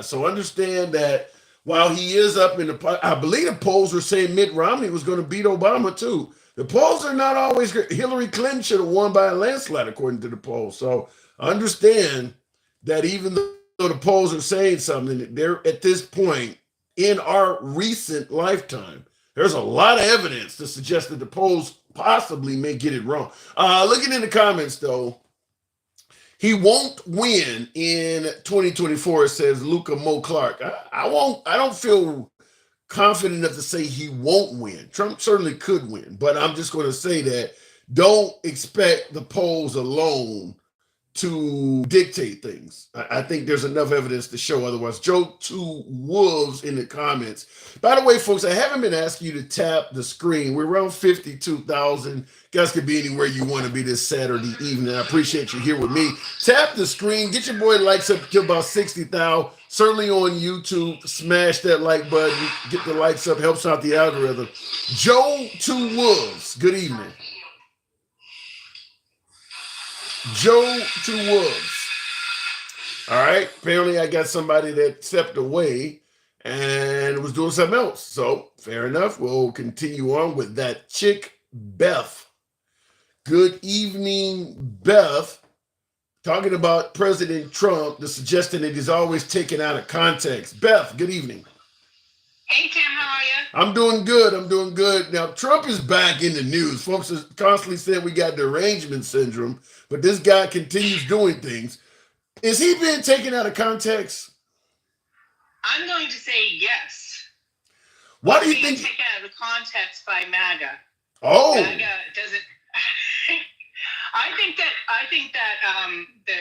A: So understand that while he is up in the, I believe the polls were saying Mitt Romney was going to beat Obama too. The polls are not always good. Hillary Clinton should have won by a landslide according to the polls. So understand that even though the polls are saying something, they're at this point in our recent lifetime, there's a lot of evidence to suggest that the polls possibly may get it wrong. Looking in the comments though, he won't win in 2024, says Luca Mo Clark. I don't feel confident enough to say he won't win. Trump certainly could win, but I'm just going to say that don't expect the polls alone to dictate things. I think there's enough evidence to show otherwise. Joe Two Wolves in the comments. By the way, folks, I haven't been asking you to tap the screen. We're around 52,000. Guys could be anywhere you want to be this Saturday evening. I appreciate you here with me. Tap the screen. Get your boy likes up to about 60,000. Certainly on YouTube. Smash that like button. Get the likes up. Helps out the algorithm. Joe Two Wolves. Good evening. Joe Two Wolves. All right. Apparently, I got somebody that stepped away and was doing something else. So, fair enough. We'll continue on with that chick, Beth. Good evening, Beth. Talking about President Trump, the suggestion that he's always taken out of context. Beth, good evening.
H: Hey, Tim, how are you?
A: I'm doing good. Now, Trump is back in the news. Folks are constantly saying we got derangement syndrome, but this guy continues doing things. Is he being taken out of context?
H: I'm going to say yes.
A: Why do you think?
H: Taken out of context by MAGA.
A: Oh,
H: MAGA doesn't. I think that the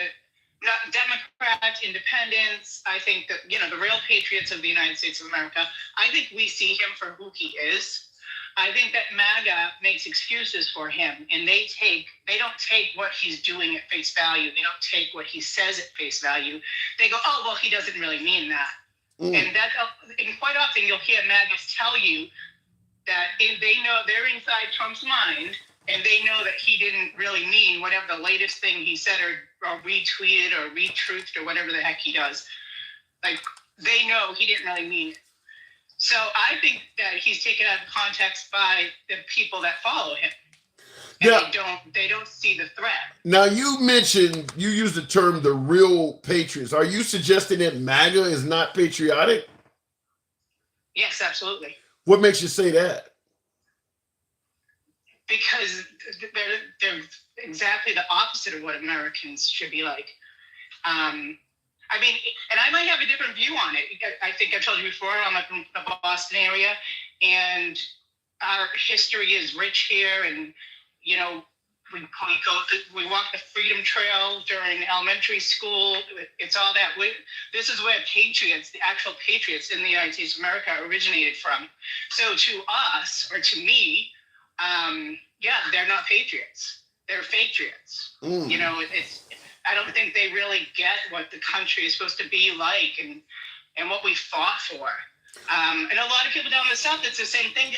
H: Democrats, independents, I think that, the real patriots of the United States of America, I think we see him for who he is. I think that MAGA makes excuses for him, and they don't take what he's doing at face value. They don't take what he says at face value. They go, oh, well, he doesn't really mean that. And quite often you'll hear MAGAs tell you that if they know they're inside Trump's mind, and they know that he didn't really mean whatever the latest thing he said or retweeted or retruthed or whatever the heck he does. Like, they know he didn't really mean it. So I think that he's taken out of context by the people that follow him. And they don't see the threat.
A: Now, you used the term the real patriots. Are you suggesting that MAGA is not patriotic?
H: Yes, absolutely.
A: What makes you say that?
H: Because they're exactly the opposite of what Americans should be like. I mean, and I might have a different view on it. I think I've told you before, I'm from the Boston area, and our history is rich here. And, we walk the Freedom Trail during elementary school. It's all that. This is where patriots, the actual patriots in the United States of America, originated from. So to us, or to me, they're not patriots. They're patriots. I don't think they really get what the country is supposed to be like and what we fought for. And a lot of people down the South, it's the same thing.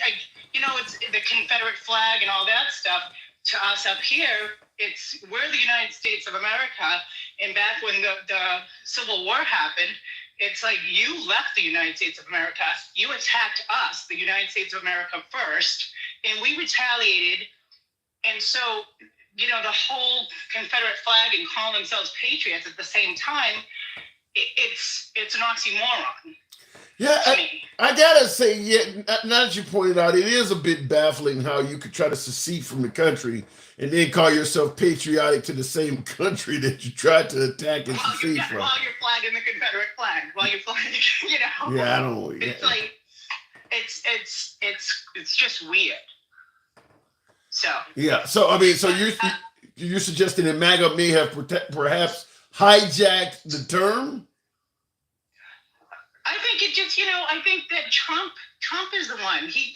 H: It's the Confederate flag and all that stuff. To us up here, we're the United States of America. And back when the Civil War happened, it's like you left the United States of America. You attacked us, the United States of America, first, and we retaliated. And so, the whole Confederate flag and calling themselves patriots at the same time, it's an oxymoron.
A: Yeah,
H: to me.
A: I gotta say, yeah, now that you pointed out, it is a bit baffling how you could try to secede from the country and then call yourself patriotic to the same country that you tried to attack and secede from.
H: While you're flagging the Confederate flag, while you're flagging, you know.
A: Yeah, I don't. Yeah.
H: It's like it's just weird. So
A: Yeah. So I mean, so you're suggesting that MAGA may have perhaps hijacked the term?
H: I think it just, I think that Trump is the one. He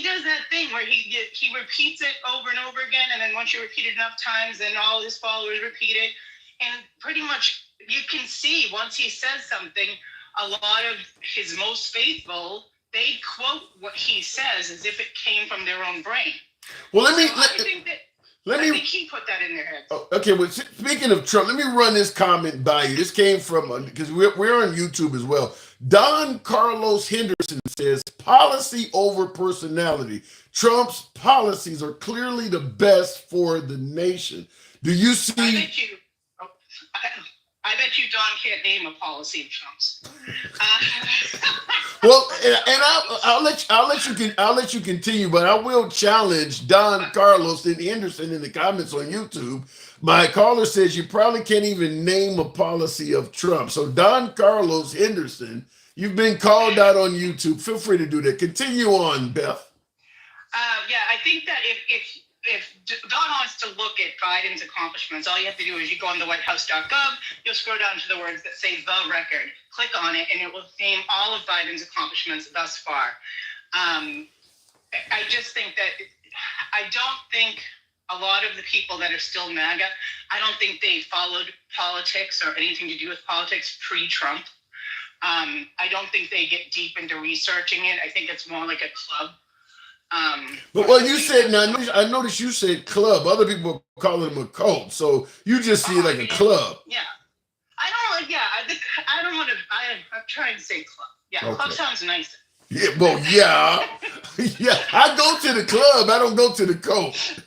H: does that thing where he repeats it over and over again, and then once you repeat it enough times, then all his followers repeat it, and pretty much you can see once he says something, a lot of his most faithful, they quote what he says as if it came from their own brain.
A: Well,
H: I think he put that in their heads.
A: Oh, okay, well, speaking of Trump, let me run this comment by you. This came from, because we're on YouTube as well. Don Carlos Henderson says, policy over personality. Trump's policies are clearly the best for the nation. Do you see?
H: I bet you Don can't name a policy of Trump's.
A: Well, and I'll let you continue, but I will challenge Don Carlos and Henderson in the comments on YouTube. My caller says you probably can't even name a policy of Trump. So Don Carlos Henderson, you've been called out on YouTube. Feel free to do that. Continue on, Beth.
H: Yeah, I think that if Don wants to look at Biden's accomplishments, all you have to do is you go on the whitehouse.gov, you'll scroll down to the words that say the record. Click on it, and it will name all of Biden's accomplishments thus far. I just think that I don't think a lot of the people that are still MAGA, I don't think they followed politics or anything to do with politics pre-Trump. I don't think they get deep into researching it. I think it's more like a club.
A: But well, you said, now I noticed you said club. Other people call them a cult. So you just see it like a club.
H: Yeah. I don't want to, I'm trying to say club. Yeah, okay. Club sounds nicer.
A: Yeah, well, yeah. Yeah, I go to the club. I don't go to the cult.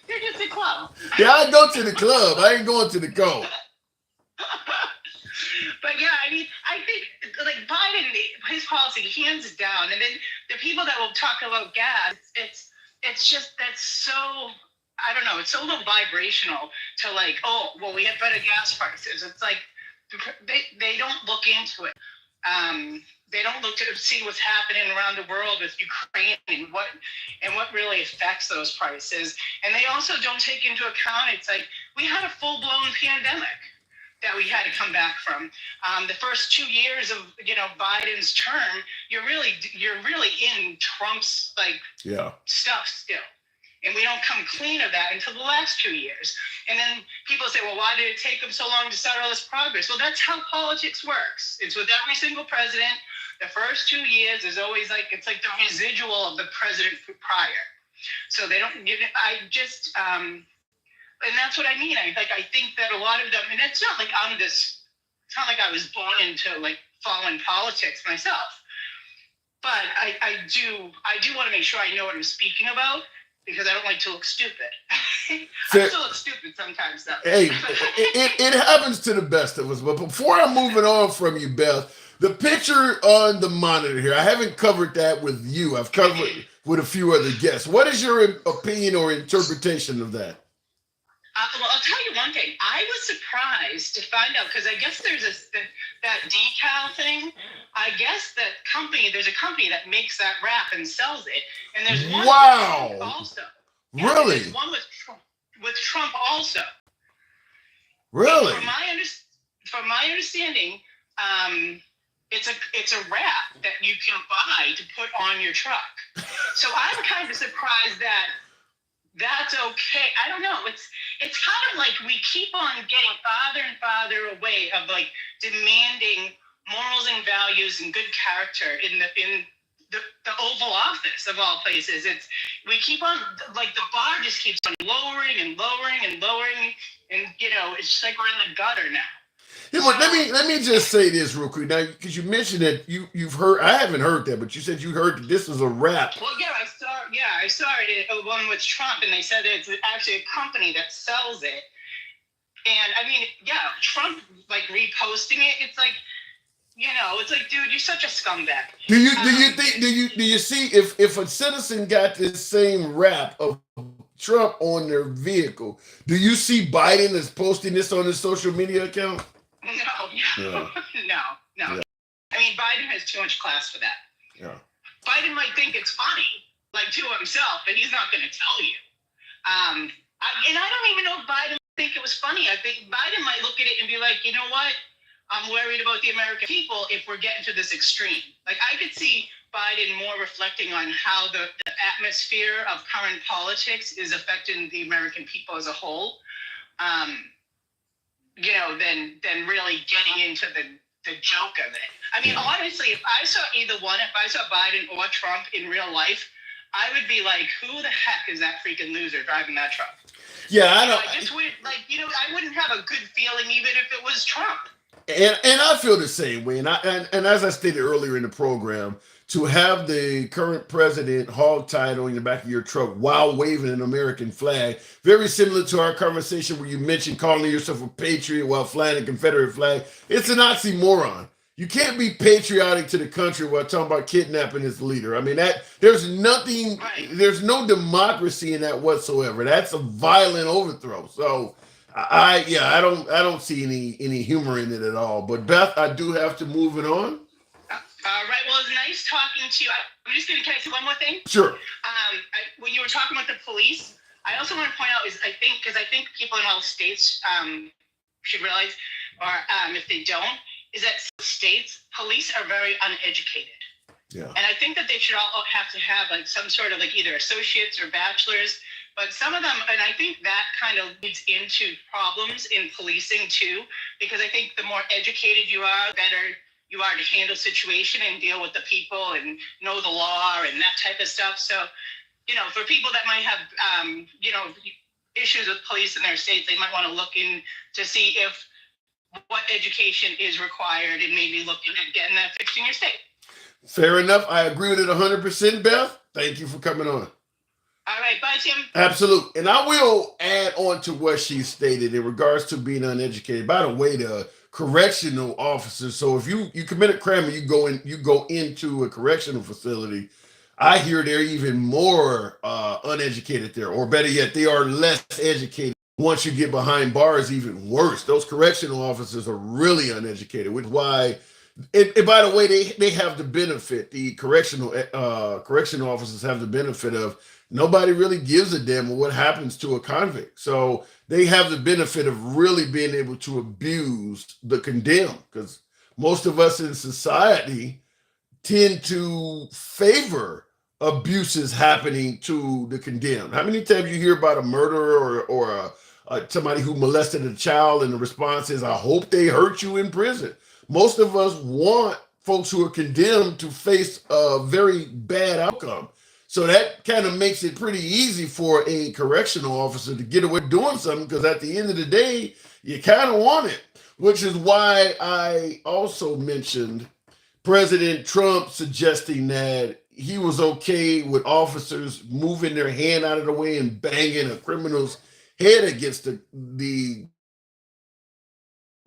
H: You're just a club.
A: Yeah, I go to the club. I ain't going to the cult.
H: But yeah, I mean, I think like Biden, his policy, hands down, and then the people that will talk about gas, it's just that's so, I don't know, it's so low vibrational to like, oh, well, we have better gas prices. It's like they don't look into it. They don't look to see what's happening around the world with Ukraine and what really affects those prices. And they also don't take into account, it's like we had a full-blown pandemic that we had to come back from. The first 2 years of Biden's term, you're really in Trump's stuff still, and we don't come clean of that until the last 2 years. And then people say, well, why did it take them so long to start all this progress? Well, that's how politics works. It's with every single president. The first 2 years is always it's like the residual of the president prior. So they don't. And that's what I mean. I think that a lot of them, and it's not like it's not like I was born into following politics myself. But I do want to make sure I know what I'm speaking about, because I don't like to look stupid. I still look stupid sometimes, though.
A: Hey, it happens to the best of us. But before I'm moving on from you, Beth, the picture on the monitor here, I haven't covered that with you. I've covered it with a few other guests. What is your opinion or interpretation of that?
H: Well, I'll tell you one thing. I was surprised to find out, because I guess there's that decal thing. I guess there's a company that makes that wrap and sells it, and there's one with Trump also.
A: Really?
H: There's one with Trump also.
A: Really?
H: From my understanding, it's a wrap that you can buy to put on your truck. So I'm kind of surprised that that's okay. I don't know. It's kind of like we keep on getting farther and farther away of demanding morals and values and good character in the Oval Office of all places. We keep on the bar just keeps on lowering and lowering and lowering, and it's just like we're in the gutter now.
A: Yeah, but let me just say this real quick now, because you mentioned that you've heard. I haven't heard that, but you said you heard that this is a wrap.
H: Well, I saw it one with Trump, and they said it's actually a company that sells it. And I mean, yeah, Trump reposting it. It's like You know, it's like, dude, you're such a scumbag.
A: Do you see if a citizen got this same rap of Trump on their vehicle, do you see Biden is posting this on his social media account?
H: No,
A: Yeah.
H: no.
A: Yeah.
H: I mean, Biden has too much class for that.
A: Yeah.
H: Biden might think it's funny, like to himself, but he's not going to tell you. And I don't even know if Biden would think it was funny. I think Biden might look at it and be like, you know what? I'm worried about the American people if we're getting to this extreme. Like, I could see Biden more reflecting on how the atmosphere of current politics is affecting the American people as a whole, you know, than really getting into the joke of it. I mean, honestly, if I saw either one, if I saw Biden or Trump in real life, I would be like, who the heck is that freaking loser driving that truck?
A: Yeah, I don't.
H: I just would, like, you know, I wouldn't have a good feeling even if it was Trump.
A: And I feel the same way. And as I stated earlier in the program, to have the current president hog-tied on the back of your truck while waving an American flag, very similar to our conversation where you mentioned calling yourself a patriot while flying a Confederate flag. It's an oxymoron. You can't be patriotic to the country while talking about kidnapping its leader. I mean, there's nothing, there's no democracy in that whatsoever. That's a violent overthrow. So I don't see any humor in it at all. But Beth, I do have to move it on.
H: Right. Well, it's nice talking to you. I'm just going to say one more thing.
A: Sure.
H: When you were talking about the police, I also want to point out I think people in all states should realize, or if they don't, is that some states police are very uneducated.
A: Yeah.
H: And I think that they should all have to have like some sort of like either associates or bachelors. But some of them, and I think that kind of leads into problems in policing too, because I think the more educated you are, the better you are to handle situation and deal with the people and know the law and that type of stuff. So, you know, for people that might have, you know, issues with police in their states, they might want to look in to see if what education is required and maybe looking at getting that fixed in your state.
A: Fair enough. I agree with it 100%, Beth. Thank you for coming on.
H: All right. Bye, Tim.
A: Absolutely. And I will add on to what she stated in regards to being uneducated. By the way, the correctional officers. So if you commit a crime and you go into a correctional facility, I hear they're even more uneducated there, or better yet, they are less educated. Once you get behind bars, even worse. Those correctional officers are really uneducated, which is why. And by the way, they have the benefit. The correctional officers have the benefit of nobody really gives a damn what happens to a convict. So they have the benefit of really being able to abuse the condemned, because most of us in society tend to favor abuses happening to the condemned. How many times you hear about a murderer or somebody who molested a child and the response is, I hope they hurt you in prison. Most of us want folks who are condemned to face a very bad outcome. So that kind of makes it pretty easy for a correctional officer to get away doing something, because at the end of the day, you kind of want it, which is why I also mentioned President Trump suggesting that he was okay with officers moving their hand out of the way and banging a criminal's head against the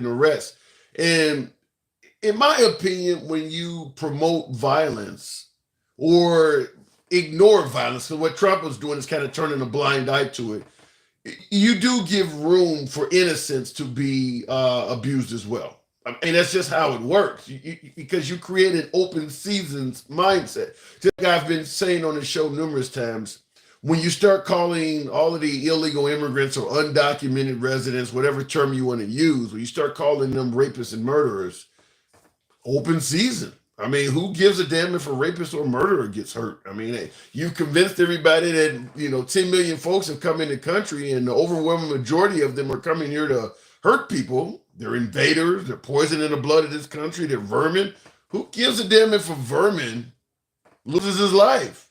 A: arrest. And in my opinion, when you promote violence or ignore violence, because what Trump was doing is kind of turning a blind eye to it, you do give room for innocence to be abused as well. I mean, that's just how it works, because you create an open seasons mindset. Just like I've been saying on the show numerous times, when you start calling all of the illegal immigrants or undocumented residents, whatever term you want to use, when you start calling them rapists and murderers, open season. I mean, who gives a damn if a rapist or murderer gets hurt? I mean, you convinced everybody that, 10 million folks have come in the country and the overwhelming majority of them are coming here to hurt people. They're invaders. They're poisoning the blood of this country. They're vermin. Who gives a damn if a vermin loses his life?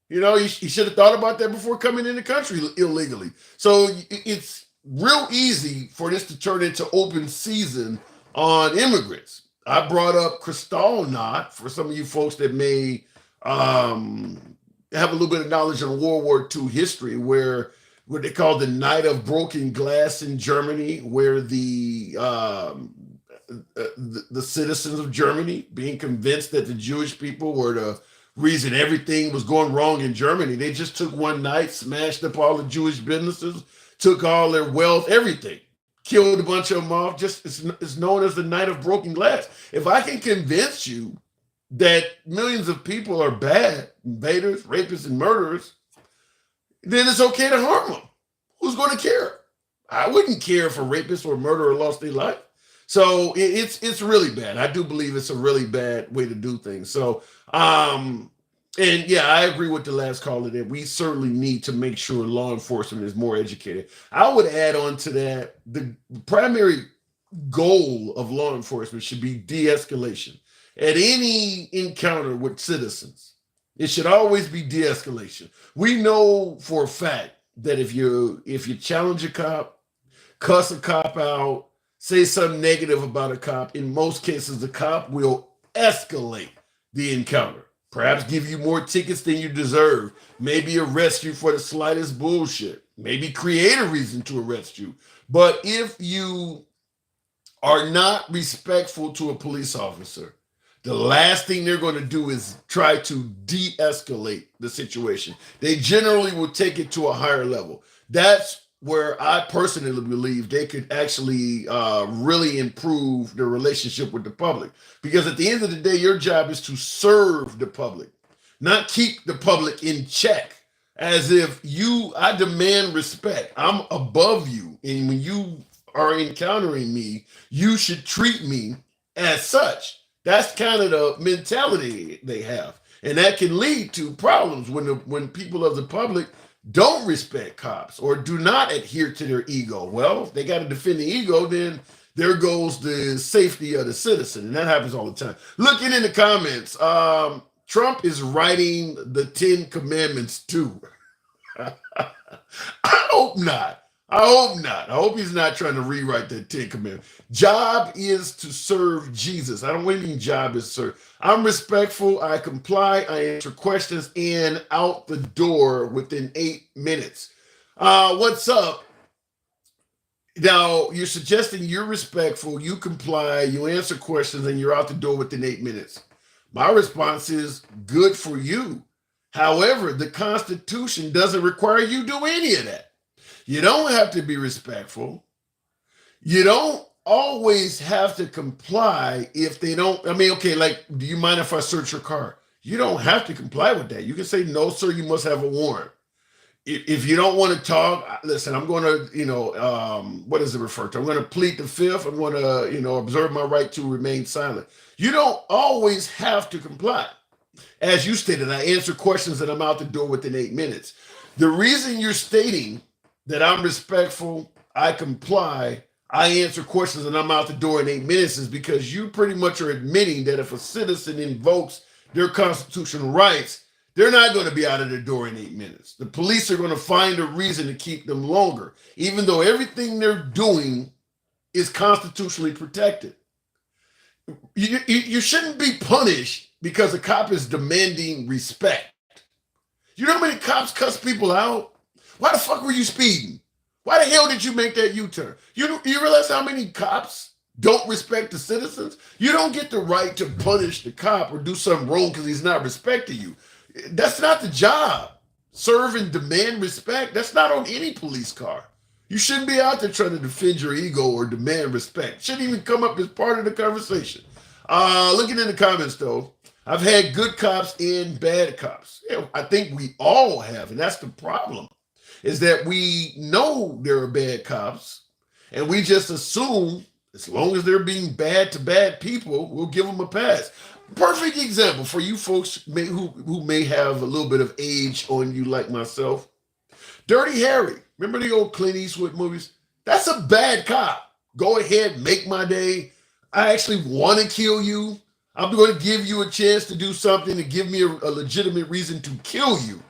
A: He should have thought about that before coming in the country illegally. So it's real easy for this to turn into open season on immigrants. I brought up Kristallnacht for some of you folks that may have a little bit of knowledge of World War II history, where what they call the Night of Broken Glass in Germany, where the the citizens of Germany being convinced that the Jewish people were the reason everything was going wrong in Germany. They just took one night, smashed up all the Jewish businesses, took all their wealth, everything, killed a bunch of them off. Just it's known as the night of broken glass. If I can convince you that millions of people are bad, invaders, rapists, and murderers, then it's okay to harm them. Who's going to care? I wouldn't care if a rapist or a murderer lost their life. So it's really bad. I do believe it's a really bad way to do things. So and yeah, I agree with the last caller that we certainly need to make sure law enforcement is more educated. I would add on to that, the primary goal of law enforcement should be de-escalation. At any encounter with citizens, it should always be de-escalation. We know for a fact that if you challenge a cop, cuss a cop out, say something negative about a cop, in most cases, the cop will escalate the encounter. Perhaps give you more tickets than you deserve, maybe arrest you for the slightest bullshit, maybe create a reason to arrest you. But if you are not respectful to a police officer, the last thing they're going to do is try to de-escalate the situation. They generally will take it to a higher level. That's where I personally believe they could actually really improve their relationship with the public. Because at the end of the day, your job is to serve the public, not keep the public in check. As if I demand respect. I'm above you. And when you are encountering me, you should treat me as such. That's kind of the mentality they have. And that can lead to problems when people of the public don't respect cops or do not adhere to their ego. Well, if they got to defend the ego, then there goes the safety of the citizen. And that happens all the time. Looking in the comments, Trump is writing the 10 Commandments too. I hope not. I hope not. I hope he's not trying to rewrite that 10 Commandments. Job is to serve Jesus. I don't mean job is serve. I'm respectful. I comply. I answer questions and out the door within 8 minutes. What's up? Now, you're suggesting you're respectful, you comply, you answer questions, and you're out the door within 8 minutes. My response is good for you. However, the Constitution doesn't require you do any of that. You don't have to be respectful. You don't always have to comply if they don't. I mean, okay, like, do you mind if I search your car? You don't have to comply with that. You can say, no, sir, you must have a warrant. If you don't want to talk, listen, I'm going to, what does it refer to? I'm going to plead the fifth. I'm going to, observe my right to remain silent. You don't always have to comply. As you stated, I answer questions and I'm out the door within 8 minutes. The reason you're stating that I'm respectful, I comply, I answer questions, and I'm out the door in 8 minutes is because you pretty much are admitting that if a citizen invokes their constitutional rights, they're not going to be out of the door in 8 minutes. The police are going to find a reason to keep them longer, even though everything they're doing is constitutionally protected. You shouldn't be punished because a cop is demanding respect. You know how many cops cuss people out? Why the fuck were you speeding? Why the hell did you make that U-turn? You realize how many cops don't respect the citizens? You don't get the right to punish the cop or do something wrong because he's not respecting you. That's not the job. Serve and demand respect. That's not on any police car. You shouldn't be out there trying to defend your ego or demand respect. Shouldn't even come up as part of the conversation. Looking in the comments though, I've had good cops and bad cops. I think we all have, and that's the problem. Is that we know there are bad cops and we just assume as long as they're being bad to bad people, we'll give them a pass. Perfect example for you folks who may have a little bit of age on you like myself. Dirty Harry. Remember the old Clint Eastwood movies? That's a bad cop. Go ahead, make my day. I actually want to kill you. I'm going to give you a chance to do something to give me a legitimate reason to kill you.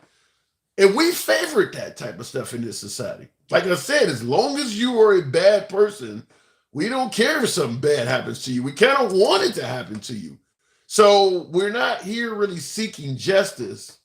A: And we favorite that type of stuff in this society. Like I said, as long as you are a bad person, we don't care if something bad happens to you. We kind of want it to happen to you. So we're not here really seeking justice,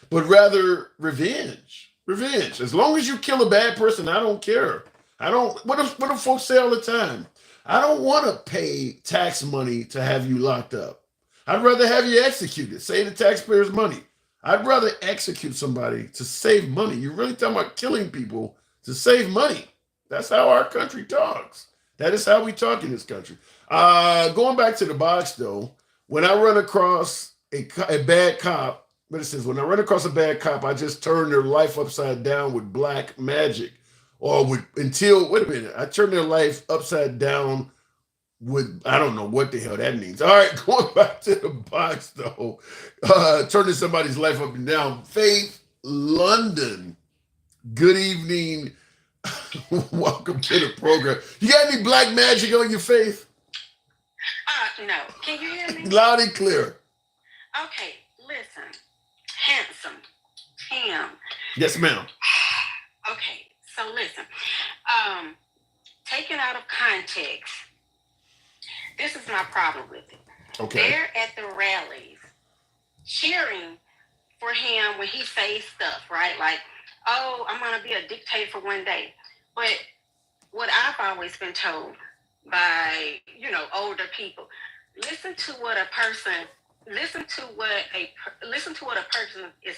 A: but rather revenge. Revenge. As long as you kill a bad person, I don't care. What do folks say all the time? I don't want to pay tax money to have you locked up. I'd rather have you executed. Save the taxpayers' money. I'd rather execute somebody to save money. You're really talking about killing people to save money. That's how our country talks. That is how we talk in this country. Going back to the box, though, when I run across a bad cop, what it says, when I run across a bad cop, I just turn their life upside down with black magic. Or with until, wait a minute, I turn their life upside down with, I don't know what the hell that means. All right, going back to the box, though, turning somebody's life up and down. Faith London, good evening. Welcome to the program. You got any black magic on your Faith?
I: No. Can you hear me?
A: Loud and clear.
I: Okay, listen. Handsome. Tim.
A: Yes, ma'am.
I: Okay, so listen. Taken out of context, this is my problem with it.
A: Okay.
I: They're at the rallies cheering for him when he says stuff, right? Like, oh, I'm going to be a dictator for one day. But what I've always been told by, older people, listen to what a person is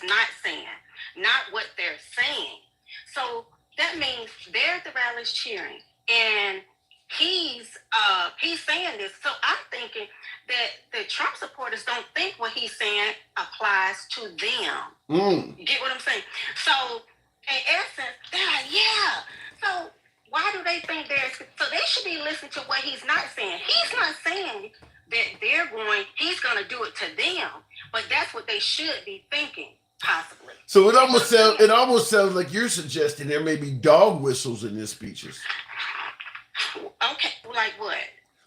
I: not saying, not what they're saying. So that means they're at the rallies cheering, and he's saying this. So I'm thinking that the Trump supporters don't think what he's saying applies to them. You get what I'm saying? So in essence, they're like, yeah. So why do they think so they should be listening to what he's not saying. He's not saying that he's going to do it to them, but that's what they should be thinking, possibly.
A: So it almost sounds like you're suggesting there may be dog whistles in his speeches.
I: Okay, like what?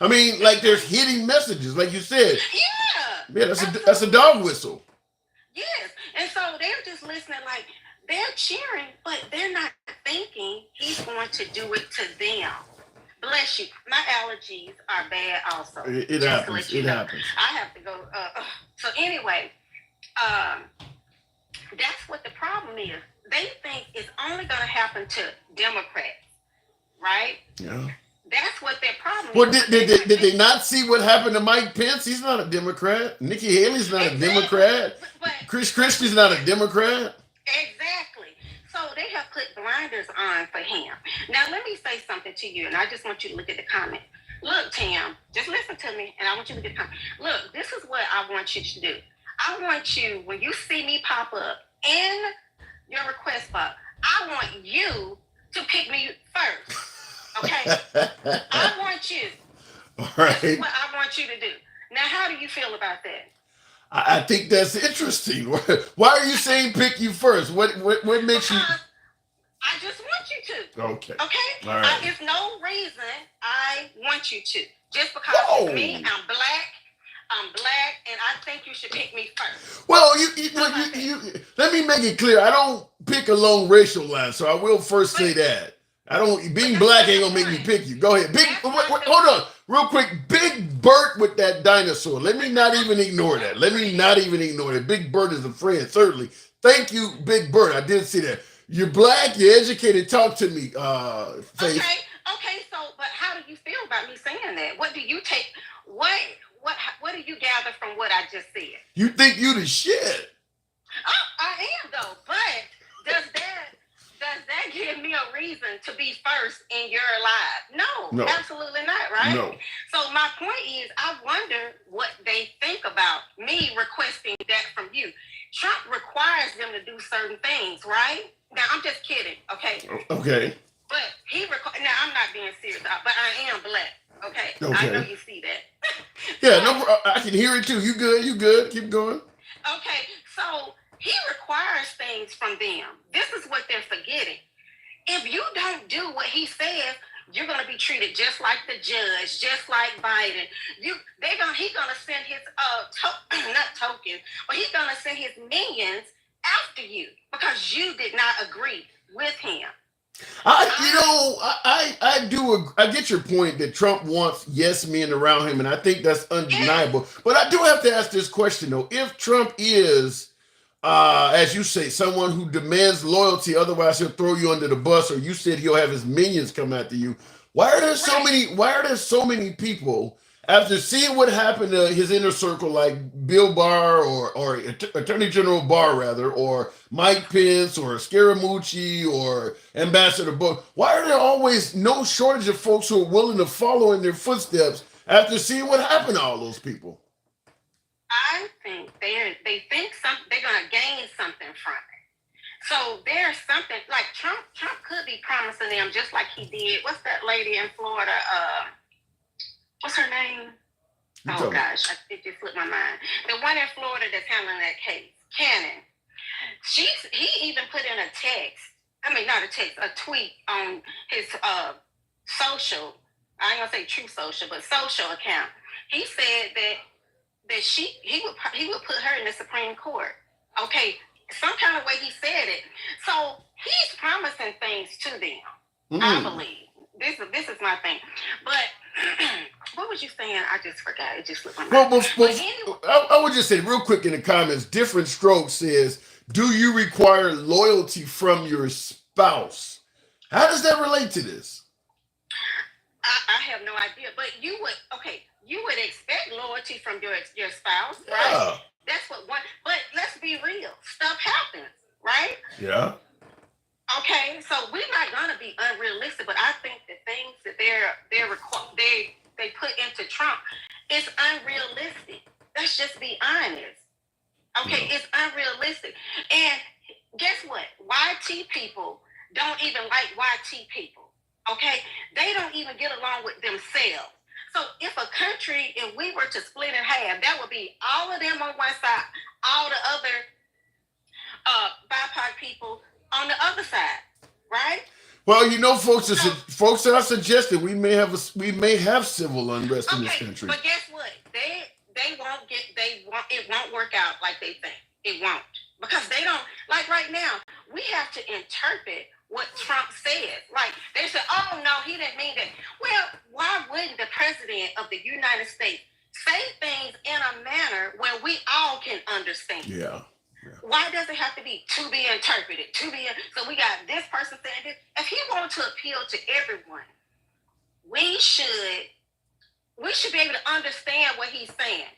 A: I mean, like there's hitting messages, like you said.
I: Yeah,
A: that's a dog whistle.
I: Yes, and so they're just listening, like they're cheering, but they're not thinking he's going to do it to them. Bless you. My allergies are bad also.
A: It happens. It happens.
I: I have to go. So anyway, that's what the problem is. They think it's only going to happen to Democrats, right?
A: Yeah.
I: That's what their problem
A: well,
I: is.
A: Well, did they not see what happened to Mike Pence? He's not a Democrat. Nikki Haley's not a Democrat.
I: But
A: Chris Christie's not a Democrat.
I: Exactly. So they have put blinders on for him. Now, let me say something to you, and I just want you to look at the comment. Look, Tim, just listen to me, and I want you to look at the comment. Look, this is what I want you to do. I want you, when you see me pop up in your request box, I want you to pick me first. Okay? I want you.
A: All right.
I: That's what I want you to do. Now, how do you feel about that?
A: I think that's interesting. Why are you saying pick you first? What makes you?
I: I just want you to.
A: Okay.
I: Okay?
A: All right.
I: There's no reason I want you to. Just because it's me, I'm black, and I think you should pick me first.
A: Well, you let me make it clear. I don't pick along racial lines, so I will first say that. I don't. Being black ain't gonna make me pick you. Go ahead. Hold on, real quick. Big Bert with that dinosaur. Let me not even ignore that. Big Bert is a friend, certainly. Thank you, Big Bert. I did see that. You're black. You're educated. Talk to me, Faith.
I: Okay. So, but how do you feel about me saying that? What do you take? What do you gather from what I just said?
A: You think you the shit?
I: I am though. But does that give me a reason to be first in your life? No, absolutely not, right?
A: No.
I: So my point is, I wonder what they think about me requesting that from you. Trump requires them to do certain things, right? Now, I'm just kidding, okay?
A: Okay.
I: But now, I'm not being serious, but I am black, okay? I know you see that.
A: Yeah, no, I can hear it too. You good. Keep going.
I: Okay, so he requires things from them. This is what they're forgetting. If you don't do what he says, you're going to be treated just like the judge, just like Biden. He's going to send his he's going to send his minions after you because you did not agree with him.
A: I get your point that Trump wants yes men around him, and I think that's undeniable. Yeah. But I do have to ask this question though: if Trump is, as you say, someone who demands loyalty, otherwise he'll throw you under the bus, or you said he'll have his minions come after you. Why are there so many? Why are there so many people after seeing what happened to his inner circle, like Bill Barr or Attorney General Barr, rather, or Mike Pence or Scaramucci or Ambassador Bush? Why are there always no shortage of folks who are willing to follow in their footsteps after seeing what happened to all those people?
I: I think they think they're gonna gain something from it. So there's something like Trump could be promising them just like he did. What's that lady in Florida? What's her name? Oh gosh, it just slipped my mind. The one in Florida that's handling that case, Cannon. He even put in a text. I mean, not a text, a tweet on his social. I ain't gonna say true social, but social account. He said that he would put her in the Supreme Court. Okay, some kind of way he said it. So he's promising things to them. I believe. This is my thing. But what was you saying? I just forgot. It just slipped my mind.
A: I would just say real quick in the comments, Different Strokes says, do you require loyalty from your spouse? How does that relate to this?
I: I have no idea. But you would expect loyalty from your spouse, right? Yeah. That's what one. But let's be real. Stuff happens, right?
A: Yeah.
I: Okay, so we're not gonna be unrealistic, but I think the things that they put into Trump is unrealistic. Let's just be honest. Okay, It's unrealistic. And guess what? YT people don't even like YT people. Okay, they don't even get along with themselves. So if a country, if we were to split in half, that would be all of them on one side, all the other BIPOC people on the other side, right?
A: Well, folks that are suggesting we may have civil unrest in this country.
I: But guess what? It won't work out like they think. It won't. Because they don't, like right now, we have to interpret what Trump said. Like they said, oh no, he didn't mean that. Well, why wouldn't the president of the United States say things in a manner where we all can understand?
A: Yeah.
I: Why does it have to be interpreted? So we got this person saying this. If he wants to appeal to everyone, we should be able to understand what he's saying.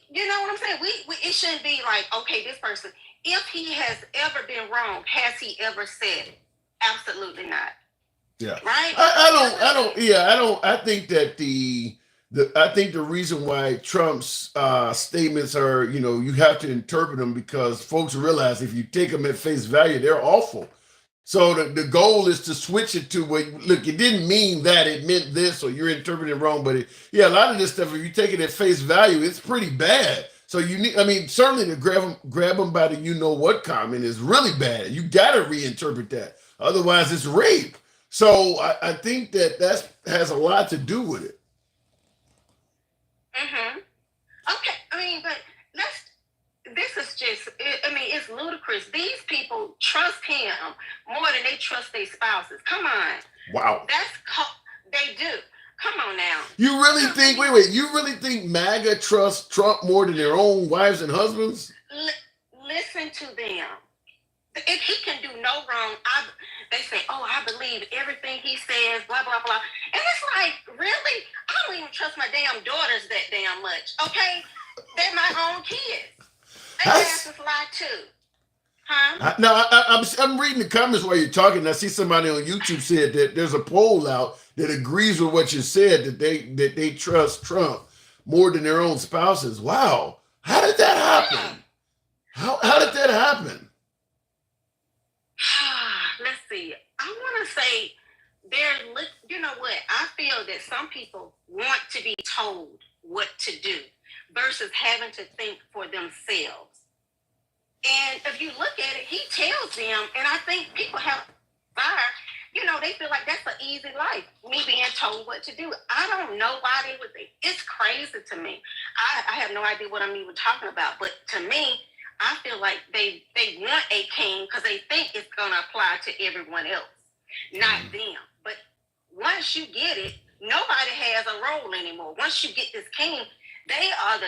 I: You know what I'm saying? It shouldn't be like, okay, this person, if he has ever been wrong, has he ever said it? Absolutely not.
A: Yeah.
I: Right?
A: I think that I think the reason why Trump's statements are, you have to interpret them because folks realize if you take them at face value, they're awful. So the goal is to switch it to look, it didn't mean that, it meant this, or you're interpreting it wrong. But a lot of this stuff, if you take it at face value, it's pretty bad. So certainly to grab them by the comment is really bad. You got to reinterpret that. Otherwise, it's rape. So I think that has a lot to do with it.
I: Okay, but this is just, it's ludicrous. These people trust him more than they trust their spouses. Come on.
A: Wow.
I: They do. Come on now.
A: You really think, you really think MAGA trusts Trump more than their own wives and husbands?
I: Listen to them. If he can do no wrong, they say, oh, I believe everything he says, blah, blah, blah. And it's like, really? I don't even trust my damn daughters that damn much, okay? They're my own kids. They have to lie too. Huh?
A: Now, I'm reading the comments while you're talking. I see somebody on YouTube said that there's a poll out that agrees with what you said, that they trust Trump more than their own spouses. Wow. How did that happen? How did that happen?
I: Let's see. I want to say you know what? I feel that some people want to be told what to do versus having to think for themselves. And if you look at it, he tells them, and I think people have fire, they feel like that's an easy life, me being told what to do. I don't know why they would think. It's crazy to me. I have no idea what I'm even talking about, but to me, I feel like they want a king because they think it's going to apply to everyone else, not them. But once you get it, nobody has a role anymore. Once you get this king, they are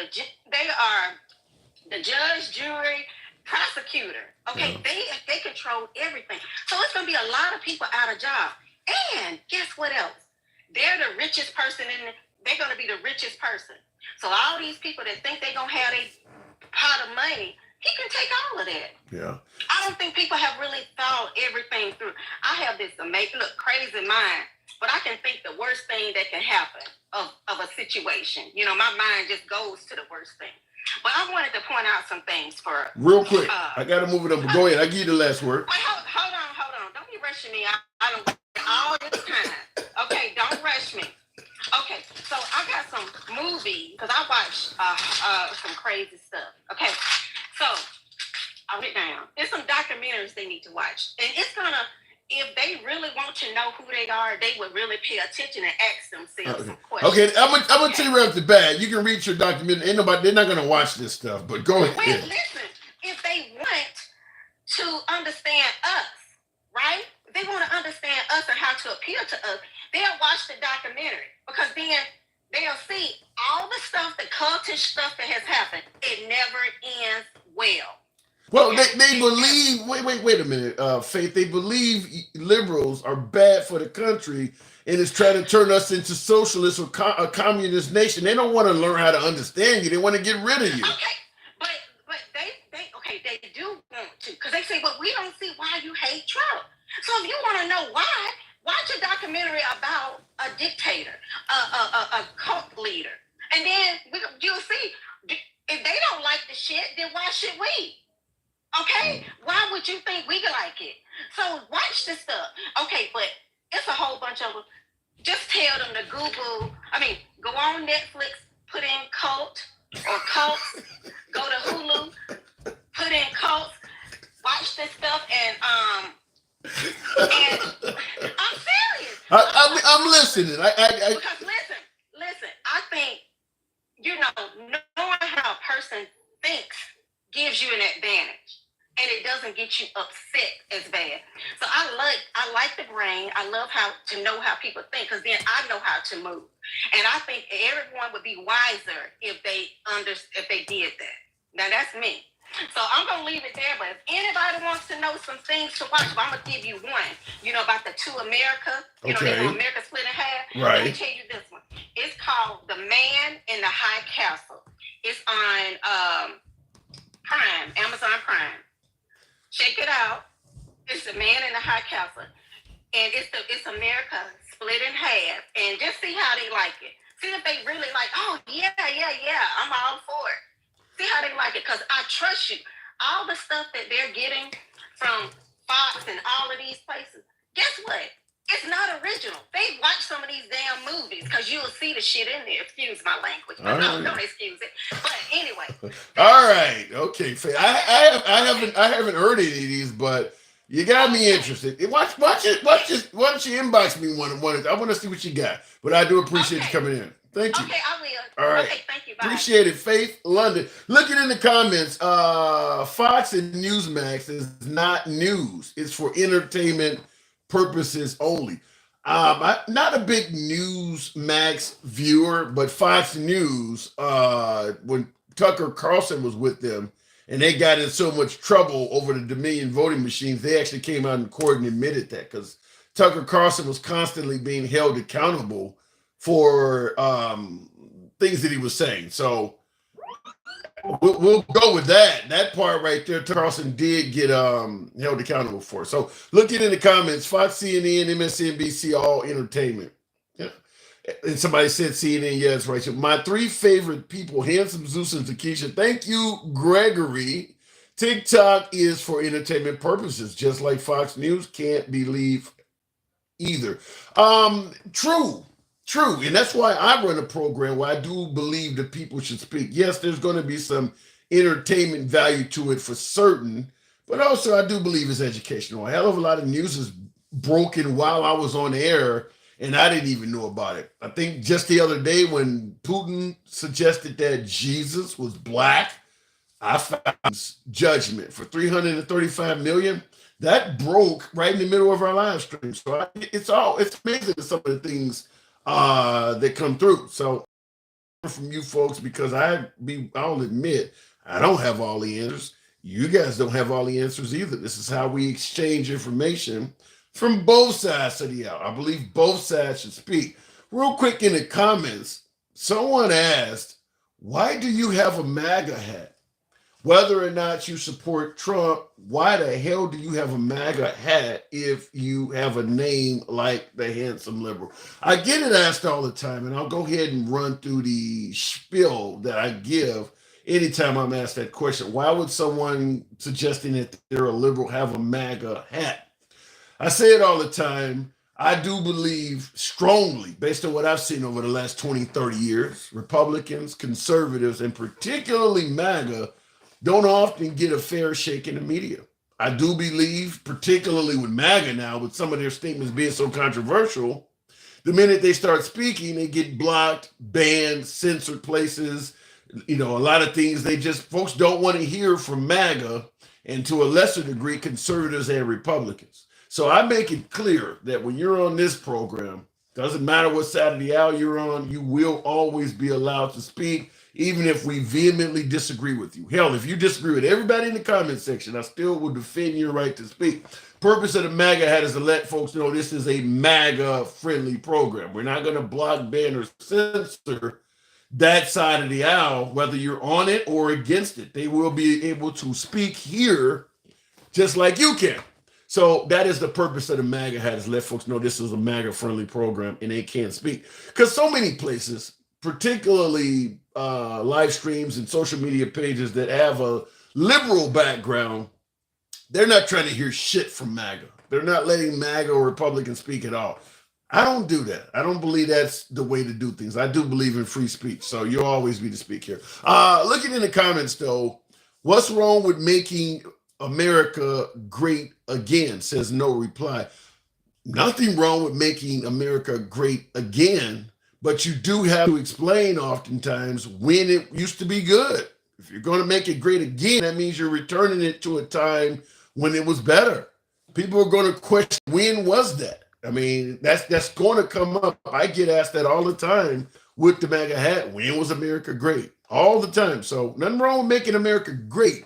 I: the judge, jury, prosecutor. Okay, they control everything. So it's going to be a lot of people out of job. And guess what else? they're the richest person they're going to be the richest person. So all these people that think they're going to have a pot of money, he can take all of that.
A: Yeah.
I: I don't think people have really thought everything through. I have this amazing, crazy mind, but I can think the worst thing that can happen of a situation. You know, my mind just goes to the worst thing. But I wanted to point out some things for
A: real quick. I got to move it up. But go ahead. I give you the last word.
I: Wait, hold on. Don't be rushing me. I don't all this time. Okay, don't rush me. Okay, so I got some movies because I watch some crazy stuff. Okay, so I went down. There's some documentaries they need to watch, and it's gonna. If they really want to know who they are, they would really pay attention and ask themselves some questions.
A: Okay, I'm gonna tell you right off the bat. You can read your document. Ain't nobody. They're not gonna watch this stuff. But go ahead.
I: Well, listen. If they want to understand us, right? If they want to understand us and how to appeal to us, they'll watch the documentary because then they'll see all the stuff, the cultish stuff that has happened. It never ends well.
A: Well, they believe. Wait a minute, Faith. They believe liberals are bad for the country and is trying to turn us into socialist or a communist nation. They don't want to learn how to understand you. They want to get rid of you.
I: Okay, but they do want to because they say, but we don't see why you hate Trump. So if you want to know why, watch a documentary about a dictator, a cult leader, and then you'll see if they don't like the shit, then why should we? Okay, why would you think we like it? So watch this stuff. Okay, but it's a whole bunch of them. Just tell them to go on Netflix, put in cult or cults, go to Hulu, put in cults, watch this stuff, and I'm serious.
A: I'm listening.
I: Because listen. I think knowing how a person thinks gives you an advantage. And it doesn't get you upset as bad. So I like the brain. I love how to know how people think because then I know how to move. And I think everyone would be wiser if they did that. Now that's me. So I'm gonna leave it there. But if anybody wants to know some things to watch, I'm gonna give you one. You know about the Two America. You know America split in half.
A: Right.
I: Let me tell you this one. It's called The Man in the High Castle. It's on Prime, Amazon Prime. Check it out. It's The Man in the High Castle. And it's America split in half. And just see how they like it. See if they really like, oh, yeah, I'm all for it. See how they like it. Because I trust you. All the stuff that they're getting from Fox and all of these places, guess what? It's not original. They watch some of these damn movies because you'll see the shit in there. Excuse my language. But don't excuse it. But anyway.
A: All right. Okay. I haven't heard any of these, but you got me interested. Watch it. Why don't you inbox me one? I want to see what you got. But I do appreciate you coming in. Thank you.
I: Okay, I will.
A: All right.
I: Okay, thank you. Bye.
A: Appreciate it, Faith London. Looking in the comments, Fox and Newsmax is not news. It's for entertainment purposes only. I'm not a big Newsmax viewer, but Fox News, when Tucker Carlson was with them and they got in so much trouble over the Dominion voting machines, they actually came out in court and admitted that because Tucker Carlson was constantly being held accountable for things that he was saying. So we'll go with that. That part right there, Carlson did get held accountable for. So looking in the comments, Fox, CNN, MSNBC, all entertainment. Yeah. And somebody said CNN, yeah, that's right. So my three favorite people, Handsome, Zeus, and Takesha. Thank you, Gregory. TikTok is for entertainment purposes, just like Fox News. Can't believe either. True. And that's why I run a program where I do believe that people should speak. Yes, there's going to be some entertainment value to it for certain, but also I do believe it's educational. A hell of a lot of news is broken while I was on air, and I didn't even know about it. I think just the other day when Putin suggested that Jesus was black, I found Judgment for 335 million. That broke right in the middle of our live stream. So it's amazing some of the things that come through. So from you folks, because I'll admit I don't have all the answers. You guys don't have all the answers either. This is how we exchange information from both sides of the aisle. I believe both sides should speak. Real quick in the comments, someone asked, why do you have a MAGA hat? Whether or not you support Trump, why the hell do you have a MAGA hat if you have a name like the Handsome Liberal? I get it asked all the time, and I'll go ahead and run through the spiel that I give anytime I'm asked that question. Why would someone suggesting that they're a liberal have a MAGA hat? I say it all the time. I do believe strongly, based on what I've seen over the last 20, 30 years, Republicans, conservatives, and particularly MAGA don't often get a fair shake in the media. I do believe, particularly with MAGA now, with some of their statements being so controversial, the minute they start speaking, they get blocked, banned, censored places. A lot of things folks don't want to hear from MAGA, and to a lesser degree, conservatives and Republicans. So I make it clear that when you're on this program, doesn't matter what side of the aisle you're on, you will always be allowed to speak, even if we vehemently disagree with you. Hell, if you disagree with everybody in the comment section, I still will defend your right to speak. Purpose of the MAGA hat is to let folks know this is a MAGA-friendly program. We're not going to block, ban, or censor that side of the aisle, whether you're on it or against it. They will be able to speak here just like you can. So that is the purpose of the MAGA hat, is let folks know this is a MAGA-friendly program and they can't speak. Because so many places, particularly live streams and social media pages that have a liberal background, they're not trying to hear shit from MAGA. They're not letting MAGA or Republicans speak at all. I don't do that. I don't believe that's the way to do things. I do believe in free speech, so you'll always be to speak here. Looking in the comments, though, what's wrong with making America great again? Says no reply. Nothing wrong with making America great again, but you do have to explain oftentimes when it used to be good. If you're going to make it great again, that means you're returning it to a time when it was better. People are going to question, when was that? I mean, that's going to come up. I get asked that all the time with the MAGA hat. When was America great? All the time. So nothing wrong with making America great.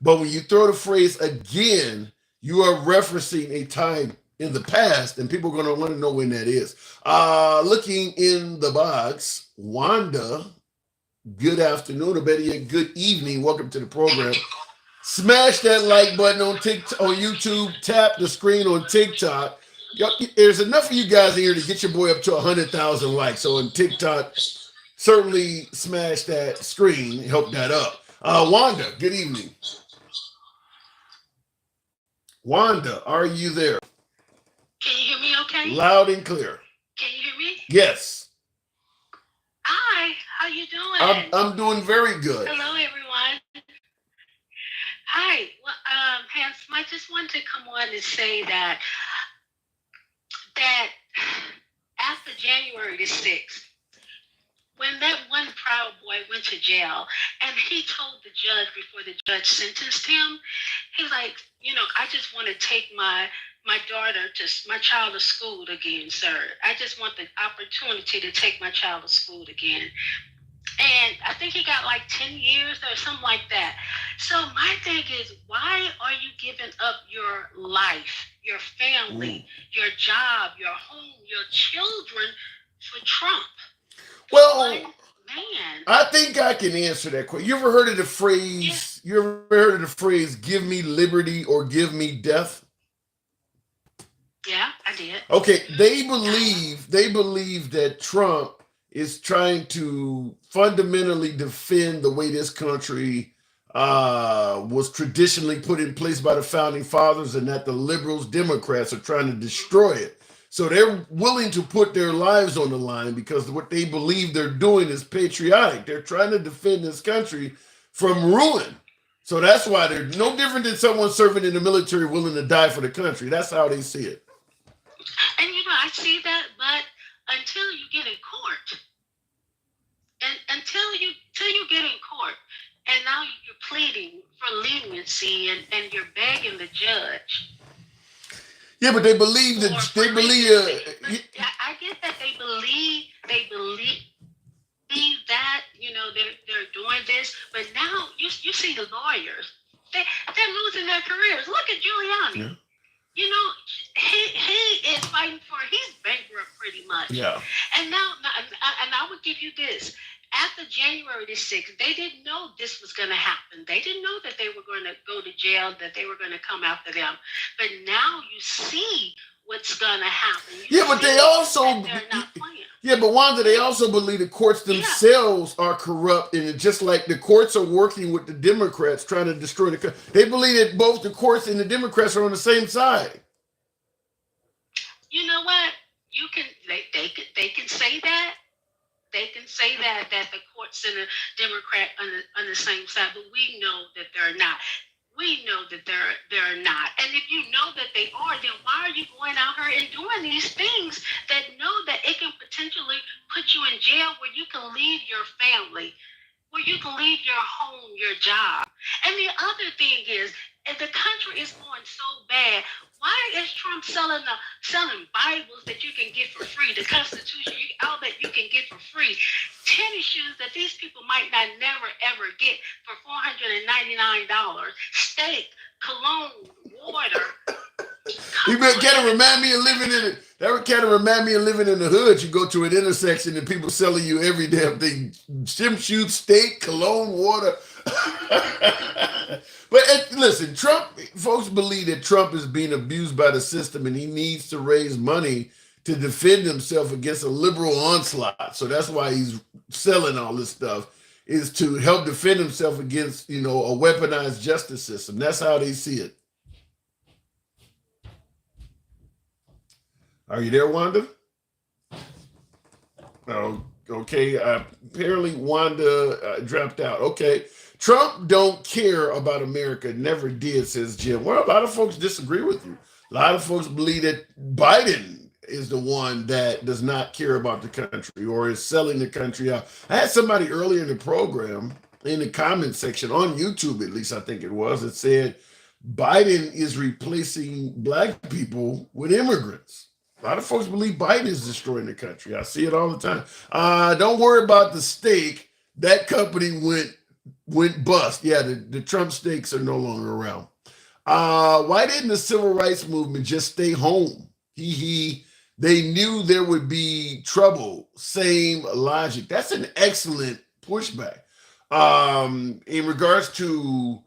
A: But when you throw the phrase again, you are referencing a time in the past, and people are going to want to know when that is. Looking in the box, Wanda, good afternoon, or better yet, good evening. Welcome to the program. Smash that like button on TikTok, on YouTube. Tap the screen on TikTok. There's enough of you guys in here to get your boy up to 100,000 likes. So on TikTok, certainly smash that screen, help that up. Wanda, good evening. Wanda, are you there?
I: Can you hear me okay?
A: Loud and clear.
I: Can you hear me?
A: Yes.
I: Hi, how you doing?
A: I'm doing very good.
I: Hello, everyone. Hi. Well, Handsome, I just wanted to come on and say that after January the 6th, when that one Proud Boy went to jail and he told the judge before the judge sentenced him, he's like, I just want to take my child to school again, sir. I just want the opportunity to take my child to school again. And I think he got like 10 years or something like that. So my thing is, why are you giving up your life, your family, your job, your home, your children for Trump?
A: Well,
I: man,
A: I think I can answer that question. You ever heard of the phrase? Yeah. You ever heard of the phrase "give me liberty or give me death"?
I: Yeah, I did.
A: Okay, they believe that Trump is trying to fundamentally defend the way this country was traditionally put in place by the founding fathers, and that the liberals, Democrats are trying to destroy it. So they're willing to put their lives on the line because what they believe they're doing is patriotic. They're trying to defend this country from ruin. So that's why they're no different than someone serving in the military willing to die for the country. That's how they see it.
I: And I see that, but until you get in court, and until you get in court, and now you're pleading for leniency and you're begging the judge.
A: Yeah, but they believe that
I: I get that they believe that they're doing this, but now you see the lawyers, they're losing their careers. Look at Giuliani. You know, he is fighting for. He's bankrupt pretty much.
A: Yeah.
I: And now, and I would give you this. After January the 6th, they didn't know this was going to happen. They didn't know that they were going to go to jail, that they were going to come after them. But now you see what's going to happen.
A: Yeah, but they also
I: they're not playing.
A: Yeah, but Wanda, they also believe the courts themselves are corrupt, and just like the courts are working with the Democrats trying to destroy the country. They believe that both the courts and the Democrats are on the same side.
I: You know what? You can they can say that. They can say that the courts and the Democrat on the same side, but we know that they're not. We know that they're not. And if you know that they are, then why are you going out here and doing these things that know that it can potentially put you in jail, where you can leave your family, where you can leave your home, your job? And the other thing is, if the country is going so bad, why is Trump selling Bibles that you can get for free, the Constitution, all that you can get for free, tennis shoes that these people might not never ever get for $499, steak, cologne, water.
A: You kind of remind me of living in it. That kind of remind me of living in the hood. You go to an intersection and people selling you every damn thing: gym shoes, steak, cologne, water. But listen, folks believe that Trump is being abused by the system, and he needs to raise money to defend himself against a liberal onslaught. So that's why he's selling all this stuff, is to help defend himself against, a weaponized justice system. That's how they see it. Are you there, Wanda? Oh, okay. Apparently Wanda dropped out. Okay. Trump don't care about America. Never did, says Jim. Well, a lot of folks disagree with you. A lot of folks believe that Biden is the one that does not care about the country or is selling the country out. I had somebody earlier in the program, in the comment section on YouTube, at least I think it was, that said Biden is replacing black people with immigrants. A lot of folks believe Biden is destroying the country. I see it all the time. Don't worry about the steak. That company went bust. Yeah, the Trump steaks are no longer around. Why didn't the civil rights movement just stay home? They knew there would be trouble. Same logic. That's an excellent pushback. In regards to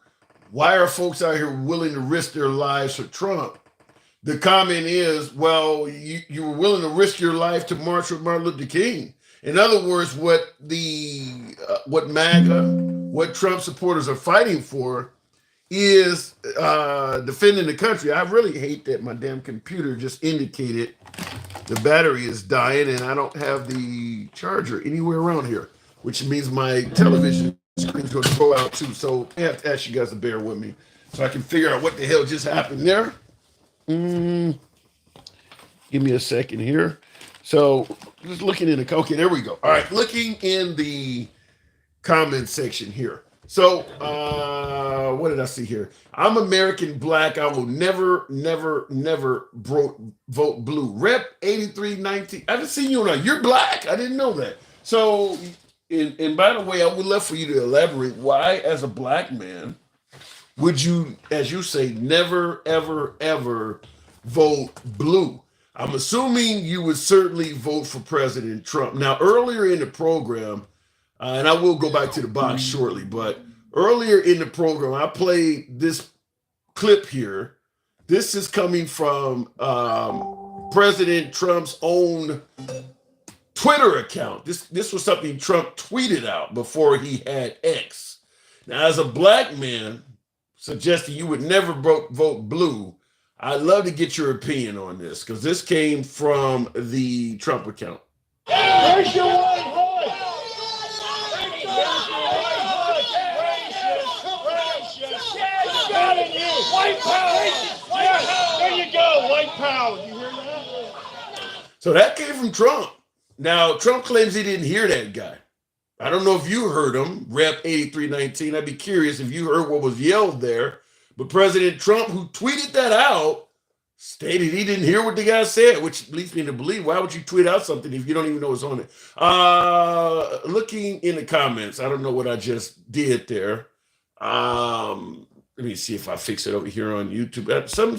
A: why are folks out here willing to risk their lives for Trump? The comment is, well, you were willing to risk your life to march with Martin Luther King. In other words, what MAGA, what Trump supporters are fighting for is defending the country. I really hate that my damn computer just indicated the battery is dying and I don't have the charger anywhere around here, which means my television screen is going to go out too. So I have to ask you guys to bear with me so I can figure out what the hell just happened there. Give me a second here. So just looking in the, okay, there we go. All right, looking in the comment section here. So what did I see here? I'm American black. I will never vote blue. Rep 8319. I haven't seen you on. You're black. I didn't know that. So, and by the way, I would love for you to elaborate why, as a black man, would you, as you say, never, ever vote blue? I'm assuming you would certainly vote for President Trump. Now, earlier in the program, and I will go back to the box shortly, but earlier in the program, I played this clip here. This is coming from President Trump's own Twitter account. This was something Trump tweeted out before he had X. Now, as a black man, suggesting you would never vote blue, I'd love to get your opinion on this, because this came from the Trump account.
D: Where's your white voice? White power! Yeah, there you go, white power. You hear that?
A: So that came from Trump. Now, Trump claims he didn't hear that guy. I don't know if you heard him, Rep 8319. I'd be curious if you heard what was yelled there. But President Trump, who tweeted that out, stated he didn't hear what the guy said, which leads me to believe, why would you tweet out something if you don't even know what's on it? Looking in the comments, I don't know what I just did there. Let me see if I fix it over here on YouTube. Some